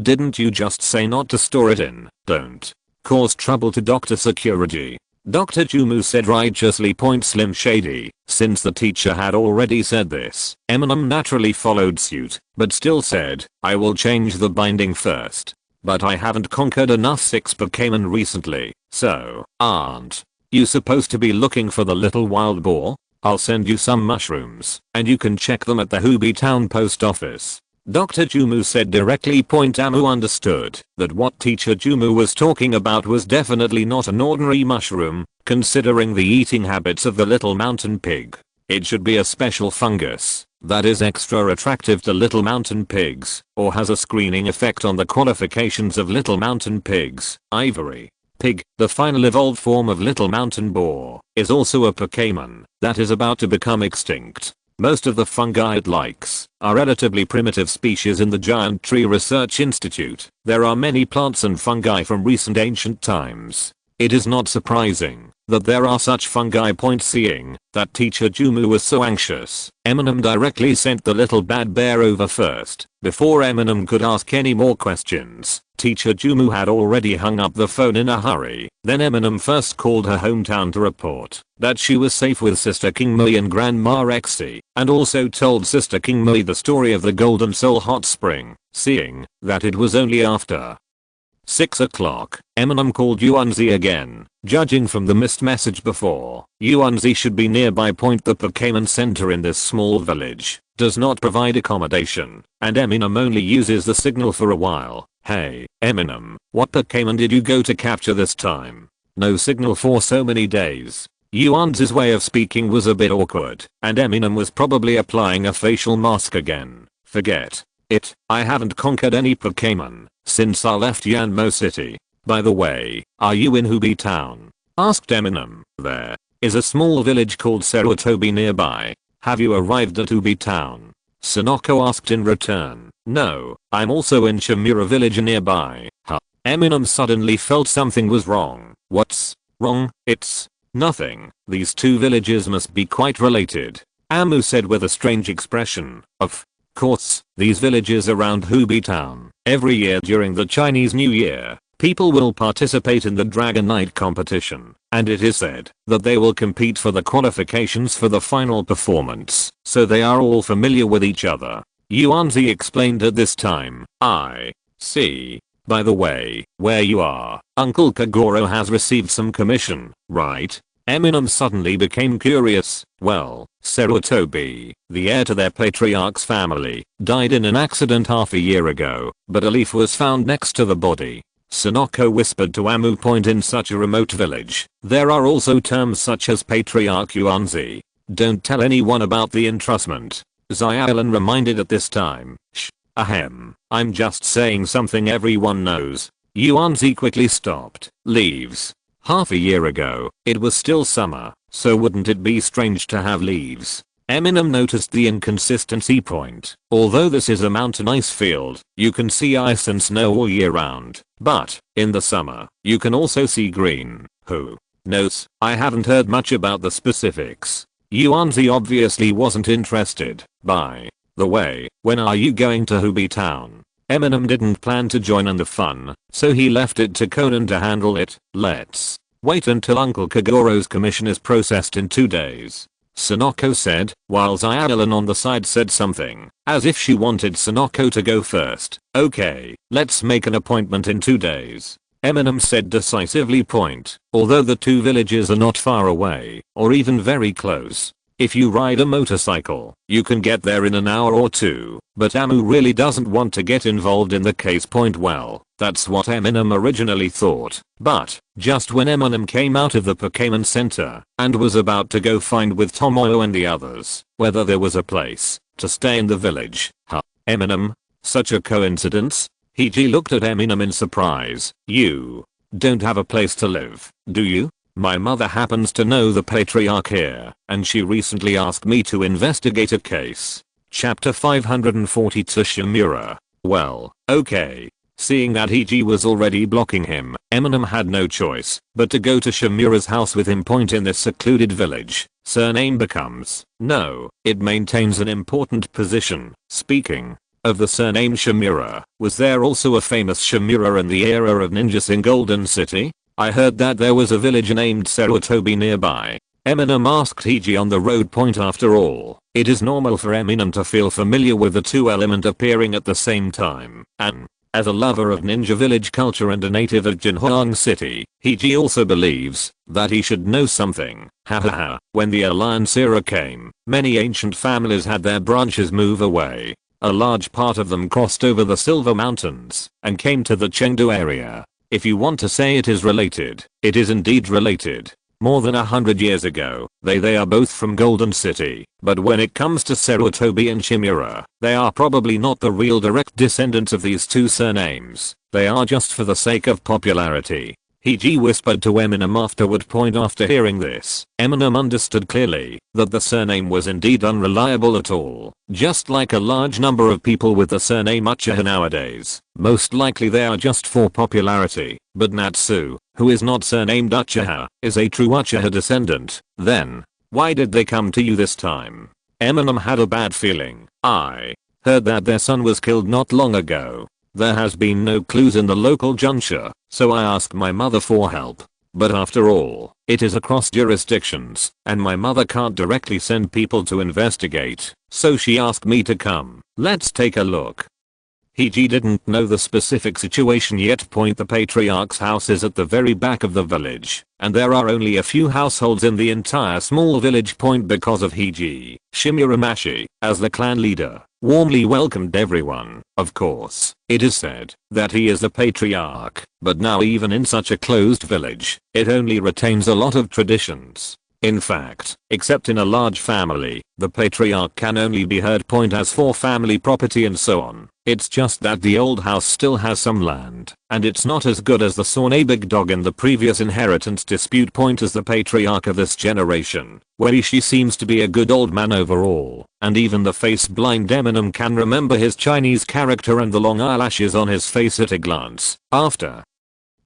Didn't you just say not to store it in? Don't cause trouble to Dr. Security. Dr. Jumu said righteously. Slim Shady. Since the teacher had already said this, Eminem naturally followed suit, but still said, I will change the binding first. But I haven't conquered enough 6 Pokémon recently, so, aren't you supposed to be looking for the little wild boar? I'll send you some mushrooms, and you can check them at the Hooby Town post office. Dr. Jumu said directly. Amu understood that what teacher Jumu was talking about was definitely not an ordinary mushroom, considering the eating habits of the little mountain pig. It should be a special fungus that is extra attractive to little mountain pigs, or has a screening effect on the qualifications of little mountain pigs. Ivory pig, the final evolved form of little mountain boar, is also a Pokémon that is about to become extinct. Most of the fungi it likes are relatively primitive species in the Giant Tree Research Institute. There are many plants and fungi from recent ancient times. It is not surprising that there are such fungi. Seeing that teacher Jumu was so anxious, Eminem directly sent the little bad bear over first. Before Eminem could ask any more questions, teacher Jumu had already hung up the phone in a hurry. Then Eminem first called her hometown to report that she was safe with Sister King Mei and Grandma Rexy, and also told Sister King Mei the story of the Golden Soul Hot Spring. Seeing that it was only after 6 o'clock, Eminem called Yuanzi again. Judging from the missed message before, Yuanzi should be nearby. The Pokémon Center in this small village does not provide accommodation, and Eminem only uses the signal for a while. Hey, Eminem, what Pokémon did you go to capture this time? No signal for so many days. Yuanzi's way of speaking was a bit awkward, and Eminem was probably applying a facial mask again. Forget it, I haven't conquered any Pokémon since I left Yanmo City. By the way, are you in Hooby Town? Asked Eminem. There is a small village called Sarutobi nearby. Have you arrived at Hooby Town? Sonoko asked in return. No, I'm also in Shimura village nearby. Huh. Eminem suddenly felt something was wrong. What's wrong? It's nothing. These two villages must be quite related. Amu said with a strange expression. Of course, these villages around Hooby Town. Every year during the Chinese New Year, people will participate in the Dragon Knight competition, and it is said that they will compete for the qualifications for the final performance, so they are all familiar with each other. Yuanzi explained at this time. I see. By the way, where you are, Uncle Kagoro has received some commission, right? Eminem suddenly became curious. Well, Sarutobi, the heir to their patriarch's family, died in an accident half a year ago, but a leaf was found next to the body. Sonoko whispered to Amu. In such a remote village, there are also terms such as patriarch Yuanzi. Don't tell anyone about the entrustment. Xiaolan reminded at this time. Shh. Ahem. I'm just saying something everyone knows. Yuanzi quickly stopped. Leaves. Half a year ago, it was still summer, so wouldn't it be strange to have leaves? Eminem noticed the inconsistency point. Although this is a mountain ice field, you can see ice and snow all year round. But, in the summer, you can also see green. Who knows? I haven't heard much about the specifics. Yuanzi obviously wasn't interested. By the way, when are you going to Hubi town? Eminem didn't plan to join in the fun, so he left it to Conan to handle it. Let's wait until Uncle Kagoro's commission is processed in 2 days. Sonoko said, while Xiaolan on the side said something, as if she wanted Sonoko to go first. Okay, let's make an appointment in 2 days. Eminem said decisively. Although the two villages are not far away, or even very close. If you ride a motorcycle, you can get there in an hour or 2, but Amu really doesn't want to get involved in the case. Well, that's what Eminem originally thought, but just when Eminem came out of the Pokémon Center and was about to go find with Tomoyo and the others whether there was a place to stay in the village. Eminem? Such a coincidence? Hiji looked at Eminem in surprise. You don't have a place to live, do you? My mother happens to know the patriarch here, and she recently asked me to investigate a case. Chapter 542 Shimura. Well, okay. Seeing that Hiji was already blocking him, Eminem had no choice but to go to Shimura's house with him. In this secluded village, surname becomes no, it maintains an important position. Speaking of the surname Shimura, was there also a famous Shimura in the era of ninjas in Golden City? I heard that there was a village named Sarutobi nearby. Eminem asked Hiji on the road. After all, it is normal for Eminem to feel familiar with the two elements appearing at the same time, and as a lover of ninja village culture and a native of Jinhuang City, Hiji also believes that he should know something. Hahaha. When the Alliance era came, many ancient families had their branches move away. A large part of them crossed over the Silver Mountains and came to the Chengdu area. If you want to say it is related, it is indeed related. More than 100 years ago, they are both from Golden City, but when it comes to Sarutobi and Shimura, they are probably not the real direct descendants of these two surnames. They are just for the sake of popularity. Hiji whispered to Eminem afterward. After hearing this, Eminem understood clearly that the surname was indeed unreliable at all. Just like a large number of people with the surname Uchiha nowadays, most likely they are just for popularity. But Natsu, who is not surnamed Uchiha, is a true Uchiha descendant. Then, why did they come to you this time? Eminem had a bad feeling. I heard that their son was killed not long ago. There has been no clues in the local juncture, so I asked my mother for help. But after all, it is across jurisdictions, and my mother can't directly send people to investigate, so she asked me to come. Let's take a look. Hiji didn't know the specific situation yet. The patriarch's house is at the very back of the village, and there are only a few households in the entire small village. Because of Hiji, Shimuramashi, as the clan leader, warmly welcomed everyone. Of course, it is said that he is the patriarch, but now even in such a closed village, it only retains a lot of traditions. In fact, except in a large family, the patriarch can only be heard as for family property and so on. It's just that the old house still has some land, and it's not as good as the Sawney Big Dog in the previous inheritance dispute. As the patriarch of this generation, Leixi seems to be a good old man overall, and even the face-blind Eminem can remember his Chinese character and the long eyelashes on his face at a glance. After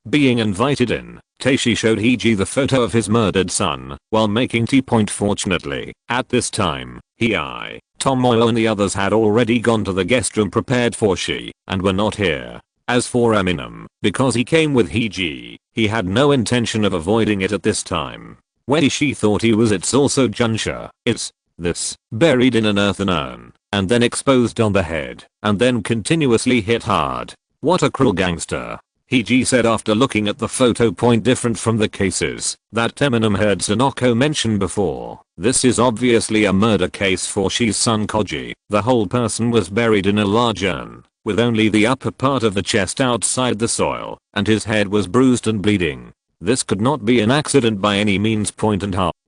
being invited in, Taishi showed Hiji the photo of his murdered son while making tea. Fortunately, at this time, Tomoyo and the others had already gone to the guest room prepared for she and were not here. As for Eminem, because he came with Hiji, he had no intention of avoiding it at this time. When she thought he was it's also Junsha, it's this, buried in an earthen urn, and then exposed on the head, and then continuously hit hard. What a cruel gangster. Hiji said after looking at the photo. Different from the cases that Eminem heard Sonoko mention before, this is obviously a murder case for Shi's son Koji. The whole person was buried in a large urn, with only the upper part of the chest outside the soil, and his head was bruised and bleeding. This could not be an accident by any means.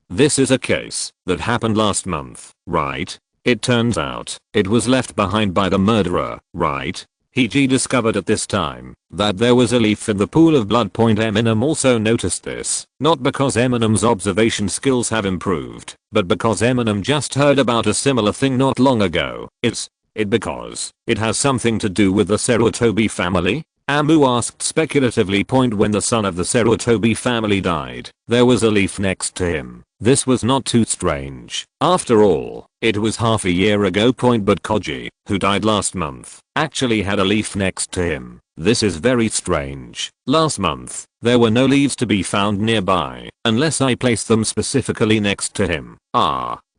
This is a case that happened last month, right? It turns out it was left behind by the murderer, right? He discovered at this time that there was a leaf in the pool of blood. Eminem also noticed this, not because Eminem's observation skills have improved, but because Eminem just heard about a similar thing not long ago. Is it because it has something to do with the Sarutobi family? Amu asked speculatively. When the son of the Sarutobi family died, there was a leaf next to him. This was not too strange. After all, it was half a year ago. But Koji, who died last month, actually had a leaf next to him. This is very strange. Last month, there were no leaves to be found nearby, unless I placed them specifically next to him.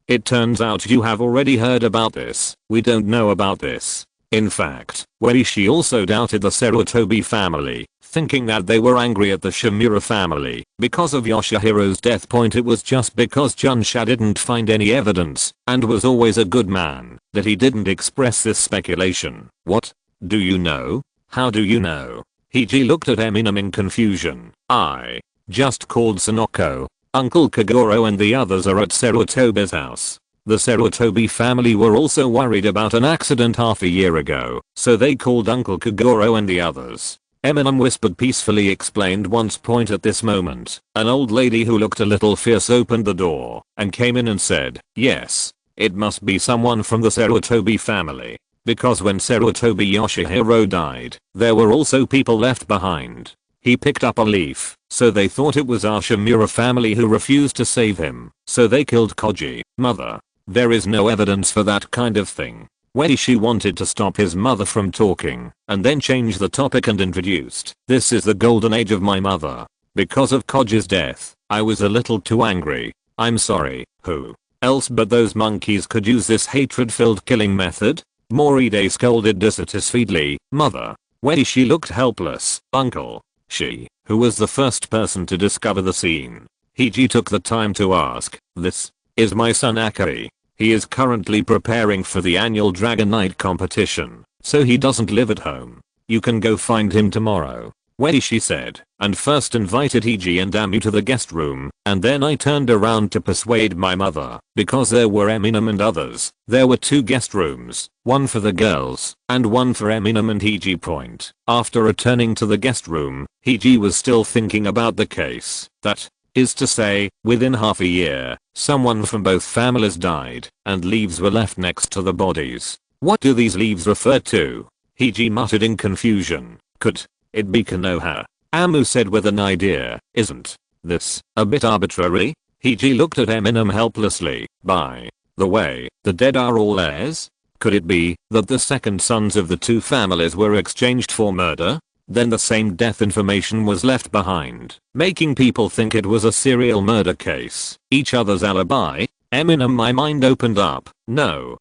It turns out you have already heard about this. We don't know about this. In fact, Leixi also doubted the Sarutobi family, thinking that they were angry at the Shimura family because of Yoshihiro's death. It was just because Junsha didn't find any evidence and was always a good man that he didn't express this speculation. What? Do you know? How do you know? He looked at Eminem in confusion. I just called Sonoko. Uncle Kagoro and the others are at Sarutobi's house. The Sarutobi family were also worried about an accident half a year ago, so they called Uncle Kagoro and the others. Eminem whispered peacefully explained once. At this moment, an old lady who looked a little fierce opened the door and came in and said, yes, it must be someone from the Sarutobi family. Because when Sarutobi Yoshihiro died, there were also people left behind. He picked up a leaf, so they thought it was our Shimura family who refused to save him, so they killed Koji. Mother. There is no evidence for that kind of thing. Leixi wanted to stop his mother from talking, and then change the topic and introduced, this is the golden age of my mother. Because of Koji's death, I was a little too angry. I'm sorry, who else but those monkeys could use this hatred-filled killing method? Moride scolded dissatisfiedly. Mother. Leixi looked helpless. Uncle. She, who was the first person to discover the scene. He took the time to ask, this is my son Akari. He is currently preparing for the annual Dragon Knight competition, so he doesn't live at home. You can go find him tomorrow. Leixi said, and first invited Hiji and Amu to the guest room, and then I turned around to persuade my mother, because there were Eminem and others. There were 2 guest rooms, one for the girls, and one for Eminem and Hiji. After returning to the guest room, Hiji was still thinking about the case. That is to say, within half a year, someone from both families died, and leaves were left next to the bodies. What do these leaves refer to? Hiji muttered in confusion. Could it be Konoha? Amu said with an idea. Isn't this a bit arbitrary? Hiji looked at Eminem helplessly. By the way, the dead are all heirs? Could it be that the second sons of the 2 families were exchanged for murder? Then the same death information was left behind, making people think it was a serial murder case. Each other's alibi? Eminem, my mind opened up. No.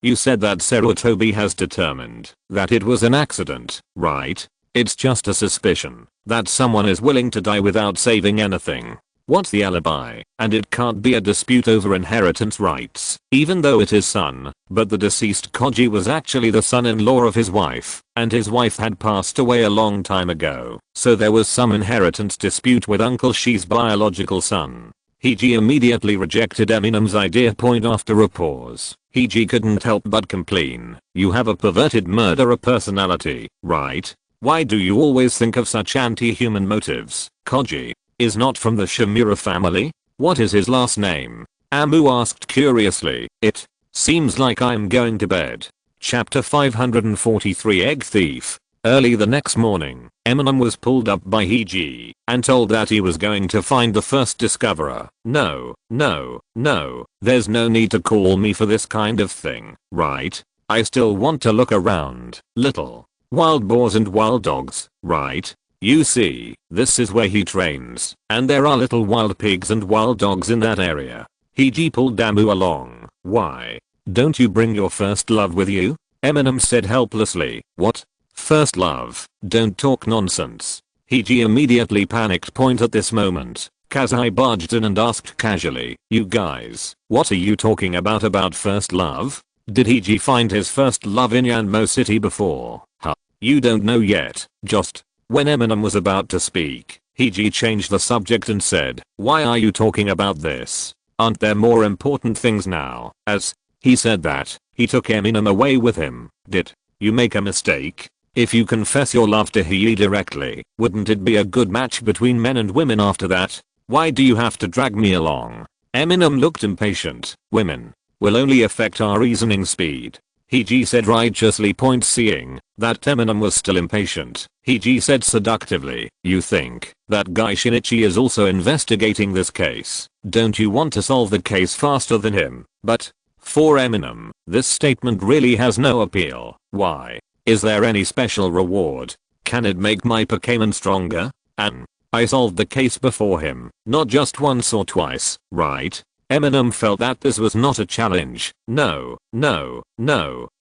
You said that Sarutobi has determined that it was an accident, right? It's just a suspicion that someone is willing to die without saving anything. What's the alibi? And it can't be a dispute over inheritance rights, even though it is son, but the deceased Koji was actually the son-in-law of his wife, and his wife had passed away a long time ago, so there was some inheritance dispute with Uncle Shi's biological son. Hiji immediately rejected Eminem's idea. After a pause, Hiji couldn't help but complain, you have a perverted murderer personality, right? Why do you always think of such anti-human motives? Koji is not from the Shimura family? What is his last name? Amu asked curiously. It seems like I'm going to bed. Chapter 543 Egg Thief. Early the next morning, Eminem was pulled up by Hiji and told that he was going to find the first discoverer. No, there's no need to call me for this kind of thing, right? I still want to look around. Little wild boars and wild dogs, right? You see, this is where he trains, and there are little wild pigs and wild dogs in that area. Hiji pulled Amu along. Why don't you bring your first love with you? Eminem said helplessly. What? First love? Don't talk nonsense. Hiji immediately panicked. At this moment, Kazai barged in and asked casually, you guys, what are you talking about first love? Did Heiji find his first love in Yanmo City before? Huh. You don't know yet, just. When Eminem was about to speak, Heiji changed the subject and said, "Why are you talking about this? Aren't there more important things now?" As he said that, he took Eminem away with him. Did you make a mistake? If you confess your love to Heiji directly, wouldn't it be a good match between men and women after that? Why do you have to drag me along? Eminem looked impatient. Women will only affect our reasoning speed. Heiji said righteously, seeing that Eminem was still impatient. Heiji said seductively, "You think that guy Shinichi is also investigating this case? Don't you want to solve the case faster than him?" But for Eminem, this statement really has no appeal. Why? Is there any special reward? Can it make my Pokémon stronger? And I solved the case before him, not just once or twice, right? Eminem felt that this was not a challenge. No.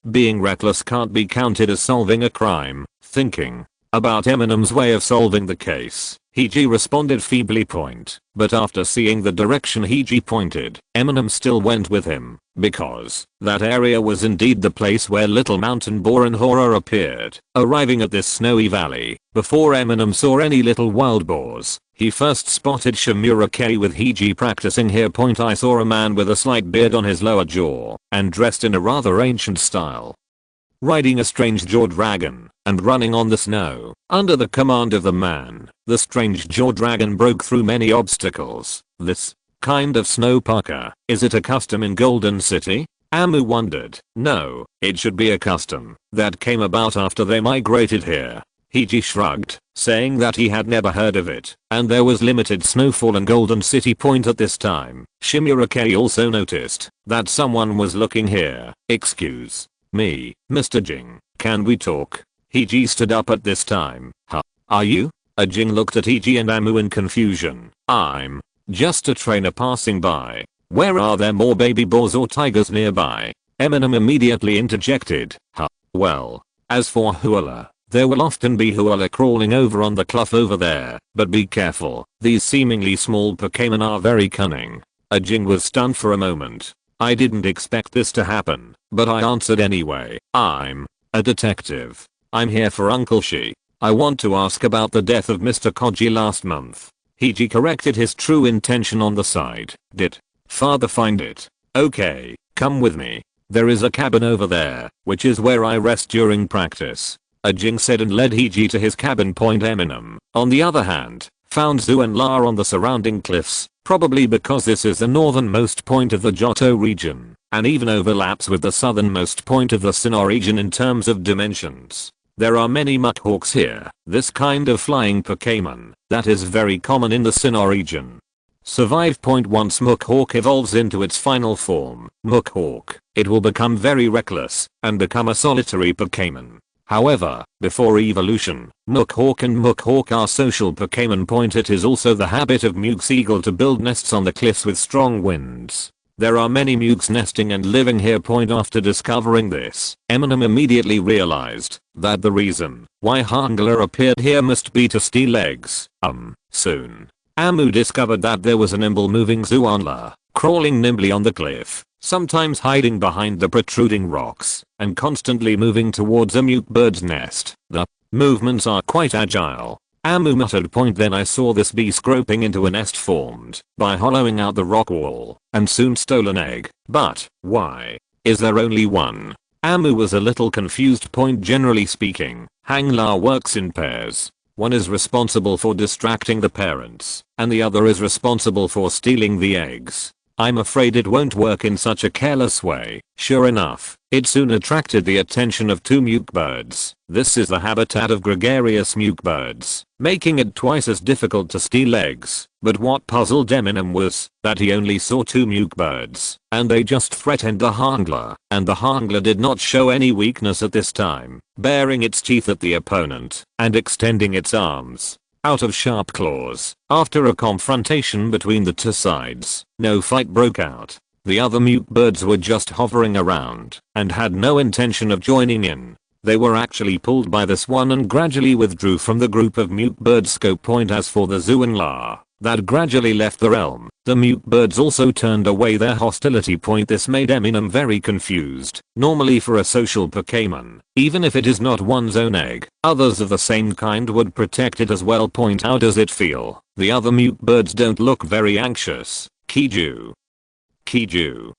Being reckless can't be counted as solving a crime. Thinking about Eminem's way of solving the case, Heiji responded feebly. But after seeing the direction Heiji pointed, Eminem still went with him, because that area was indeed the place where little mountain boar and horror appeared. Arriving at this snowy valley, before Eminem saw any little wild boars, he first spotted Shimura with Heiji practicing here. I saw a man with a slight beard on his lower jaw, and dressed in a rather ancient style, riding a strange jaw dragon, and running on the snow. Under the command of the man, the strange jaw dragon broke through many obstacles. This kind of snow parka, is it a custom in Golden City? Amu wondered. No, it should be a custom that came about after they migrated here. Heiji shrugged, saying that he had never heard of it, and there was limited snowfall in Golden City at this time. Shimura also noticed that someone was looking here. "Excuse me, Mr. Jing, can we talk?" Heiji stood up at this time. "Huh? Are you?" Jing looked at Heiji and Amu in confusion. "I'm just a trainer passing by. Where are there more baby boars or tigers nearby?" Eminem immediately interjected. "Huh? Well, as for Huala, there will often be Huala crawling over on the cliff over there, but be careful, these seemingly small Pokémon are very cunning." Jing was stunned for a moment. "I didn't expect this to happen, but I answered anyway. I'm a detective. I'm here for Uncle Shi. I want to ask about the death of Mr. Koji last month." Heiji corrected his true intention on the side. "Did father find it? Okay, come with me. There is a cabin over there, which is where I rest during practice." Jing said and led Heiji to his cabin. Eminem, on the other hand, found Zu and La on the surrounding cliffs, probably because this is the northernmost point of the Johto region, and even overlaps with the southernmost point of the Sinnoh region in terms of dimensions. There are many muckhawks here, this kind of flying Pokémon, that is very common in the Sinnoh region. Survive. Once Muckhawk evolves into its final form, Muckhawk, it will become very reckless, and become a solitary Pokémon. However, before evolution, Muckhawk and Muckhawk are social Pokémon. It is also the habit of Muke's eagle to build nests on the cliffs with strong winds. There are many Mukes nesting and living here. After discovering this, Eminem immediately realized that the reason why Hangler appeared here must be to steal eggs. Soon, Amu discovered that there was a nimble moving Zuanla, crawling nimbly on the cliff, sometimes hiding behind the protruding rocks, and constantly moving towards a Muke bird's nest. The movements are quite agile. Amu muttered. Then I saw this beast groping into a nest formed by hollowing out the rock wall, and soon stole an egg. But why is there only one? Amu was a little confused. Generally speaking, Hangla works in pairs. One is responsible for distracting the parents, and the other is responsible for stealing the eggs. I'm afraid it won't work in such a careless way. Sure enough, it soon attracted the attention of two Muke birds. This is the habitat of gregarious Muke birds, making it twice as difficult to steal eggs. But what puzzled Eminem was that he only saw two Muke birds, and they just threatened the Hangler, and the Hangler did not show any weakness at this time, baring its teeth at the opponent, and extending its arms out of sharp claws. After a confrontation between the two sides, no fight broke out. The other Muke birds were just hovering around, and had no intention of joining in. They were actually pulled by this one and gradually withdrew from the group of Muke birds. As for the Zu and La, that gradually left the realm. The mute birds also turned away their hostility point. This made Eminem very confused. Normally for a social Pokémon, even if it is not one's own egg, others of the same kind would protect it as well. How does it feel? The other mute birds don't look very anxious. Kiju.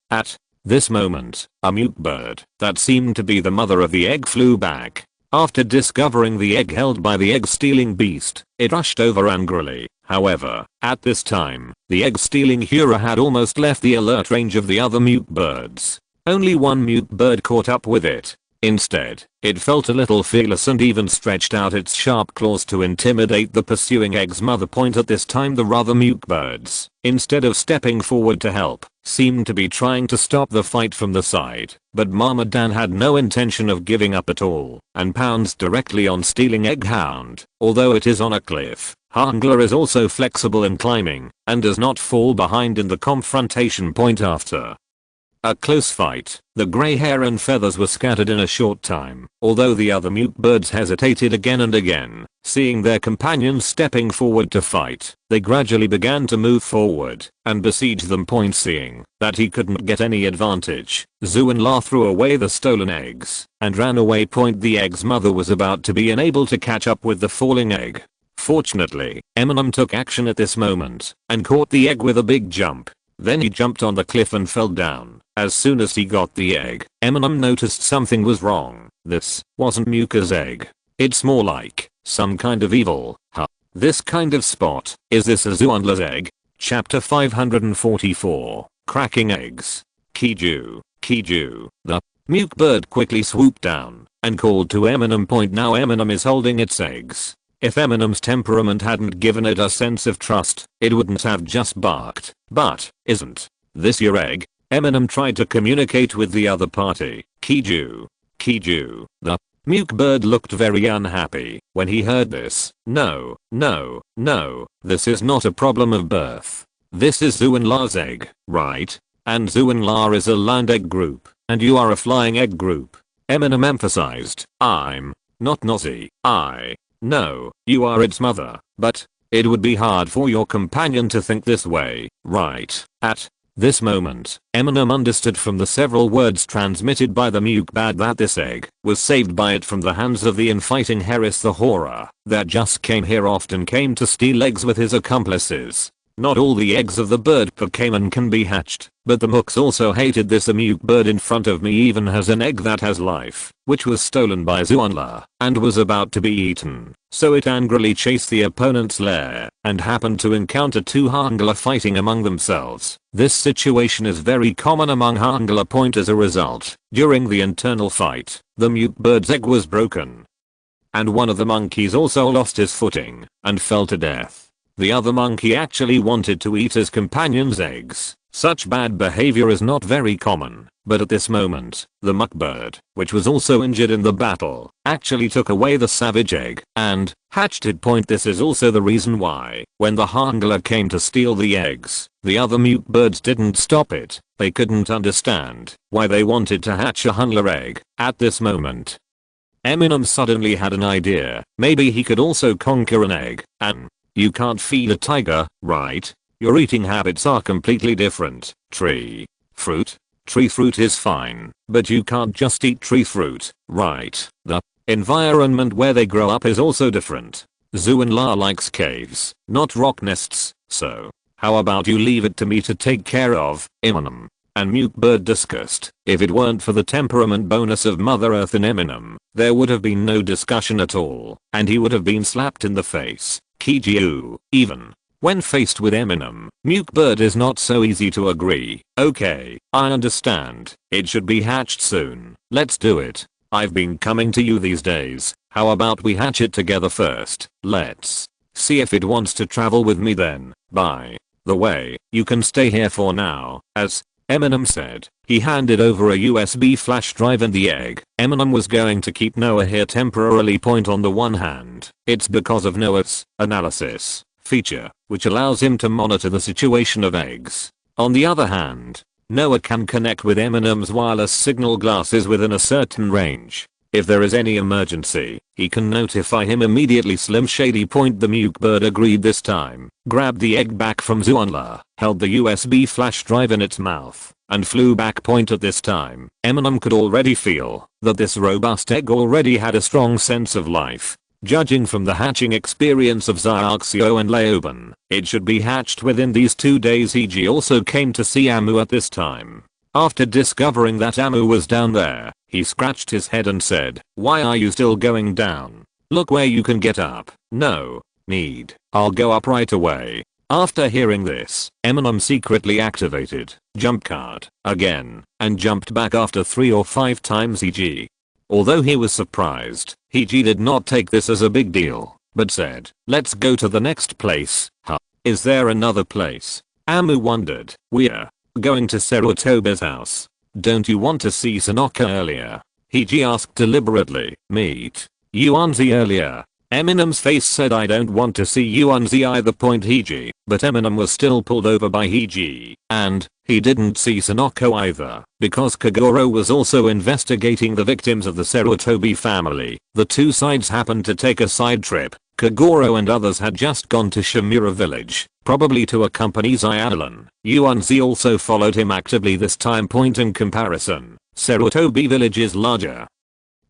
At this moment, a mute bird that seemed to be the mother of the egg flew back. After discovering the egg held by the egg-stealing beast, it rushed over angrily. However, at this time, the egg-stealing Hura had almost left the alert range of the other mute birds. Only one mute bird caught up with it. Instead, it felt a little fearless and even stretched out its sharp claws to intimidate the pursuing egg's mother. At this time the other mute birds, instead of stepping forward to help, seemed to be trying to stop the fight from the side. But Mama Dan had no intention of giving up at all and pounced directly on stealing egg hound. Although it is on a cliff, Hangler is also flexible in climbing and does not fall behind in the confrontation. After a close fight, the grey hair and feathers were scattered in a short time, although the other mute birds hesitated again and again. Seeing their companions stepping forward to fight, they gradually began to move forward and besiege them. Seeing that he couldn't get any advantage, Zuan-La threw away the stolen eggs and ran away. The egg's mother was about to be unable to catch up with the falling egg. Fortunately, Eminem took action at this moment and caught the egg with a big jump. Then he jumped on the cliff and fell down. As soon as he got the egg, Eminem noticed something was wrong. This wasn't Muka's egg. It's more like some kind of evil. This kind of spot. Is this a Zuan-La's egg? Chapter 544. Cracking eggs. Kiju. The mute bird quickly swooped down and called to Eminem. Now Eminem is holding its eggs. If Eminem's temperament hadn't given it a sense of trust, it wouldn't have just barked. But, isn't this your egg? Eminem tried to communicate with the other party. Kiju. The mute bird looked very unhappy when he heard this. No. This is not a problem of birth. This is Zuan-La's egg, right? And Zuan-La is a land egg group, and you are a flying egg group. Eminem emphasized. I'm not Nazi. No, you are its mother, but it would be hard for your companion to think this way, right? At this moment, Eminem understood from the several words transmitted by the mute bird that this egg was saved by it from the hands of the infighting Harris the Horror that just came here. Often came to steal eggs with his accomplices. Not all the eggs of the bird Pokémon can be hatched, but the Mooks also hated this. A mute bird in front of me even has an egg that has life, which was stolen by Zuan-La and was about to be eaten. So it angrily chased the opponent's lair and happened to encounter two Hangler fighting among themselves. This situation is very common among Hangler. As a result, during the internal fight, the mute bird's egg was broken. And one of the monkeys also lost his footing and fell to death. The other monkey actually wanted to eat his companion's eggs. Such bad behavior is not very common, but at this moment, the muck bird, which was also injured in the battle, actually took away the savage egg and hatched it. This is also the reason why, when the Hangler came to steal the eggs, the other mute birds didn't stop it. They couldn't understand why they wanted to hatch a Hangler egg. At this moment, Eminem suddenly had an idea. Maybe he could also conquer an egg. And you can't feed a tiger, right? Your eating habits are completely different. Tree fruit is fine, but you can't just eat tree fruit, right? The environment where they grow up is also different. Zuan-La likes caves, not rock nests, so how about you leave it to me to take care of? Eminem and mute bird discussed. If it weren't for the temperament bonus of Mother Earth in Eminem, there would have been no discussion at all, and he would have been slapped in the face. Kiju. Even when faced with Eminem, mute bird is not so easy to agree. Okay, I understand. It should be hatched soon. Let's do it. I've been coming to you these days. How about we hatch it together first? Let's see if it wants to travel with me then. By the way, you can stay here for now. As Eminem said, he handed over a USB flash drive and the egg. Eminem was going to keep Noah here temporarily. On the one hand, it's because of Noah's analysis feature, which allows him to monitor the situation of eggs. On the other hand, Noah can connect with Eminem's wireless signal glasses within a certain range. If there is any emergency, he can notify him immediately. Slim Shady Point. The Muke bird agreed this time, grabbed the egg back from Zuanla, held the USB flash drive in its mouth, and flew back. Point at this time, Eminem could already feel that this robust egg already had a strong sense of life. Judging from the hatching experience of Xiaoxio and Leoben, it should be hatched within these 2 days. He also came to see Amu at this time. After discovering that Amu was down there, he scratched his head and said, "Why are you still going down? Look where you can get up." "No need. I'll go up right away." After hearing this, Eminem secretly activated jump card again and jumped back after 3 or 5 times. Although he was surprised, he did not take this as a big deal, but said, "Let's go to the next place." "Huh? Is there another place?" Amu wondered. "We're going to Sarutobi's house. Don't you want to see Sanoka earlier?" He asked deliberately. "Meet Yuanzi earlier." Eminem's face said, "I don't want to see Yuanzi either." He, but Eminem was still pulled over by He, and he didn't see Sanoko either, because Kagoro was also investigating the victims of the Sarutobi family. The two sides happened to take a side trip. Kagoro and others had just gone to Shimura village, probably to accompany Xiaolan. Yuanzi also followed him actively this time. In comparison, Sarutobi village is larger.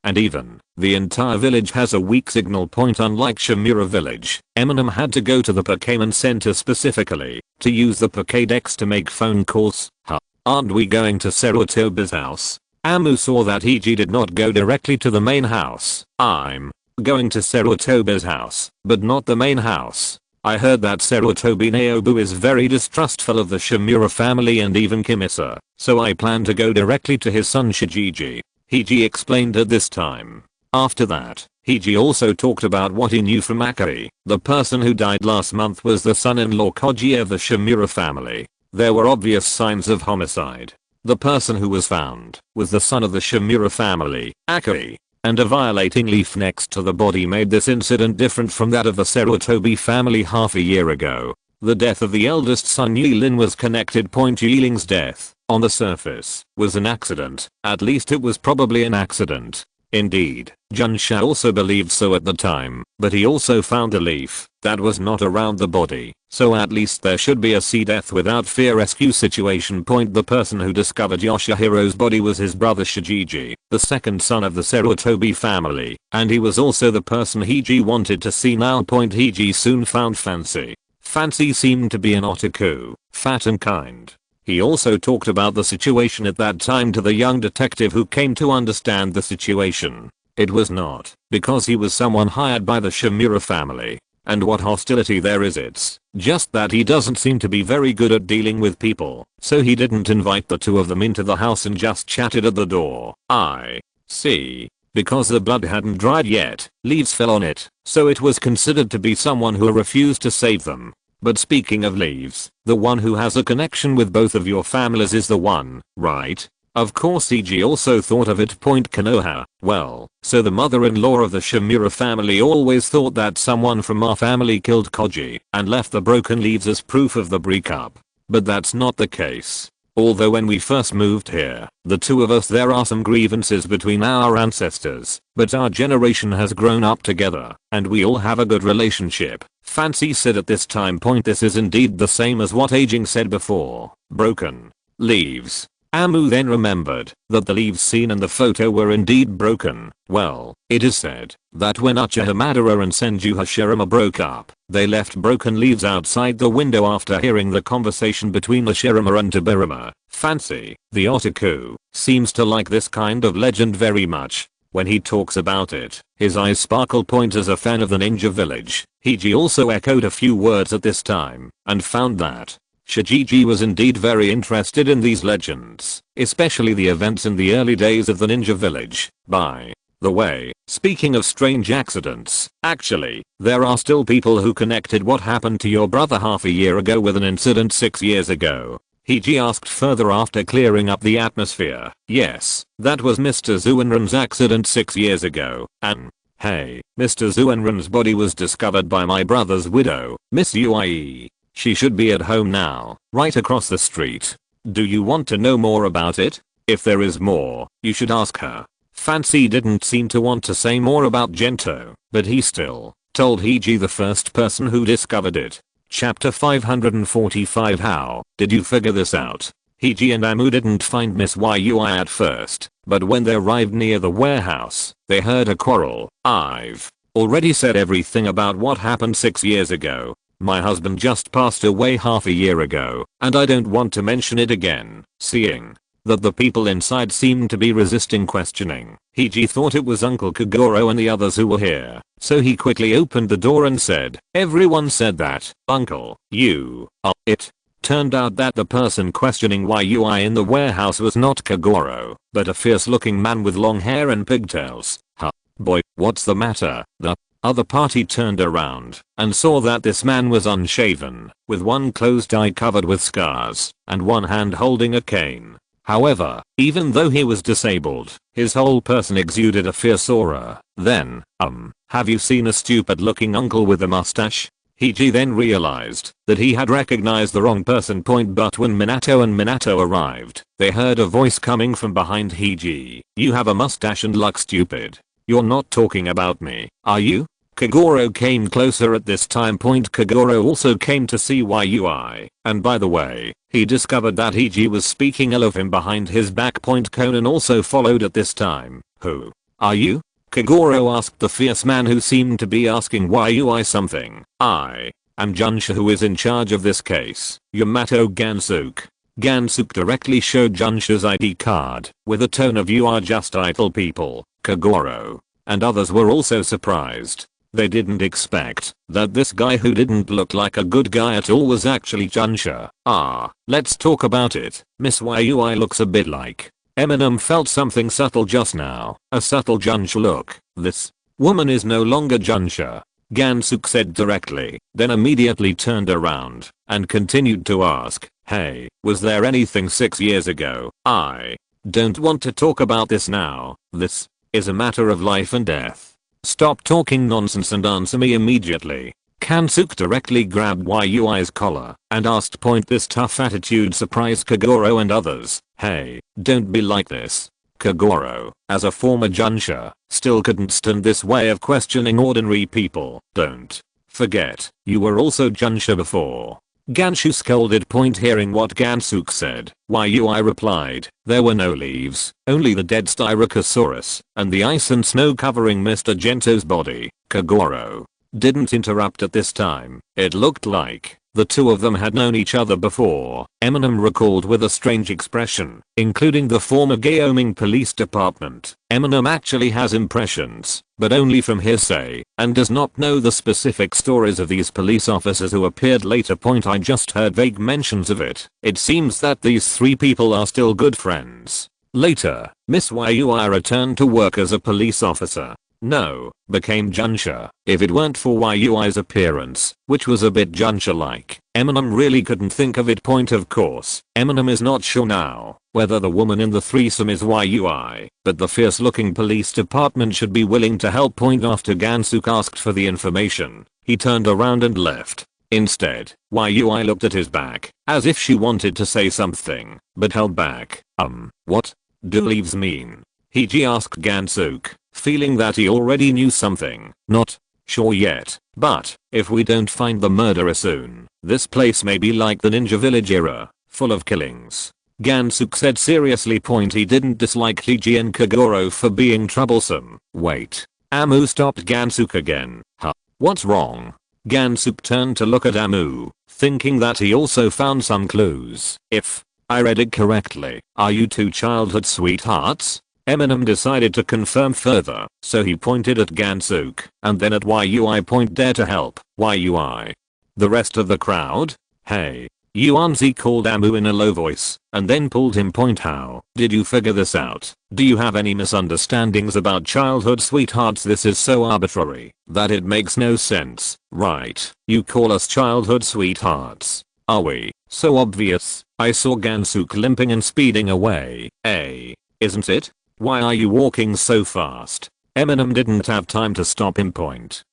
And even, the entire village has a weak signal point. Unlike Shimura village, Eminem had to go to the Pokémon Center specifically to use the Pokédex to make phone calls. "Huh? Aren't we going to Sarutobi's house?" Amu saw that He did not go directly to the main house. "I'm going to Sarutobi's house, but not the main house. I heard that Sarutobi Naobu is very distrustful of the Shimura family and even Kimisa, so I plan to go directly to his son Shijiji." He explained at this time. After that, He also talked about what he knew from Akari. The person who died last month was the son-in-law Koji of the Shimura family. There were obvious signs of homicide. The person who was found was the son of the Shimura family, Akari, and a violating leaf next to the body made this incident different from that of the Sarutobi family half a year ago. The death of the eldest son Yilin was connected. Yiling's death, on the surface, was an accident. At least it was probably an accident. Indeed, Junsha also believed so at the time, but he also found a leaf that was not around the body, so at least there should be a see death without fear rescue situation. The person who discovered Yoshihiro's body was his brother Shijiji, the second son of the Sarutobi family, and he was also the person He wanted to see now. He soon found Fancy. Fancy seemed to be an otaku, fat and kind. He also talked about the situation at that time to the young detective who came to understand the situation. It was not because he was someone hired by the Shimura family. And what hostility there is, it's just that he doesn't seem to be very good at dealing with people, so he didn't invite the two of them into the house and just chatted at the door. I see. Because the blood hadn't dried yet, leaves fell on it, so it was considered to be someone who refused to save them. But speaking of leaves, the one who has a connection with both of your families is the one, right? Of course. He also thought of it. Konoha. Well, so the mother-in-law of the Shimura family always thought that someone from our family killed Koji and left the broken leaves as proof of the breakup. But that's not the case. Although when we first moved here, the two of us, there are some grievances between our ancestors, but our generation has grown up together, and we all have a good relationship. Fancy said at this time. This is indeed the same as what Aging said before. Broken leaves. Amu then remembered that the leaves seen in the photo were indeed broken. Well, it is said that when Uchiha Madara and Senju Hashirama broke up, they left broken leaves outside the window after hearing the conversation between Hashirama and Tobirama. Fancy, the otaku, seems to like this kind of legend very much. When he talks about it, his eyes sparkle. As a fan of the ninja village, He also echoed a few words at this time and found that Shijiji was indeed very interested in these legends, especially the events in the early days of the ninja village. By the way, speaking of strange accidents, actually, there are still people who connected what happened to your brother half a year ago with an incident 6 years ago. He asked further after clearing up the atmosphere. Yes, that was Mr. Zuenran's accident 6 years ago, and hey, Mr. Zuenran's body was discovered by my brother's widow, Miss Uie. She should be at home now, right across the street. Do you want to know more about it? If there is more, you should ask her. Fancy didn't seem to want to say more about Gento, but he still told Hiji the first person who discovered it. Chapter 545. How did you figure this out? Hiji and Amu didn't find Miss Yui at first, but when they arrived near the warehouse, they heard a quarrel. I've already said everything about what happened 6 years ago. My husband just passed away half a year ago, and I don't want to mention it again. Seeing that the people inside seemed to be resisting questioning, Hiji thought it was Uncle Kagoro and the others who were here, so he quickly opened the door and said, "Everyone said that, Uncle, you are it." Turned out that the person questioning Yui in the warehouse was not Kagoro, but a fierce looking man with long hair and pigtails. Huh. Boy, what's the matter? The other party turned around and saw that this man was unshaven, with one closed eye covered with scars, and one hand holding a cane. However, even though he was disabled, his whole person exuded a fierce aura. Then, have you seen a stupid looking uncle with a mustache? Hiji then realized that he had recognized the wrong person. But when Minato arrived, they heard a voice coming from behind Hiji. "You have a mustache and look stupid. You're not talking about me, are you?" Kagoro came closer at this time. Kagoro also came to see Yui, and by the way, he discovered that Hiji was speaking ill of him behind his back. Conan also followed at this time. "Who are you?" Kagoro asked the fierce man who seemed to be asking Yui something. "I am Junsha, who is in charge of this case, Yamato Gansuke." Gansuke directly showed Junsha's ID card with a tone of "You are just idle people." Kagoro and others were also surprised. They didn't expect that this guy who didn't look like a good guy at all was actually Junsha. Let's talk about it. Miss Yui looks a bit like Eminem. Felt something subtle just now, a subtle Junsha look. This woman is no longer Junsha, Gansuke said directly, then immediately turned around and continued to ask, "Hey, was there anything 6 years ago? I don't want to talk about this now. This is a matter of life and death. Stop talking nonsense and answer me immediately." Gansuke directly grabbed Yui's collar and asked. This tough attitude surprised Kagoro and others. "Hey, don't be like this." Kagoro, as a former Junsha, still couldn't stand this way of questioning ordinary people. "Don't forget, you were also Junsha before." Ganshu scolded. Hearing what Gansuke said, Yui replied, "There were no leaves, only the dead Styracosaurus, and the ice and snow covering Mr. Gento's body." Kagoro didn't interrupt at this time. It looked like the two of them had known each other before. Eminem recalled with a strange expression, including the former Gyoming Police Department. Eminem actually has impressions, but only from hearsay, and does not know the specific stories of these police officers who appeared later. I just heard vague mentions of it. It seems that these three people are still good friends. Later, Miss Yui returned to work as a police officer. No, became Junsha. If it weren't for Yui's appearance, which was a bit Junsha-like, Eminem really couldn't think of it. Of course, Eminem is not sure now whether the woman in the threesome is Yui, but the fierce-looking police department should be willing to help. After Gansuke asked for the information, he turned around and left. Instead, Yui looked at his back, as if she wanted to say something, but held back. What do leaves mean?" Hiji asked Gansuke, feeling that he already knew something. "Not sure yet, but if we don't find the murderer soon, this place may be like the Ninja Village era, full of killings." Gansuke said seriously. He didn't dislike Hiji and Kagoro for being troublesome. "Wait." Amu stopped Gansuke again. "Huh? What's wrong?" Gansuke turned to look at Amu, thinking that he also found some clues. "If I read it correctly, are you two childhood sweethearts?" Eminem decided to confirm further, so he pointed at Gansuke and then at Yui. "Dare to help, Yui." The rest of the crowd? "Hey, Yuanzi," called Amu in a low voice, and then pulled him. "How did you figure this out? Do you have any misunderstandings about childhood sweethearts? This is so arbitrary that it makes no sense, right? You call us childhood sweethearts. Are we so obvious?" I saw Gansuke limping and speeding away. Isn't it? Why are you walking so fast? Eminem didn't have time to stop him.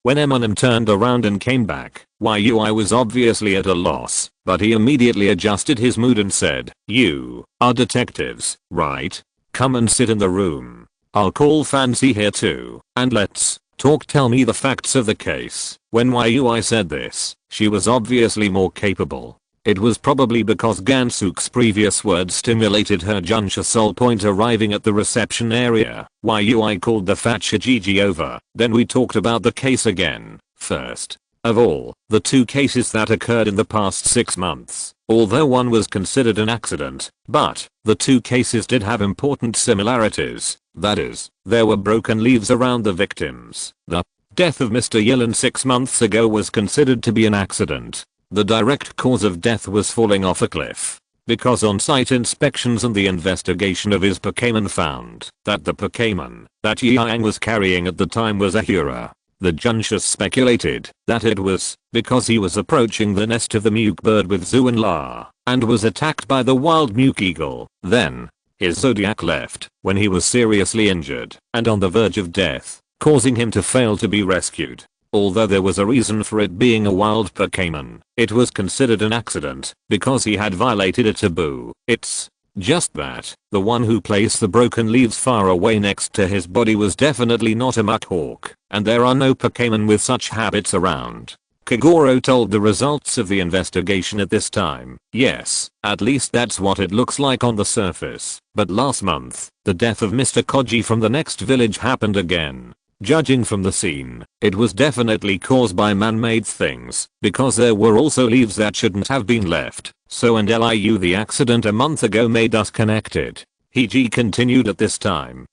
When Eminem turned around and came back, Yui was obviously at a loss, but he immediately adjusted his mood and said, "You are detectives, right? Come and sit in the room." I'll call fancy here too, and let's talk. Tell me the facts of the case. When Yui said this, she was obviously more capable. It was probably because Gansuk's previous words stimulated her Junsha soul point. Arriving at the reception area, Yui called the fat Shijiji over. Then we talked about the case again. First of all, the two cases that occurred in the past 6 months. Although one was considered an accident, but the two cases did have important similarities. That is, there were broken leaves around the victims. The death of Mr. Yilin 6 months ago was considered to be an accident. The direct cause of death was falling off a cliff. Because on-site inspections and the investigation of his Pokémon found that the Pokémon that Yang was carrying at the time was a Hura. The Junsha speculated that it was because he was approaching the nest of the Muke bird with Zuan-La and was attacked by the wild Muke eagle. Then, his Zodiac left when he was seriously injured and on the verge of death, causing him to fail to be rescued. Although there was a reason for it being a wild Pokémon, it was considered an accident because he had violated a taboo. It's just that the one who placed the broken leaves far away next to his body was definitely not a Muckhawk, and there are no Pokémon with such habits around. Kagoro told the results of the investigation at this time. Yes, at least that's what it looks like on the surface. But last month, the death of Mr. Koji from the next village happened again. Judging from the scene, it was definitely caused by man-made things, because there were also leaves that shouldn't have been left. So and Liu, the accident a month ago made us connected. Hiji continued at this time.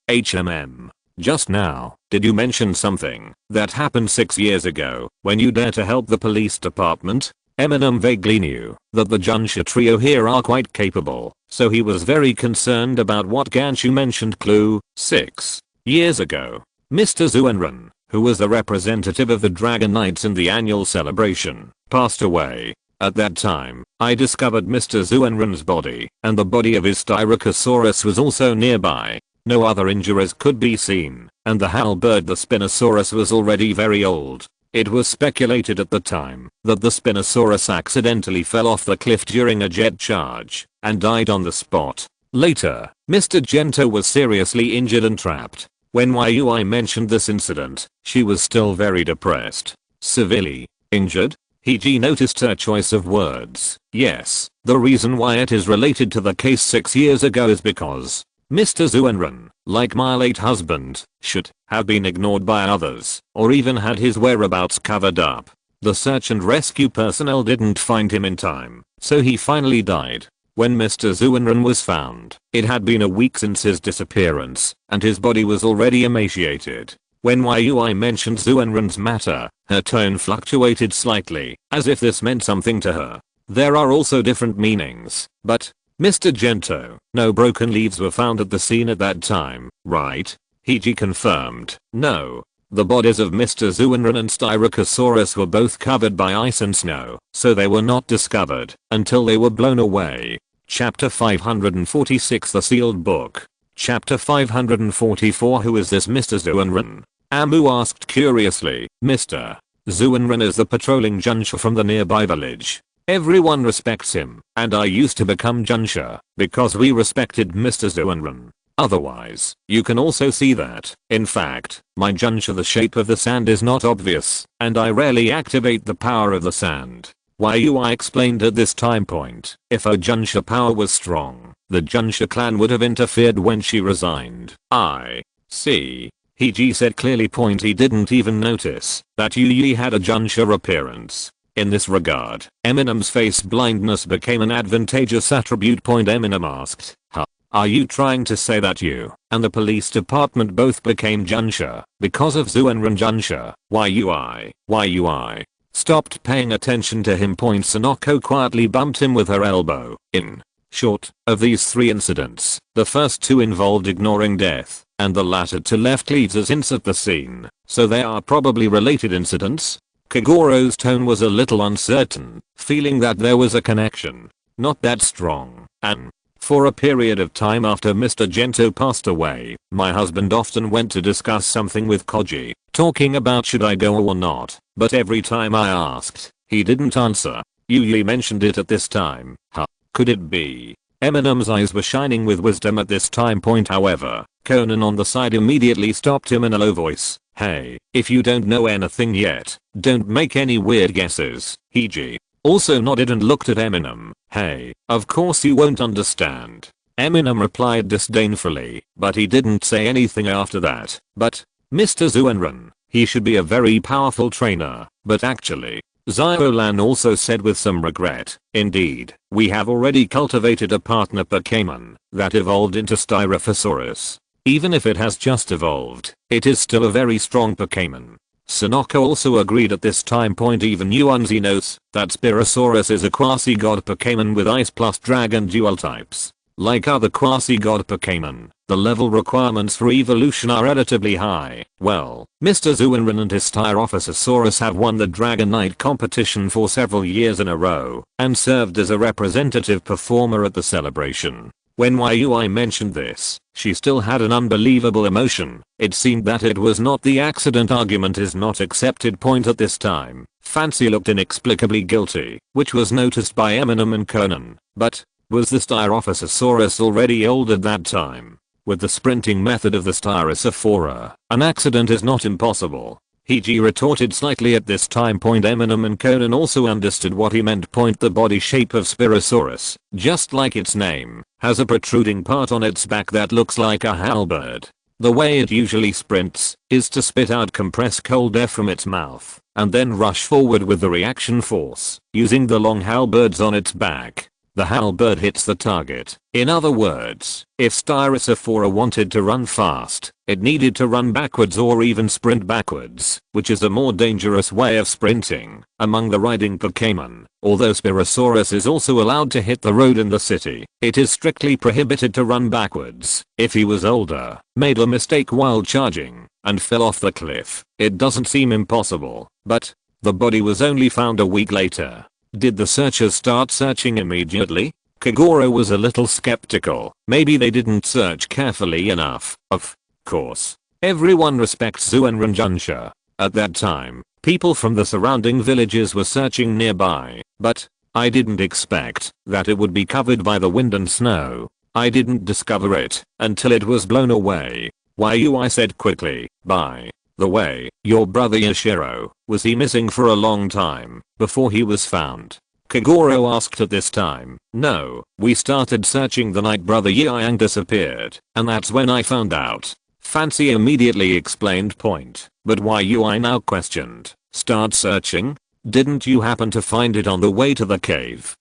Just now, did you mention something that happened 6 years ago when you dared to help the police department? Eminem vaguely knew that the Junsha trio here are quite capable, so he was very concerned about what Ganshu mentioned. Clue: 6 years ago, Mr. Zuenren, who was the representative of the Dragon Knights in the annual celebration, passed away. At that time, I discovered Mr. Zuenren's body, and the body of his Styracosaurus was also nearby. No other injuries could be seen, and the halberd the Spinosaurus was already very old. It was speculated at the time that the Spinosaurus accidentally fell off the cliff during a jet charge and died on the spot. Later, Mr. Gento was seriously injured and trapped. When Yui mentioned this incident, she was still very depressed. Severely injured? Hiji noticed her choice of words. Yes, the reason why it is related to the case 6 years ago is because Mr. Zuenren, like my late husband, should have been ignored by others, or even had his whereabouts covered up. The search and rescue personnel didn't find him in time, so he finally died. When Mr. Zuenren was found, it had been a week since his disappearance, and his body was already emaciated. When Yui mentioned Zuenren's matter, her tone fluctuated slightly, as if this meant something to her. There are also different meanings, but Mr. Gento, no broken leaves were found at the scene at that time, right? Hiji confirmed. No. The bodies of Mr. Zuenren and Styracosaurus were both covered by ice and snow, so they were not discovered until they were blown away. Chapter 546 The Sealed Book. Chapter 544 Who is this Mr. Zuenren? Amu asked curiously. Mr. Zuenren is the patrolling Junsha from the nearby village. Everyone respects him, and I used to become Junsha because we respected Mr. Zuenren. Otherwise, you can also see that, in fact, my Junsha the shape of the sand is not obvious, and I rarely activate the power of the sand. Yui explained at this time point, if her Junsha power was strong, the Junsha clan would have interfered when she resigned. I see. Hiji said clearly. He didn't even notice that Yui had a Junsha appearance. In this regard, Eminem's face blindness became an advantageous attribute. Eminem asked, huh? Are you trying to say that you and the police department both became Junsha because of Zuenren Junsha? Yui stopped paying attention to him. Sanoko quietly bumped him with her elbow. In short, of these 3 incidents, the first 2 involved ignoring death, and the latter 2 left leaves as hints at the scene, so they are probably related incidents. Kagoro's tone was a little uncertain, feeling that there was a connection. Not that strong, and for a period of time after Mr. Gento passed away, my husband often went to discuss something with Koji, talking about should I go or not, but every time I asked, he didn't answer. Yui mentioned it at this time. Huh? Could it be? Eminem's eyes were shining with wisdom at this time point. However, Conan on the side immediately stopped him in a low voice. Hey, if you don't know anything yet, don't make any weird guesses. He also nodded and looked at Eminem. Hey, of course you won't understand. Eminem replied disdainfully, but he didn't say anything after that. But, Mr. Zuenran, he should be a very powerful trainer. But actually, Xiolan also said with some regret, indeed, we have already cultivated a partner Pokémon that evolved into Styrophosaurus. Even if it has just evolved, it is still a very strong Pokémon. Sonoko also agreed at this time point. Even Yuanzi notes that Spirosaurus is a quasi-god Pokémon with Ice plus Dragon dual types. Like other quasi-god Pokémon, the level requirements for evolution are relatively high. Well, Mr. Zuenran and his Styrophosaurus have won the Dragon Knight competition for several years in a row, and served as a representative performer at the celebration. When Yui mentioned this, she still had an unbelievable emotion. It seemed that it was not the accident argument is not accepted point at this time. Fancy looked inexplicably guilty, which was noticed by Eminem and Conan. But, was the Styrophosaurus already old at that time? With the sprinting method of the Styrosaphora, an accident is not impossible. He retorted slightly at this time point. Eminem and Conan also understood what he meant. The body shape of Spirosaurus, just like its name, has a protruding part on its back that looks like a halberd. The way it usually sprints is to spit out compressed cold air from its mouth, and then rush forward with the reaction force, using the long halberds on its back. The halberd hits the target. In other words, if Styrosaphora wanted to run fast, it needed to run backwards or even sprint backwards, which is a more dangerous way of sprinting among the riding Pokémon. Although Spirosaurus is also allowed to hit the road in the city, it is strictly prohibited to run backwards. If he was older, made a mistake while charging, and fell off the cliff, it doesn't seem impossible. But, the body was only found a week later. Did the searchers start searching immediately? Kagoro was a little skeptical. Maybe they didn't search carefully enough. Of course, everyone respects Zuenran Junsha. At that time, people from the surrounding villages were searching nearby, but I didn't expect that it would be covered by the wind and snow. I didn't discover it until it was blown away. I said quickly. By the way, your brother Yashiro, was he missing for a long time before he was found? Kagoro asked at this time. No, we started searching the night brother Yang disappeared, and that's when I found out. Fancy immediately explained point. But why Yui now questioned. Start searching? Didn't you happen to find it on the way to the cave?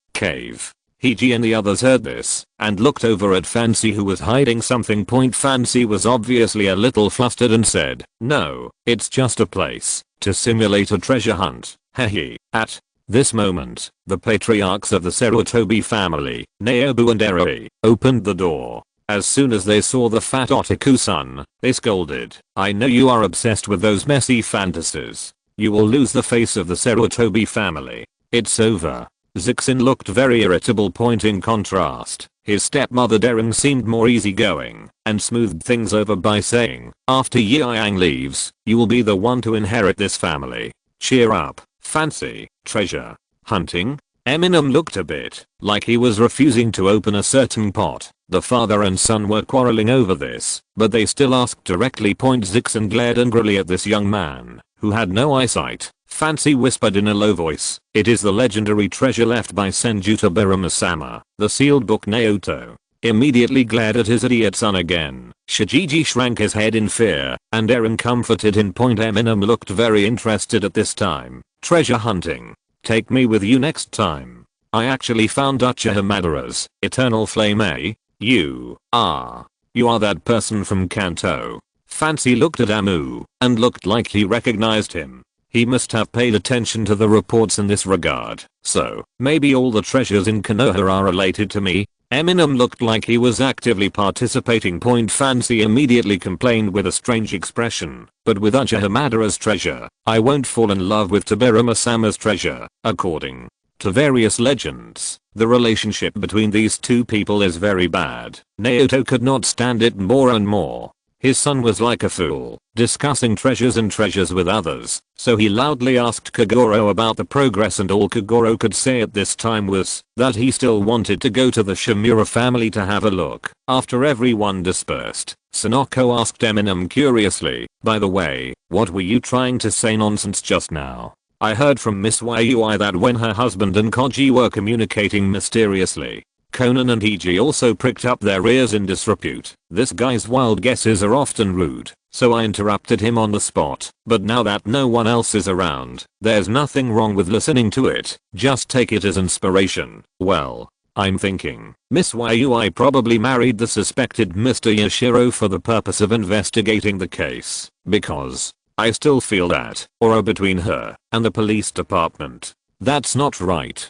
Hiji and the others heard this, and looked over at Fancy who was hiding something. Fancy was obviously a little flustered and said, no, it's just a place to simulate a treasure hunt. Hehe. At this moment, the patriarchs of the Sarutobi family, Naobu and Eroi, opened the door. As soon as they saw the fat Otaku-san, they scolded. I know you are obsessed with those messy fantasies. You will lose the face of the Sarutobi family. It's over. Zixin looked very irritable. In contrast, his stepmother Darren seemed more easygoing and smoothed things over by saying, after Yang leaves, you will be the one to inherit this family. Cheer up, Fancy. Treasure hunting? Eminem looked a bit like he was refusing to open a certain pot. The father and son were quarreling over this, but they still asked directly. Zixin glared angrily at this young man, who had no eyesight. Fancy whispered in a low voice, it is the legendary treasure left by Senjuta Baramasama, the sealed book. Naoto immediately glared at his idiot son again. Shijiji shrank his head in fear, and Eren comforted him. Eminem looked very interested at this time. Treasure hunting? Take me with you next time. I actually found Uchiha Madara's eternal flame. You are that person from Kanto. Fancy looked at Amu, and looked like he recognized him. He must have paid attention to the reports in this regard. So, maybe all the treasures in Konoha are related to me? Eminem looked like he was actively participating. Fancy immediately complained with a strange expression. But with Uchiha Madara's treasure, I won't fall in love with Tobirama-sama's treasure. According to various legends, the relationship between these two people is very bad. Naoto could not stand it more and more. His son was like a fool, discussing treasures and treasures with others, so he loudly asked Kagoro about the progress, and all Kagoro could say at this time was that he still wanted to go to the Shimura family to have a look. After everyone dispersed, Sonoko asked Eminem curiously, "By the way, what were you trying to say nonsense just now? I heard from Miss Yui that when her husband and Koji were communicating mysteriously, Conan and Iji also pricked up their ears in disrepute. This guy's wild guesses are often rude, so I interrupted him on the spot, but now that no one else is around, there's nothing wrong with listening to it, just take it as inspiration." Well, I'm thinking, Miss Yui probably married the suspected Mr. Yashiro for the purpose of investigating the case, because I still feel that aura between her and the police department. That's not right.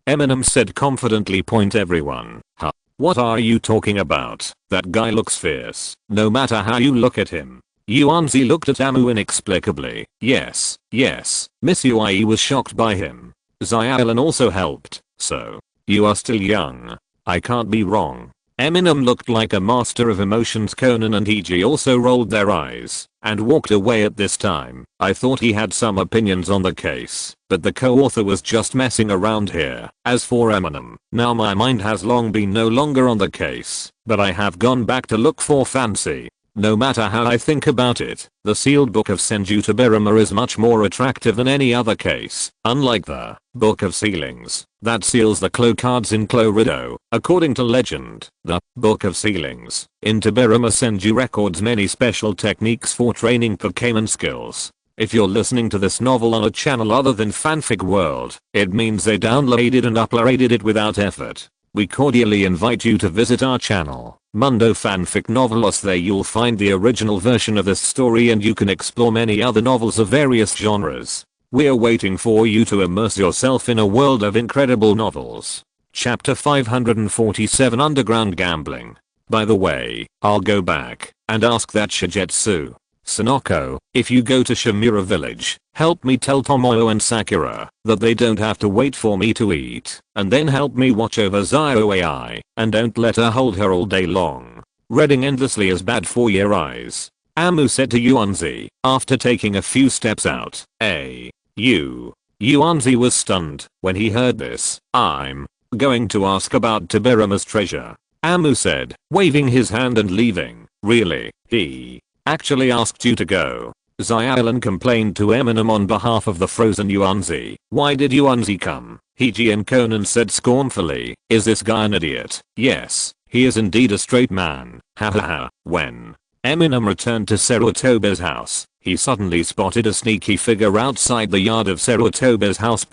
Eminem said confidently. Point everyone. Huh? What are you talking about? That guy looks fierce, no matter how you look at him. Yuanzi looked at Amu inexplicably. Yes. Miss Yui was shocked by him. Xiaolin also helped. So, you are still young. I can't be wrong. Eminem looked like a master of emotions. Conan and Iji also rolled their eyes and walked away at this time. I thought he had some opinions on the case, but the co-author was just messing around here. As for Eminem, now my mind has long been no longer on the case, but I have gone back to look for fancy. No matter how I think about it, the sealed book of Senju Tobirama is much more attractive than any other case. Unlike the book of sealings that seals the Clo cards in Clorido, according to legend, the book of sealings in Tobirama Senju records many special techniques for training Pokémon skills. If you're listening to this novel on a channel other than Fanfic World, it means they downloaded and uploaded it without effort. We cordially invite you to visit our channel, Mundo Fanfic Novelos. There you'll find the original version of this story, and you can explore many other novels of various genres. We're waiting for you to immerse yourself in a world of incredible novels. Chapter 547, Underground Gambling. By the way, I'll go back and ask that Shigetsu Sonoko, if you go to Shimura village, help me tell Tomoyo and Sakura that they don't have to wait for me to eat, and then help me watch over Zio AI, and don't let her hold her all day long. Reading endlessly is bad for your eyes. Amu said to Yuanzi, after taking a few steps out. Yuanzi was stunned when he heard this. I'm going to ask about Tobirama's treasure, Amu said, waving his hand and leaving. Really? He actually asked you to go? Xiaolin complained to Eminem on behalf of the frozen Yuanzi. Why did Yuanzi come? Iji and Conan said scornfully. Is this guy an idiot? Yes, he is indeed a straight man. Hahaha. When Eminem returned to Sarutobi's house, he suddenly spotted a sneaky figure outside the yard of Sarutobi's house.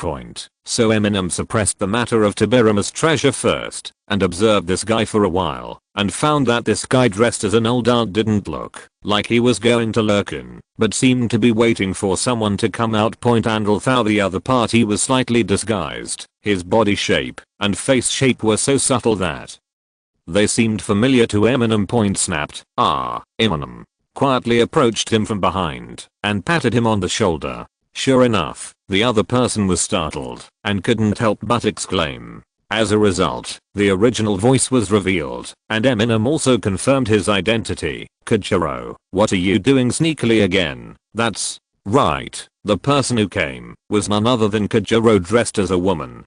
So Eminem suppressed the matter of Tobirama's treasure first, and observed this guy for a while, and found that this guy dressed as an old aunt didn't look like he was going to lurk in, but seemed to be waiting for someone to come out. And although the other party was slightly disguised, his body shape and face shape were so subtle that they seemed familiar to Eminem. Snapped. Eminem quietly approached him from behind and patted him on the shoulder. Sure enough, the other person was startled and couldn't help but exclaim. As a result, the original voice was revealed, and Eminem also confirmed his identity. Kojiro, what are you doing sneakily again? That's right, the person who came was none other than Kojiro dressed as a woman.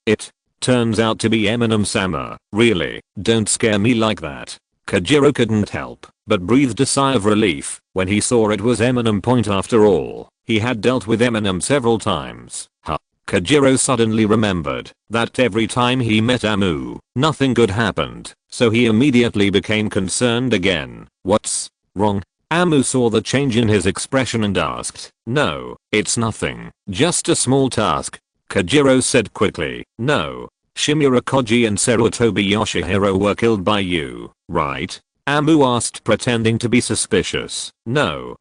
It turns out to be Eminem-sama. Really, don't scare me like that. Kojiro couldn't help but breathed a sigh of relief when he saw it was Eminem. After all, he had dealt with Eminem several times. Kojiro suddenly remembered that every time he met Amu, nothing good happened, so he immediately became concerned again. What's wrong? Amu saw the change in his expression and asked. No, it's nothing, just a small task, Kojiro said quickly. No, Shimura Koji and Sarutobi Yoshihiro were killed by you, right? Amu asked, pretending to be suspicious. No,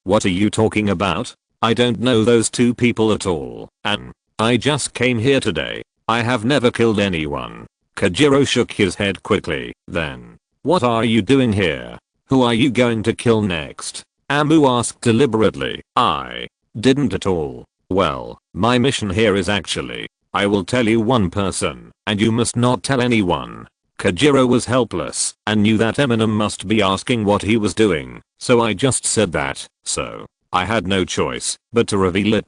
what are you talking about? I don't know those two people at all, and I just came here today. I have never killed anyone. Kojiro shook his head quickly. Then, what are you doing here? Who are you going to kill next? Amu asked deliberately. I didn't at all. Well, my mission here is actually, I will tell you one person, and you must not tell anyone. Kojiro was helpless and knew that Eminem must be asking what he was doing, so I just said that, so I had no choice but to reveal it.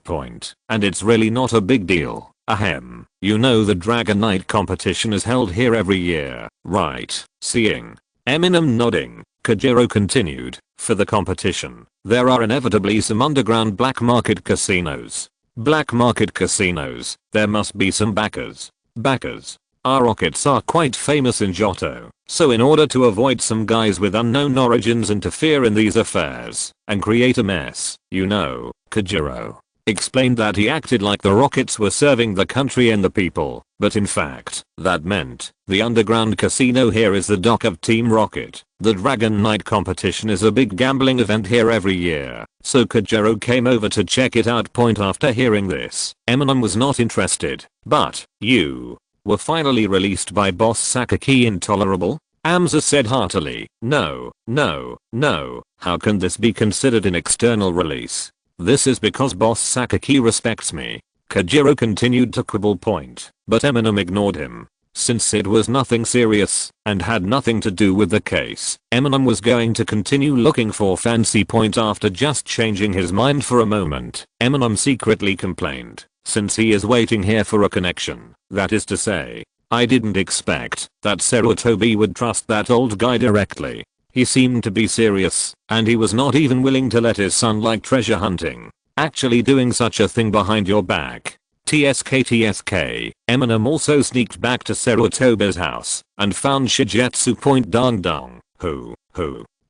And it's really not a big deal. Ahem. You know the Dragon Knight competition is held here every year, right? Seeing Eminem nodding, Kojiro continued, for the competition, there are inevitably some underground black market casinos. Black market casinos, there must be some backers. Backers. Our rockets are quite famous in Johto, so in order to avoid some guys with unknown origins interfere in these affairs and create a mess, you know, Kojiro explained that he acted like the rockets were serving the country and the people, but in fact, that meant the underground casino here is the dock of Team Rocket. The Dragon Knight competition is a big gambling event here every year, so Kojiro came over to check it out. After hearing this, Eminem was not interested, but, you were finally released by boss Sakaki Intolerable? Amza said heartily, no, how can this be considered an external release? This is because boss Sakaki respects me. Kojiro continued to quibble, but Eminem ignored him. Since it was nothing serious and had nothing to do with the case, Eminem was going to continue looking for Fancy. After just changing his mind for a moment, Eminem secretly complained, since he is waiting here for a connection, that is to say, I didn't expect that Sarutobi would trust that old guy directly. He seemed to be serious, and he was not even willing to let his son like treasure hunting. Actually doing such a thing behind your back. TSK. Eminem also sneaked back to Sarutobi's house and found Shigetsu. Dong dong. Who?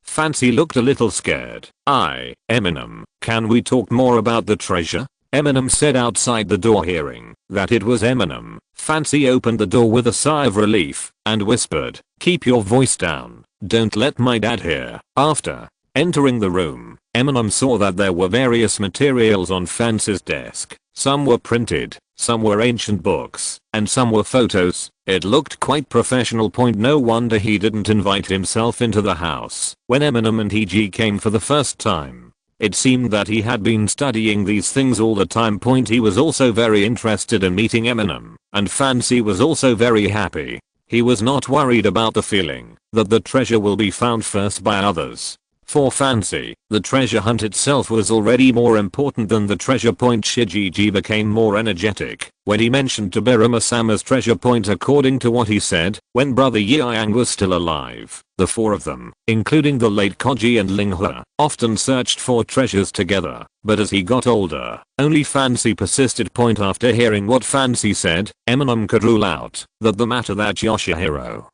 Fancy looked a little scared. Eminem, can we talk more about the treasure? Eminem said outside the door. Hearing that it was Eminem, Fancy opened the door with a sigh of relief and whispered, keep your voice down. Don't let my dad hear. After entering the room, Eminem saw that there were various materials on Fancy's desk. Some were printed, some were ancient books, and some were photos. It looked quite professional. No wonder he didn't invite himself into the house when Eminem and EG came for the first time. It seemed that he had been studying these things all the time. He was also very interested in meeting Eminem, and Fancy was also very happy. He was not worried about the feeling that the treasure will be found first by others. For Fancy, the treasure hunt itself was already more important than the treasure. Shijiji became more energetic when he mentioned to Biruma-sama's treasure. According to what he said, when brother Yang was still alive, the four of them, including the late Koji and Linghua, often searched for treasures together, but as he got older, only Fancy persisted. After hearing what Fancy said, Eminem could rule out that the matter that Yoshihiro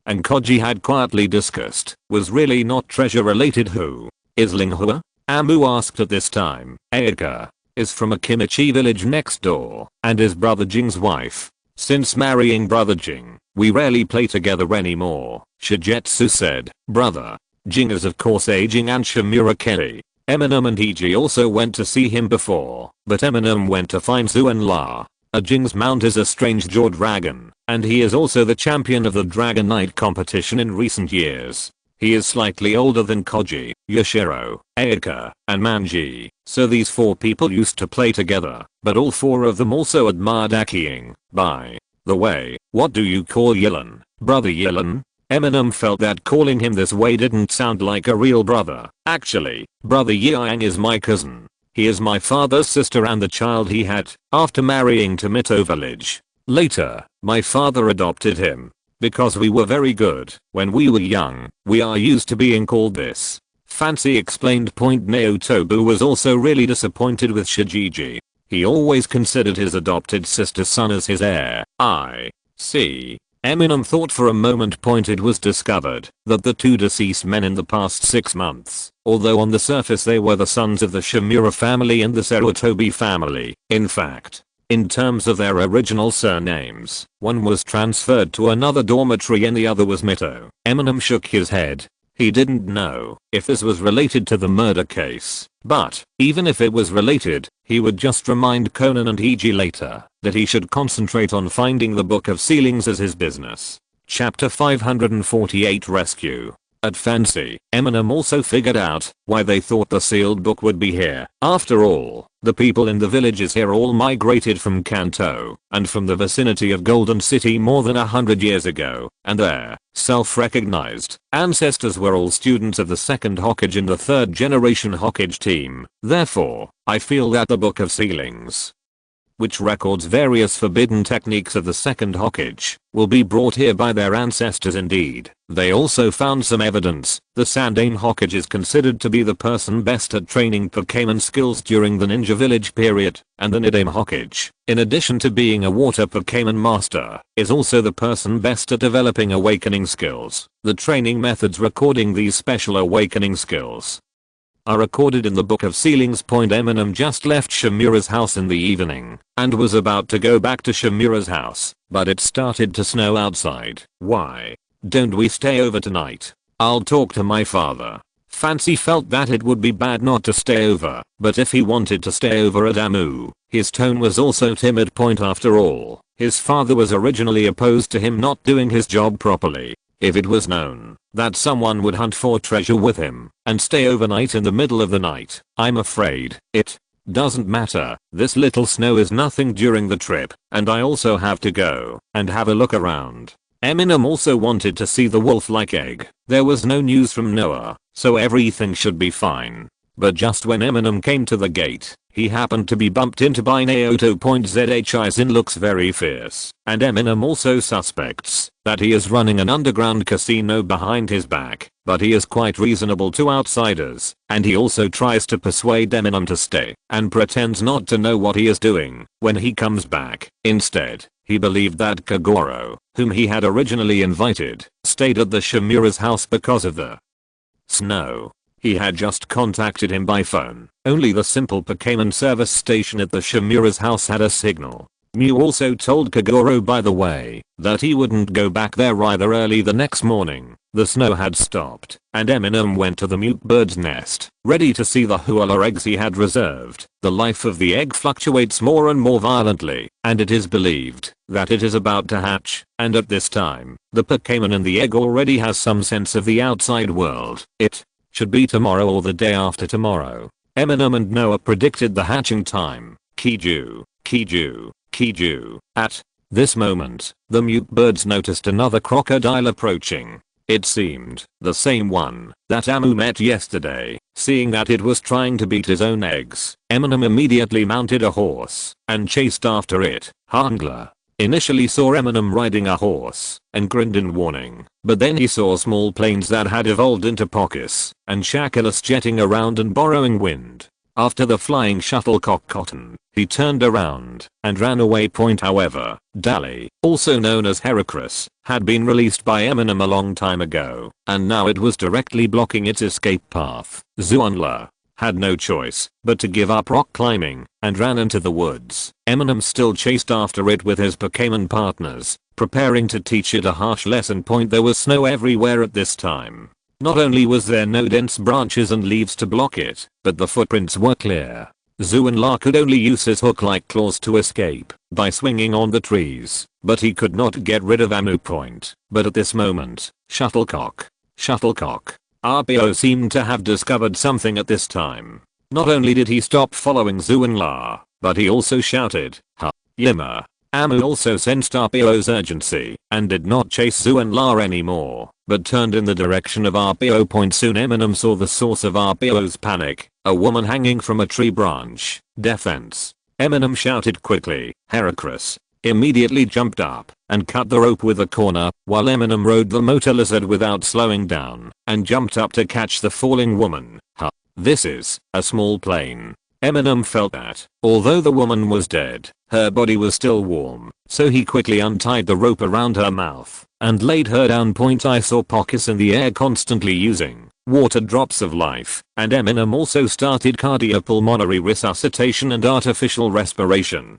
and Koji had quietly discussed was really not treasure related. Who is Linghua? Amu asked at this time. Aika is from a Kimichi village next door and is brother Jing's wife. Since marrying brother Jing, we rarely play together anymore, Shigetsu said. Brother Jing is of course aging and Shimura Kelly. Eminem and EG also went to see him before, but Eminem went to find Zuan-La. Jing's mount is a strange jaw dragon, and he is also the champion of the Dragon Knight competition in recent years. He is slightly older than Koji, Yoshiro, Aika, and Manji, so these four people used to play together, but all four of them also admired Akiing. By the way, what do you call Yilin, brother Yilin? Eminem felt that calling him this way didn't sound like a real brother. Actually, brother Yang is my cousin. He is my father's sister and the child he had after marrying to Mito village. Later, my father adopted him. Because we were very good when we were young, we are used to being called this. Fancy explained. Naotobu was also really disappointed with Shijiji. He always considered his adopted sister's son as his heir. I see. Eminem thought for a moment. It was discovered that the two deceased men in the past 6 months, although on the surface they were the sons of the Shimura family and the Sarutobi family, in fact, in terms of their original surnames, one was transferred to another dormitory and the other was Mito. Eminem shook his head. He didn't know if this was related to the murder case, but even if it was related, he would just remind Conan and EG later that he should concentrate on finding the Book of Ceilings as his business. Chapter 548 Rescue. At Fancy, Eminem also figured out why they thought the sealed book would be here. After all, the people in the villages here all migrated from Kanto and from the vicinity of Golden City more than 100 years ago, and their self-recognized ancestors were all students of the second Hokage in the third generation Hokage team. Therefore, I feel that the Book of Sealings, which records various forbidden techniques of the second Hokage, will be brought here by their ancestors indeed. They also found some evidence. The Sandaime Hokage is considered to be the person best at training Pokémon skills during the Ninja Village period, and the Nidaime Hokage, in addition to being a water Pokémon master, is also the person best at developing awakening skills. The training methods recording these special awakening skills are recorded in the Book of Sealings. Eminem just left Shimura's house in the evening and was about to go back to Shimura's house, but it started to snow outside. Why don't we stay over tonight? I'll talk to my father. Fancy felt that it would be bad not to stay over, but if he wanted to stay over at Amu, his tone was also timid. After all, his father was originally opposed to him not doing his job properly. If it was known that someone would hunt for treasure with him and stay overnight in the middle of the night, I'm afraid it doesn't matter. This little snow is nothing during the trip, and I also have to go and have a look around. Eminem also wanted to see the wolf-like egg. There was no news from Noah, so everything should be fine. But just when Eminem came to the gate, he happened to be bumped into by Naoto. Zhin looks very fierce, and Eminem also suspects that he is running an underground casino behind his back, but he is quite reasonable to outsiders, and he also tries to persuade Eminem to stay and pretends not to know what he is doing when he comes back. Instead, he believed that Kagoro, whom he had originally invited, stayed at the Shimura's house because of the snow. He had just contacted him by phone. Only the simple Pokémon service station at the Shimura's house had a signal. Mew also told Kagoro, by the way, that he wouldn't go back there rather early the next morning. The snow had stopped, and Eminem went to the mute bird's nest, ready to see the Huala eggs he had reserved. The life of the egg fluctuates more and more violently, and it is believed that it is about to hatch, and at this time, the Pokémon in the egg already has some sense of the outside world. It should be tomorrow or the day after tomorrow. Eminem and Noah predicted the hatching time. Kiju. At this moment, the mute birds noticed another crocodile approaching. It seemed the same one that Amu met yesterday. Seeing that it was trying to beat his own eggs, Eminem immediately mounted a horse and chased after it. Hangler initially saw Eminem riding a horse and grinned in warning, but then he saw small planes that had evolved into Pockets and Shakalus jetting around and borrowing wind. After the flying shuttlecock Cotton, he turned around and ran away. However, Dali, also known as Heracross, had been released by Eminem a long time ago, and now it was directly blocking its escape path. Zuanla had no choice but to give up rock climbing and ran into the woods. Eminem still chased after it with his Pokémon partners, preparing to teach it a harsh lesson. There was snow everywhere at this time. Not only was there no dense branches and leaves to block it, but the footprints were clear. Zuanla could only use his hook-like claws to escape by swinging on the trees, but he could not get rid of Amu. But at this moment, Shuttlecock, RPO seemed to have discovered something at this time. Not only did he stop following Zuanla, but he also shouted, "Ha, Yimmer." Amu also sensed RPO's urgency and did not chase Zuanla anymore, but turned in the direction of RPO. Soon Eminem saw the source of RPO's panic, a woman hanging from a tree branch. Defense. Eminem shouted quickly, "Heracross," immediately jumped up and cut the rope with a corner, while Eminem rode the motor lizard without slowing down and jumped up to catch the falling woman. This is a small plane. Eminem felt that, although the woman was dead, her body was still warm, so he quickly untied the rope around her mouth and laid her down. I saw Pockets in the air constantly using water drops of life, and Eminem also started cardiopulmonary resuscitation and artificial respiration.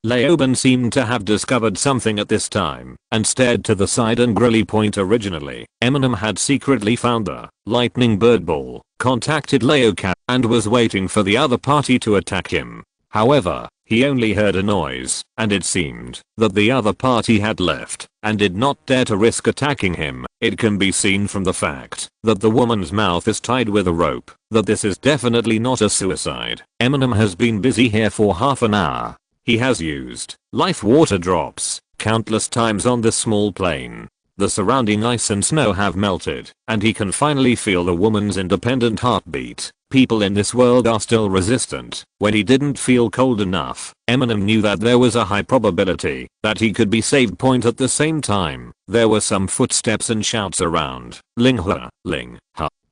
Leoben seemed to have discovered something at this time and stared to the side angrily. Originally, Eminem had secretly found the lightning bird ball, contacted Leocat, and was waiting for the other party to attack him. However, He only heard a noise, and it seemed that the other party had left and did not dare to risk attacking him. It can be seen from the fact that the woman's mouth is tied with a rope that this is definitely not a suicide. Eminem has been busy here for half an hour. He has used life water drops countless times on this small plane. The surrounding ice and snow have melted, and he can finally feel the woman's independent heartbeat. People in this world are still resistant. When he didn't feel cold enough, Eminem knew that there was a high probability that he could be saved. At the same time, there were some footsteps and shouts around. Ling Ha,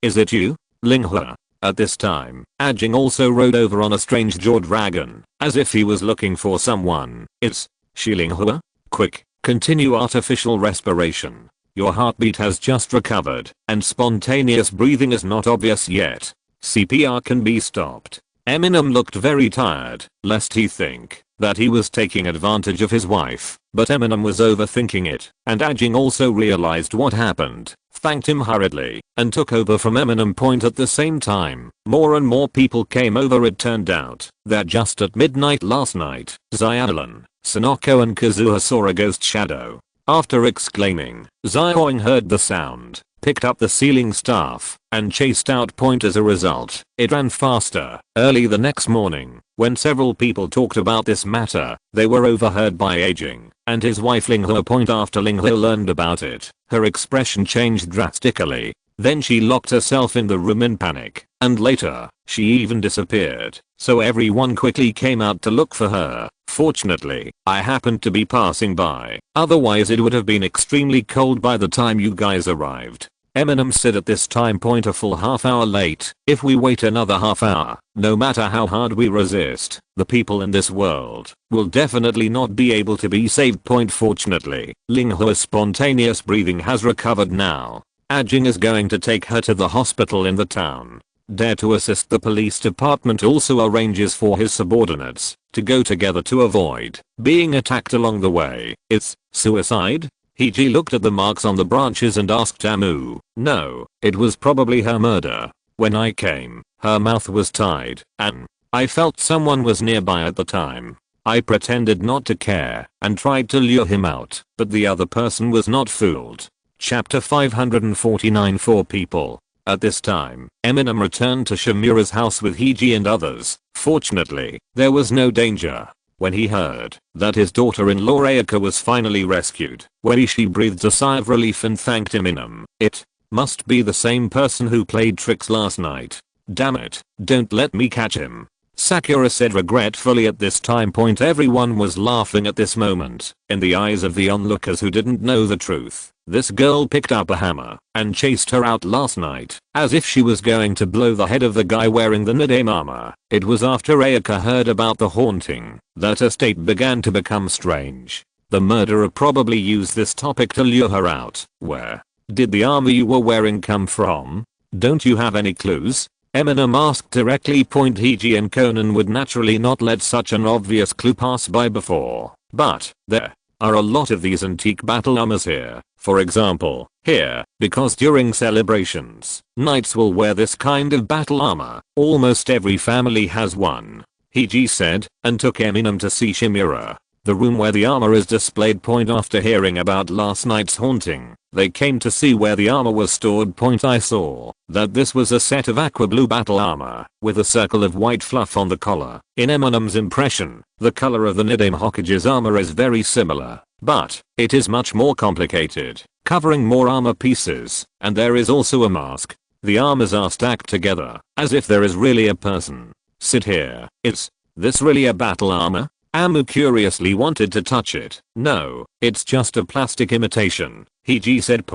is it you? Ling Ha. At this time, Ajing also rode over on a strange jaw dragon, as if he was looking for someone. It's she Ling Ha? Quick, continue artificial respiration. Your heartbeat has just recovered, and spontaneous breathing is not obvious yet. CPR can be stopped. Eminem looked very tired, lest he think that he was taking advantage of his wife, but Eminem was overthinking it, and Ajing also realized what happened, thanked him hurriedly, and took over from Eminem. At the same time, more and more people came over. It turned out that just at midnight last night, Xiaolan, Sonoko and Kazuha saw a ghost shadow. After exclaiming, Xiaoing heard the sound, picked up the ceiling staff, and chased out. As a result, it ran faster. Early the next morning, when several people talked about this matter, they were overheard by Ajing and his wife Ling Ha. After Ling Ha learned about it, her expression changed drastically. Then she locked herself in the room in panic, and later, she even disappeared, so everyone quickly came out to look for her. Fortunately, I happened to be passing by, otherwise it would have been extremely cold by the time you guys arrived. Eminem said at this time. A full half hour late. If we wait another half hour, no matter how hard we resist, the people in this world will definitely not be able to be saved. Fortunately, Ling Ha's spontaneous breathing has recovered now. Ajing is going to take her to the hospital in the town. Dare to assist. The police department also arranges for his subordinates to go together to avoid being attacked along the way. It's suicide? Heiji looked at the marks on the branches and asked Amu. No, it was probably her murder. When I came, her mouth was tied, and I felt someone was nearby at the time. I pretended not to care and tried to lure him out, but the other person was not fooled. Chapter 549. 4 people. At this time, Eminem returned to Shimura's house with Heiji and others. Fortunately, there was no danger. When he heard that his daughter-in-law Ayaka was finally rescued, Leixi breathed a sigh of relief and thanked Eminem. It must be the same person who played tricks last night. Damn it, don't let me catch him. Sakura said regretfully. At this time. Everyone was laughing at this moment. In the eyes of the onlookers who didn't know the truth, this girl picked up a hammer and chased her out last night, as if she was going to blow the head of the guy wearing the Nidame armor. It was after Ayaka heard about the haunting that her state began to become strange. The murderer probably used this topic to lure her out. Where did the armor you were wearing come from? Don't you have any clues? Eminem asked directly. Heiji and Conan would naturally not let such an obvious clue pass by before, but there are a lot of these antique battle armors here. For example, here, because during celebrations, knights will wear this kind of battle armor. Almost every family has one, Heiji said, and took Eminem to see Shimura, the room where the armor is displayed. After hearing about last night's haunting, they came to see where the armor was stored. I saw that this was a set of aqua blue battle armor with a circle of white fluff on the collar. In Eminem's impression, the color of the Nidame Hokage's armor is very similar, but it is much more complicated, covering more armor pieces, and there is also a mask. The armors are stacked together, as if there is really a person. Sit here. Is this really a battle armor? Amu curiously wanted to touch it. No, it's just a plastic imitation, Heiji said.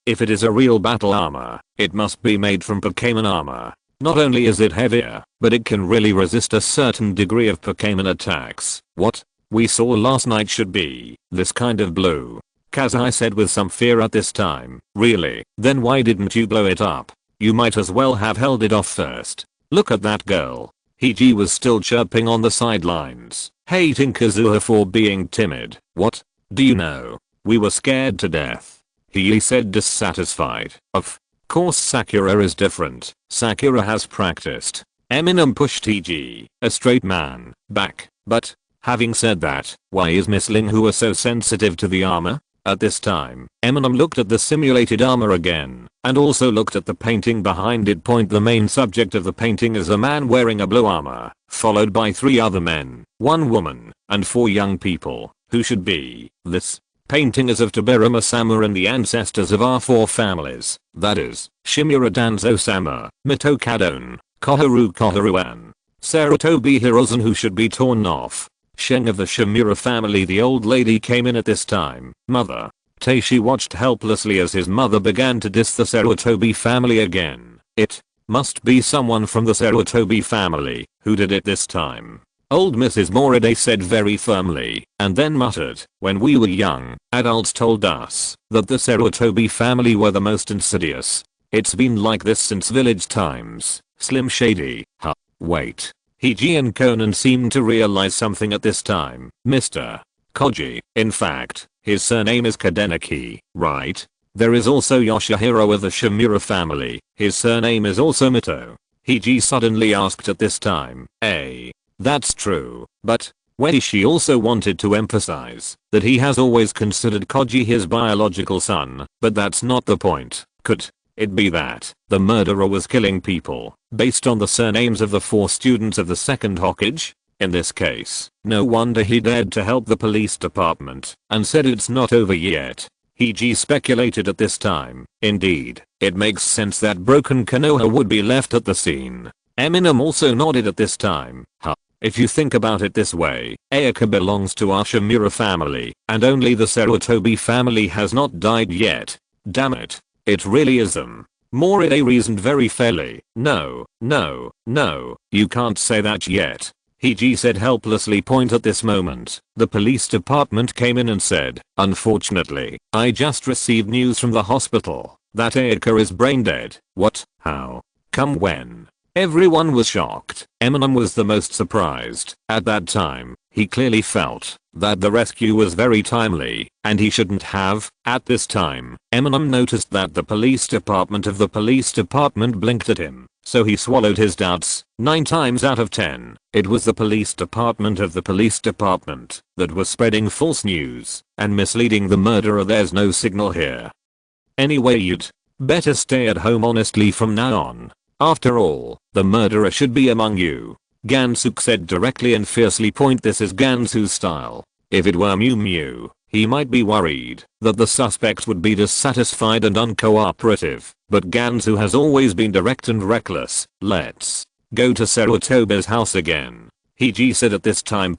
If it is a real battle armor, it must be made from Pokémon armor. Not only is it heavier, but it can really resist a certain degree of Pokémon attacks. What we saw last night should be this kind of blue, Kazai said with some fear at this time. Really? Then why didn't you blow it up? You might as well have held it off first. Look at that girl. Heiji was still chirping on the sidelines, hating Kazuha for being timid. What? Do you know? We were scared to death, he said, dissatisfied. Of course Sakura is different. Sakura has practiced. Eminem pushed Heiji, a straight man, back, But, having said that, why is Miss Ling Hua so sensitive to the armor? At this time, Eminem looked at the simulated armor again, and also looked at the painting behind it. The main subject of the painting is a man wearing a blue armor, followed by 3 other men, 1 woman, and 4 young people, who should be. This painting is of Taberama Sama and the ancestors of our 4 families, that is, Shimura Danzo Sama, Mito Kadon, Koharu Koharuan, Sarutobi Hirozen, who should be torn off. Sheng of the Shimura family. The old lady came in at this time. Mother. Taishi watched helplessly as his mother began to diss the Sarutobi family again. It must be someone from the Sarutobi family who did it this time. Old Mrs. Moride said very firmly, and then muttered, when we were young, adults told us that the Sarutobi family were the most insidious. It's been like this since village times. Slim Shady. Huh. Wait. Hiji and Conan seemed to realize something at this time. Mr. Koji. In fact, his surname is Kadenaki, right? There is also Yoshihiro of the Shimura family. His surname is also Mito. Hiji suddenly asked at this time. That's true, but Leixi also wanted to emphasize that he has always considered Koji his biological son, but that's not the point. Could it be that the murderer was killing people based on the surnames of the 4 students of the second Hokage? In this case, no wonder he dared to help the police department and said it's not over yet. Hiji speculated at this time. Indeed, it makes sense that broken Konoha would be left at the scene. Eminem also nodded at this time. If you think about it this way, Ayaka belongs to our Shimura family, and only the Sarutobi family has not died yet. Damn it. It really is them. Moride reasoned very fairly. No, you can't say that yet. Hiji said helplessly. At this moment, the police department came in and said, unfortunately, I just received news from the hospital that Ayaka is brain dead. What? How? Come when? Everyone was shocked. Eminem was the most surprised. At that time, he clearly felt that the rescue was very timely, and he shouldn't have. At this time, Eminem noticed that the police department blinked at him, so he swallowed his doubts. 9 times out of 10, it was the police department that was spreading false news and misleading the murderer. There's no signal here. Anyway, you'd better stay at home honestly from now on. After all, the murderer should be among you. Gansuk said directly and fiercely. This is Gansu's style. If it were Mew Mew, he might be worried that the suspect would be dissatisfied and uncooperative, but Gansu has always been direct and reckless. Let's go to Sarutobi's house again. Hiji said at this time.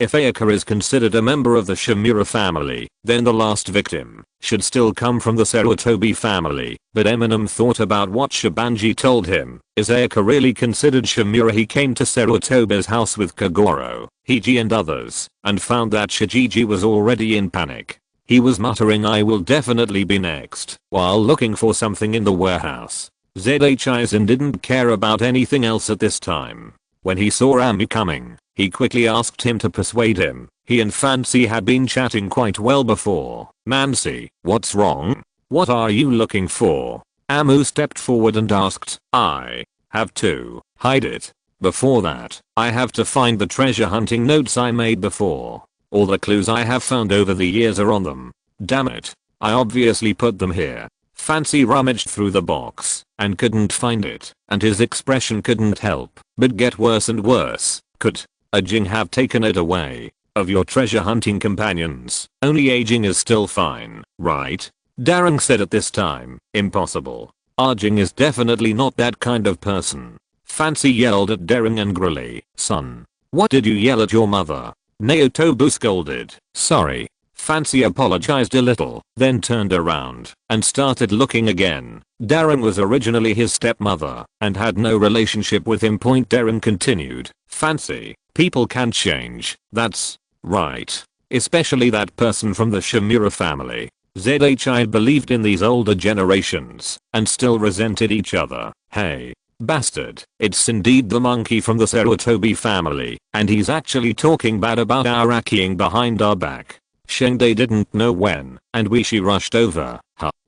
If Ayaka is considered a member of the Shimura family, then the last victim should still come from the Sarutobi family. But Eminem thought about what Shibanji told him. Is Ayaka really considered Shimura? He came to Sarutobi's house with Kagoro, Hiji and others, and found that Shijiji was already in panic. He was muttering, I will definitely be next, while looking for something in the warehouse. Zhizen didn't care about anything else at this time. When he saw Ami coming, he quickly asked him to persuade him. He and Fancy had been chatting quite well before. Mancy, what's wrong? What are you looking for? Amu stepped forward and asked. I have to hide it. Before that, I have to find the treasure hunting notes I made before. All the clues I have found over the years are on them. Damn it. I obviously put them here. Fancy rummaged through the box and couldn't find it, and his expression couldn't help but get worse and worse. Could Ajing have taken it away? Of your treasure hunting companions, only Ajing is still fine, right? Darren said at this time. Impossible. Ajing is definitely not that kind of person. Fancy yelled at Darren angrily. Son, what did you yell at your mother? Naotobu scolded. Sorry. Fancy apologized a little, then turned around and started looking again. Darren was originally his stepmother and had no relationship with him. Darren continued. Fancy, people can change, that's right. Especially that person from the Shimura family. ZHI believed in these older generations and still resented each other. Hey, bastard, it's indeed the monkey from the Sarutobi family, and he's actually talking bad about our Akiing behind our back. Shengde didn't know when, and Wishi rushed over.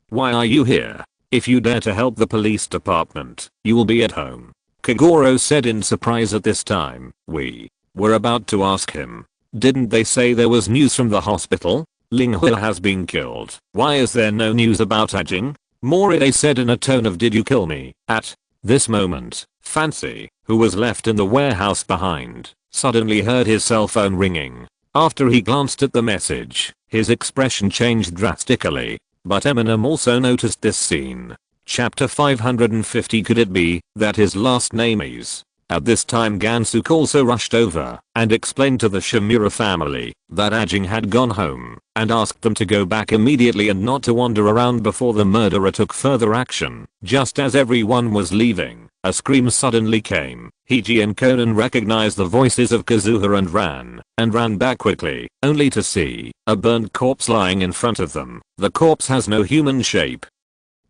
Why are you here? If you dare to help the police department, you will be at home. Kagoro said in surprise at this time. We were about to ask him. Didn't they say there was news from the hospital? Ling Hui has been killed. Why is there no news about Ajing? Moride said in a tone of did you kill me? At this moment, Fancy, who was left in the warehouse behind, suddenly heard his cell phone ringing. After he glanced at the message, his expression changed drastically. But Eminem also noticed this scene. Chapter 550. Could it be that his last name is? At this time Gansuk also rushed over and explained to the Shimura family that Ajing had gone home and asked them to go back immediately and not to wander around before the murderer took further action. Just as everyone was leaving, a scream suddenly came. Hiji and Conan recognized the voices of Kazuha and ran back quickly, only to see a burnt corpse lying in front of them. The corpse has no human shape,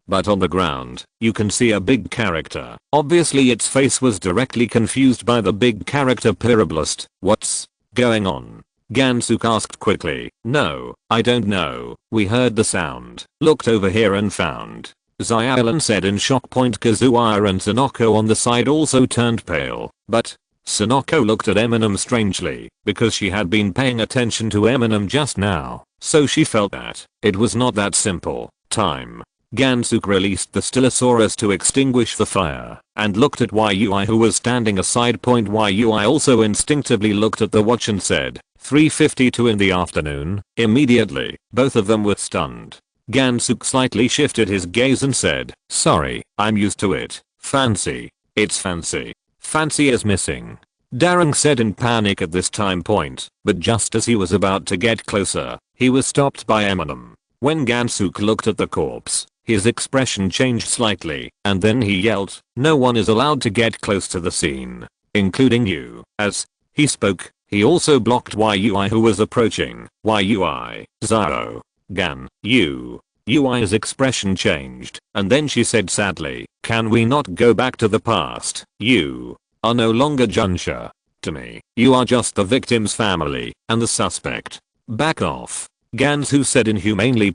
but on the ground, you can see a big character. Obviously its face was directly confused by the big character Pyroblast. What's going on? Gansuk asked quickly. No, I don't know. We heard the sound, looked over here and found. Xiaolan said in shock. Kazuha and Sonoko on the side also turned pale, but Sonoko looked at Eminem strangely because she had been paying attention to Eminem just now, so she felt that it was not that simple. Time. Gansuk released the Stylosaurus to extinguish the fire and looked at Yui who was standing aside. Yui also instinctively looked at the watch and said, 3:52 in the afternoon. Immediately, both of them were stunned. Gansuk slightly shifted his gaze and said, sorry, I'm used to it. Fancy. It's Fancy. Fancy is missing. Darren said in panic at this time point, but just as he was about to get closer, he was stopped by Eminem. When Gansuk looked at the corpse, his expression changed slightly, and then he yelled, no one is allowed to get close to the scene, including you. As he spoke, he also blocked Yui who was approaching. Yui, Zaro, Gan, Yui's expression changed, and then she said sadly, can we not go back to the past? You are no longer Junsha. To me, you are just the victim's family, and the suspect. Back off. Gansuk said inhumanely.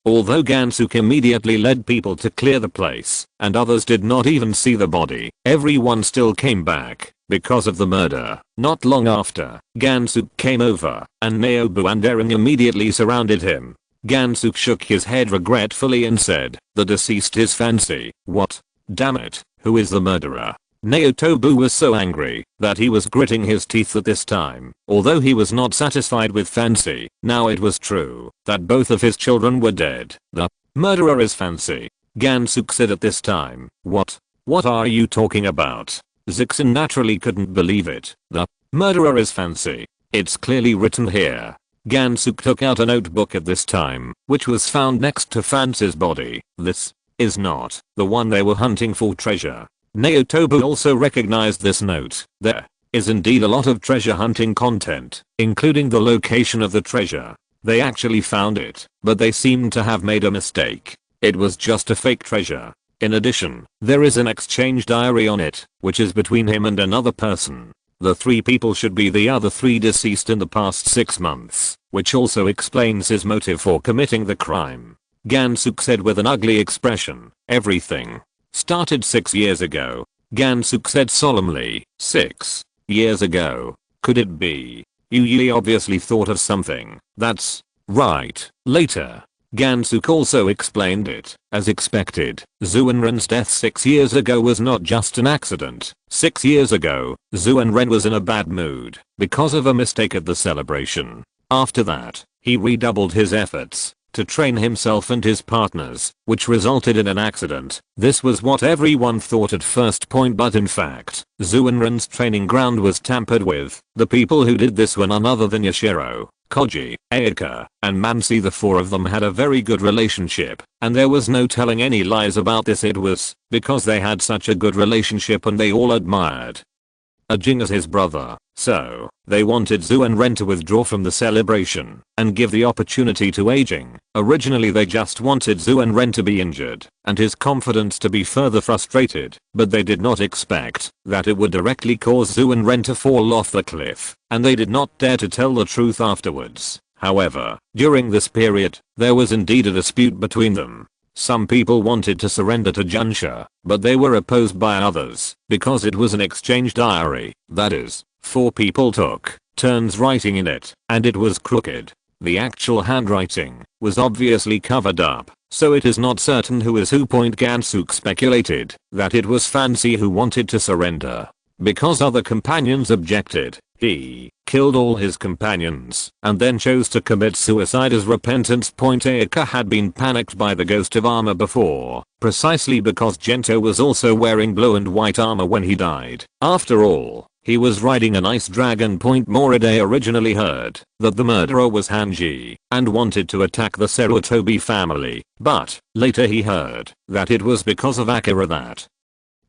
Although Gansuk immediately led people to clear the place, and others did not even see the body, everyone still came back because of the murder. Not long after, Gansuk came over, and Naobu and Eren immediately surrounded him. Gansuk shook his head regretfully and said, the deceased is Fancy. What? Damn it, who is the murderer? Naotobu was so angry that he was gritting his teeth at this time. Although he was not satisfied with Fancy, now it was true that both of his children were dead. The murderer is Fancy. Gansuk said at this time. What? What are you talking about? Zixin naturally couldn't believe it. The murderer is Fancy. It's clearly written here. Gansuk took out a notebook at this time, which was found next to Fancy's body. This is not the one they were hunting for treasure. Naotobu also recognized this note. There is indeed a lot of treasure hunting content, including the location of the treasure. They actually found it, but they seemed to have made a mistake. It was just a fake treasure. In addition, there is an exchange diary on it, which is between him and another person. The 3 people should be the other 3 deceased in the past 6 months, which also explains his motive for committing the crime. Gansuk said with an ugly expression, everything started 6 years ago. Gansuk said solemnly, 6 years ago. Could it be? Yui obviously thought of something. That's right. Later, Gansuk also explained it. As expected, Zuenren's death 6 years ago was not just an accident. 6 years ago, Zuenren was in a bad mood because of a mistake at the celebration. After that, he redoubled his efforts to train himself and his partners, which resulted in an accident. This was what everyone thought at first point, but in fact, Zuenren's training ground was tampered with. The people who did this were none other than Yashiro, Koji, Eika, and Mansi. The 4 of them had a very good relationship, and there was no telling any lies about this. It was because they had such a good relationship and they all admired Ajing as his brother, so they wanted Zuenren to withdraw from the celebration and give the opportunity to Ajing. Originally they just wanted Zuenren to be injured and his confidence to be further frustrated, but they did not expect that it would directly cause Zuenren to fall off the cliff, and they did not dare to tell the truth afterwards. However, during this period, there was indeed a dispute between them. Some people wanted to surrender to Junsha, but they were opposed by others because it was an exchange diary. That is, 4 people took turns writing in it, and it was crooked. The actual handwriting was obviously covered up, so it is not certain who is who. Gansuk speculated that it was Fancy who wanted to surrender. Because other companions objected, he killed all his companions and then chose to commit suicide as repentance. Aika had been panicked by the ghost of armor before, precisely because Gento was also wearing blue and white armor when he died. After all, he was riding an ice dragon. Moride originally heard that the murderer was Hanji and wanted to attack the Sarutobi family, but later he heard that it was because of Akira that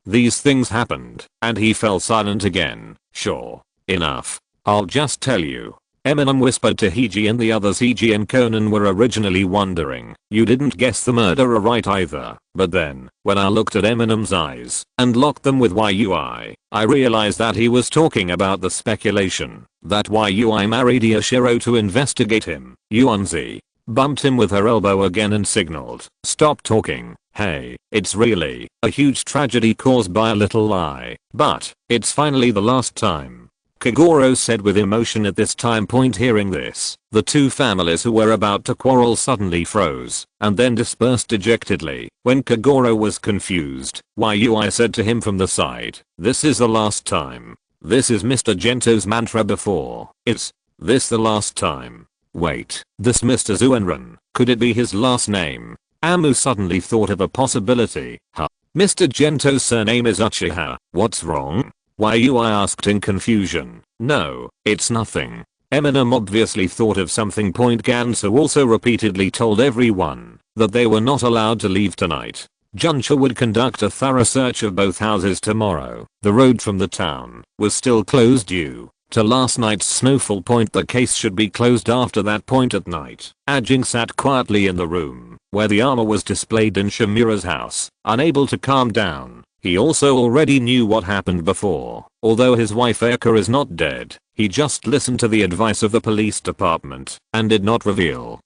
these things happened, and he fell silent again. Sure enough, I'll just tell you. Eminem whispered to Hiji and the others. Hiji and Conan were originally wondering, you didn't guess the murderer right either, but then, when I looked at Eminem's eyes and locked them with YUI, I realized that he was talking about the speculation that YUI married Yashiro to investigate him. Yuanzi bumped him with her elbow again and signaled, stop talking. Hey, it's really a huge tragedy caused by a little lie, but it's finally the last time. Kagoro said with emotion at this time. Hearing this, the 2 families who were about to quarrel suddenly froze and then dispersed dejectedly. When Kagoro was confused, Yui said to him from the side, this is the last time. This is Mr. Gento's mantra before. Is this the last time? Wait, this Mr. Zuenran, could it be his last name? Amu suddenly thought of a possibility. Huh? Mr. Gento's surname is Uchiha. What's wrong? Yui asked in confusion. No, it's nothing. Eminem obviously thought of something. Gansu also repeatedly told everyone that they were not allowed to leave tonight. Junsha would conduct a thorough search of both houses tomorrow. The road from the town was still closed due to last night's snowfall. The case should be closed after that point at night. Ajing sat quietly in the room where the armor was displayed in Shimura's house, unable to calm down. He also already knew what happened before. Although his wife Eka is not dead, he just listened to the advice of the police department and did not reveal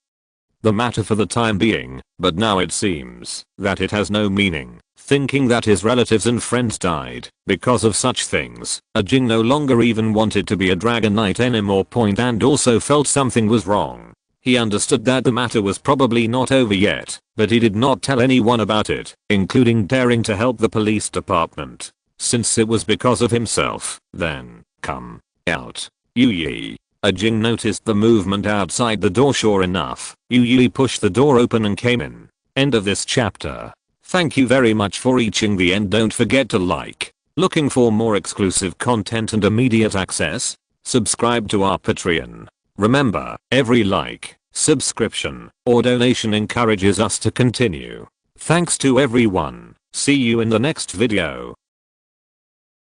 the matter for the time being, but now it seems that it has no meaning. Thinking that his relatives and friends died because of such things, Ajing no longer even wanted to be a Dragon Knight anymore. And also felt something was wrong. He understood that the matter was probably not over yet, but he did not tell anyone about it, including daring to help the police department. Since it was because of himself, then, come out. Yuyi. Ajing noticed the movement outside the door. Sure enough, Yuyi pushed the door open and came in. End of this chapter. Thank you very much for reaching the end. Don't forget to like. Looking for more exclusive content and immediate access? Subscribe to our Patreon. Remember, every like, subscription, or donation encourages us to continue. Thanks to everyone. See you in the next video.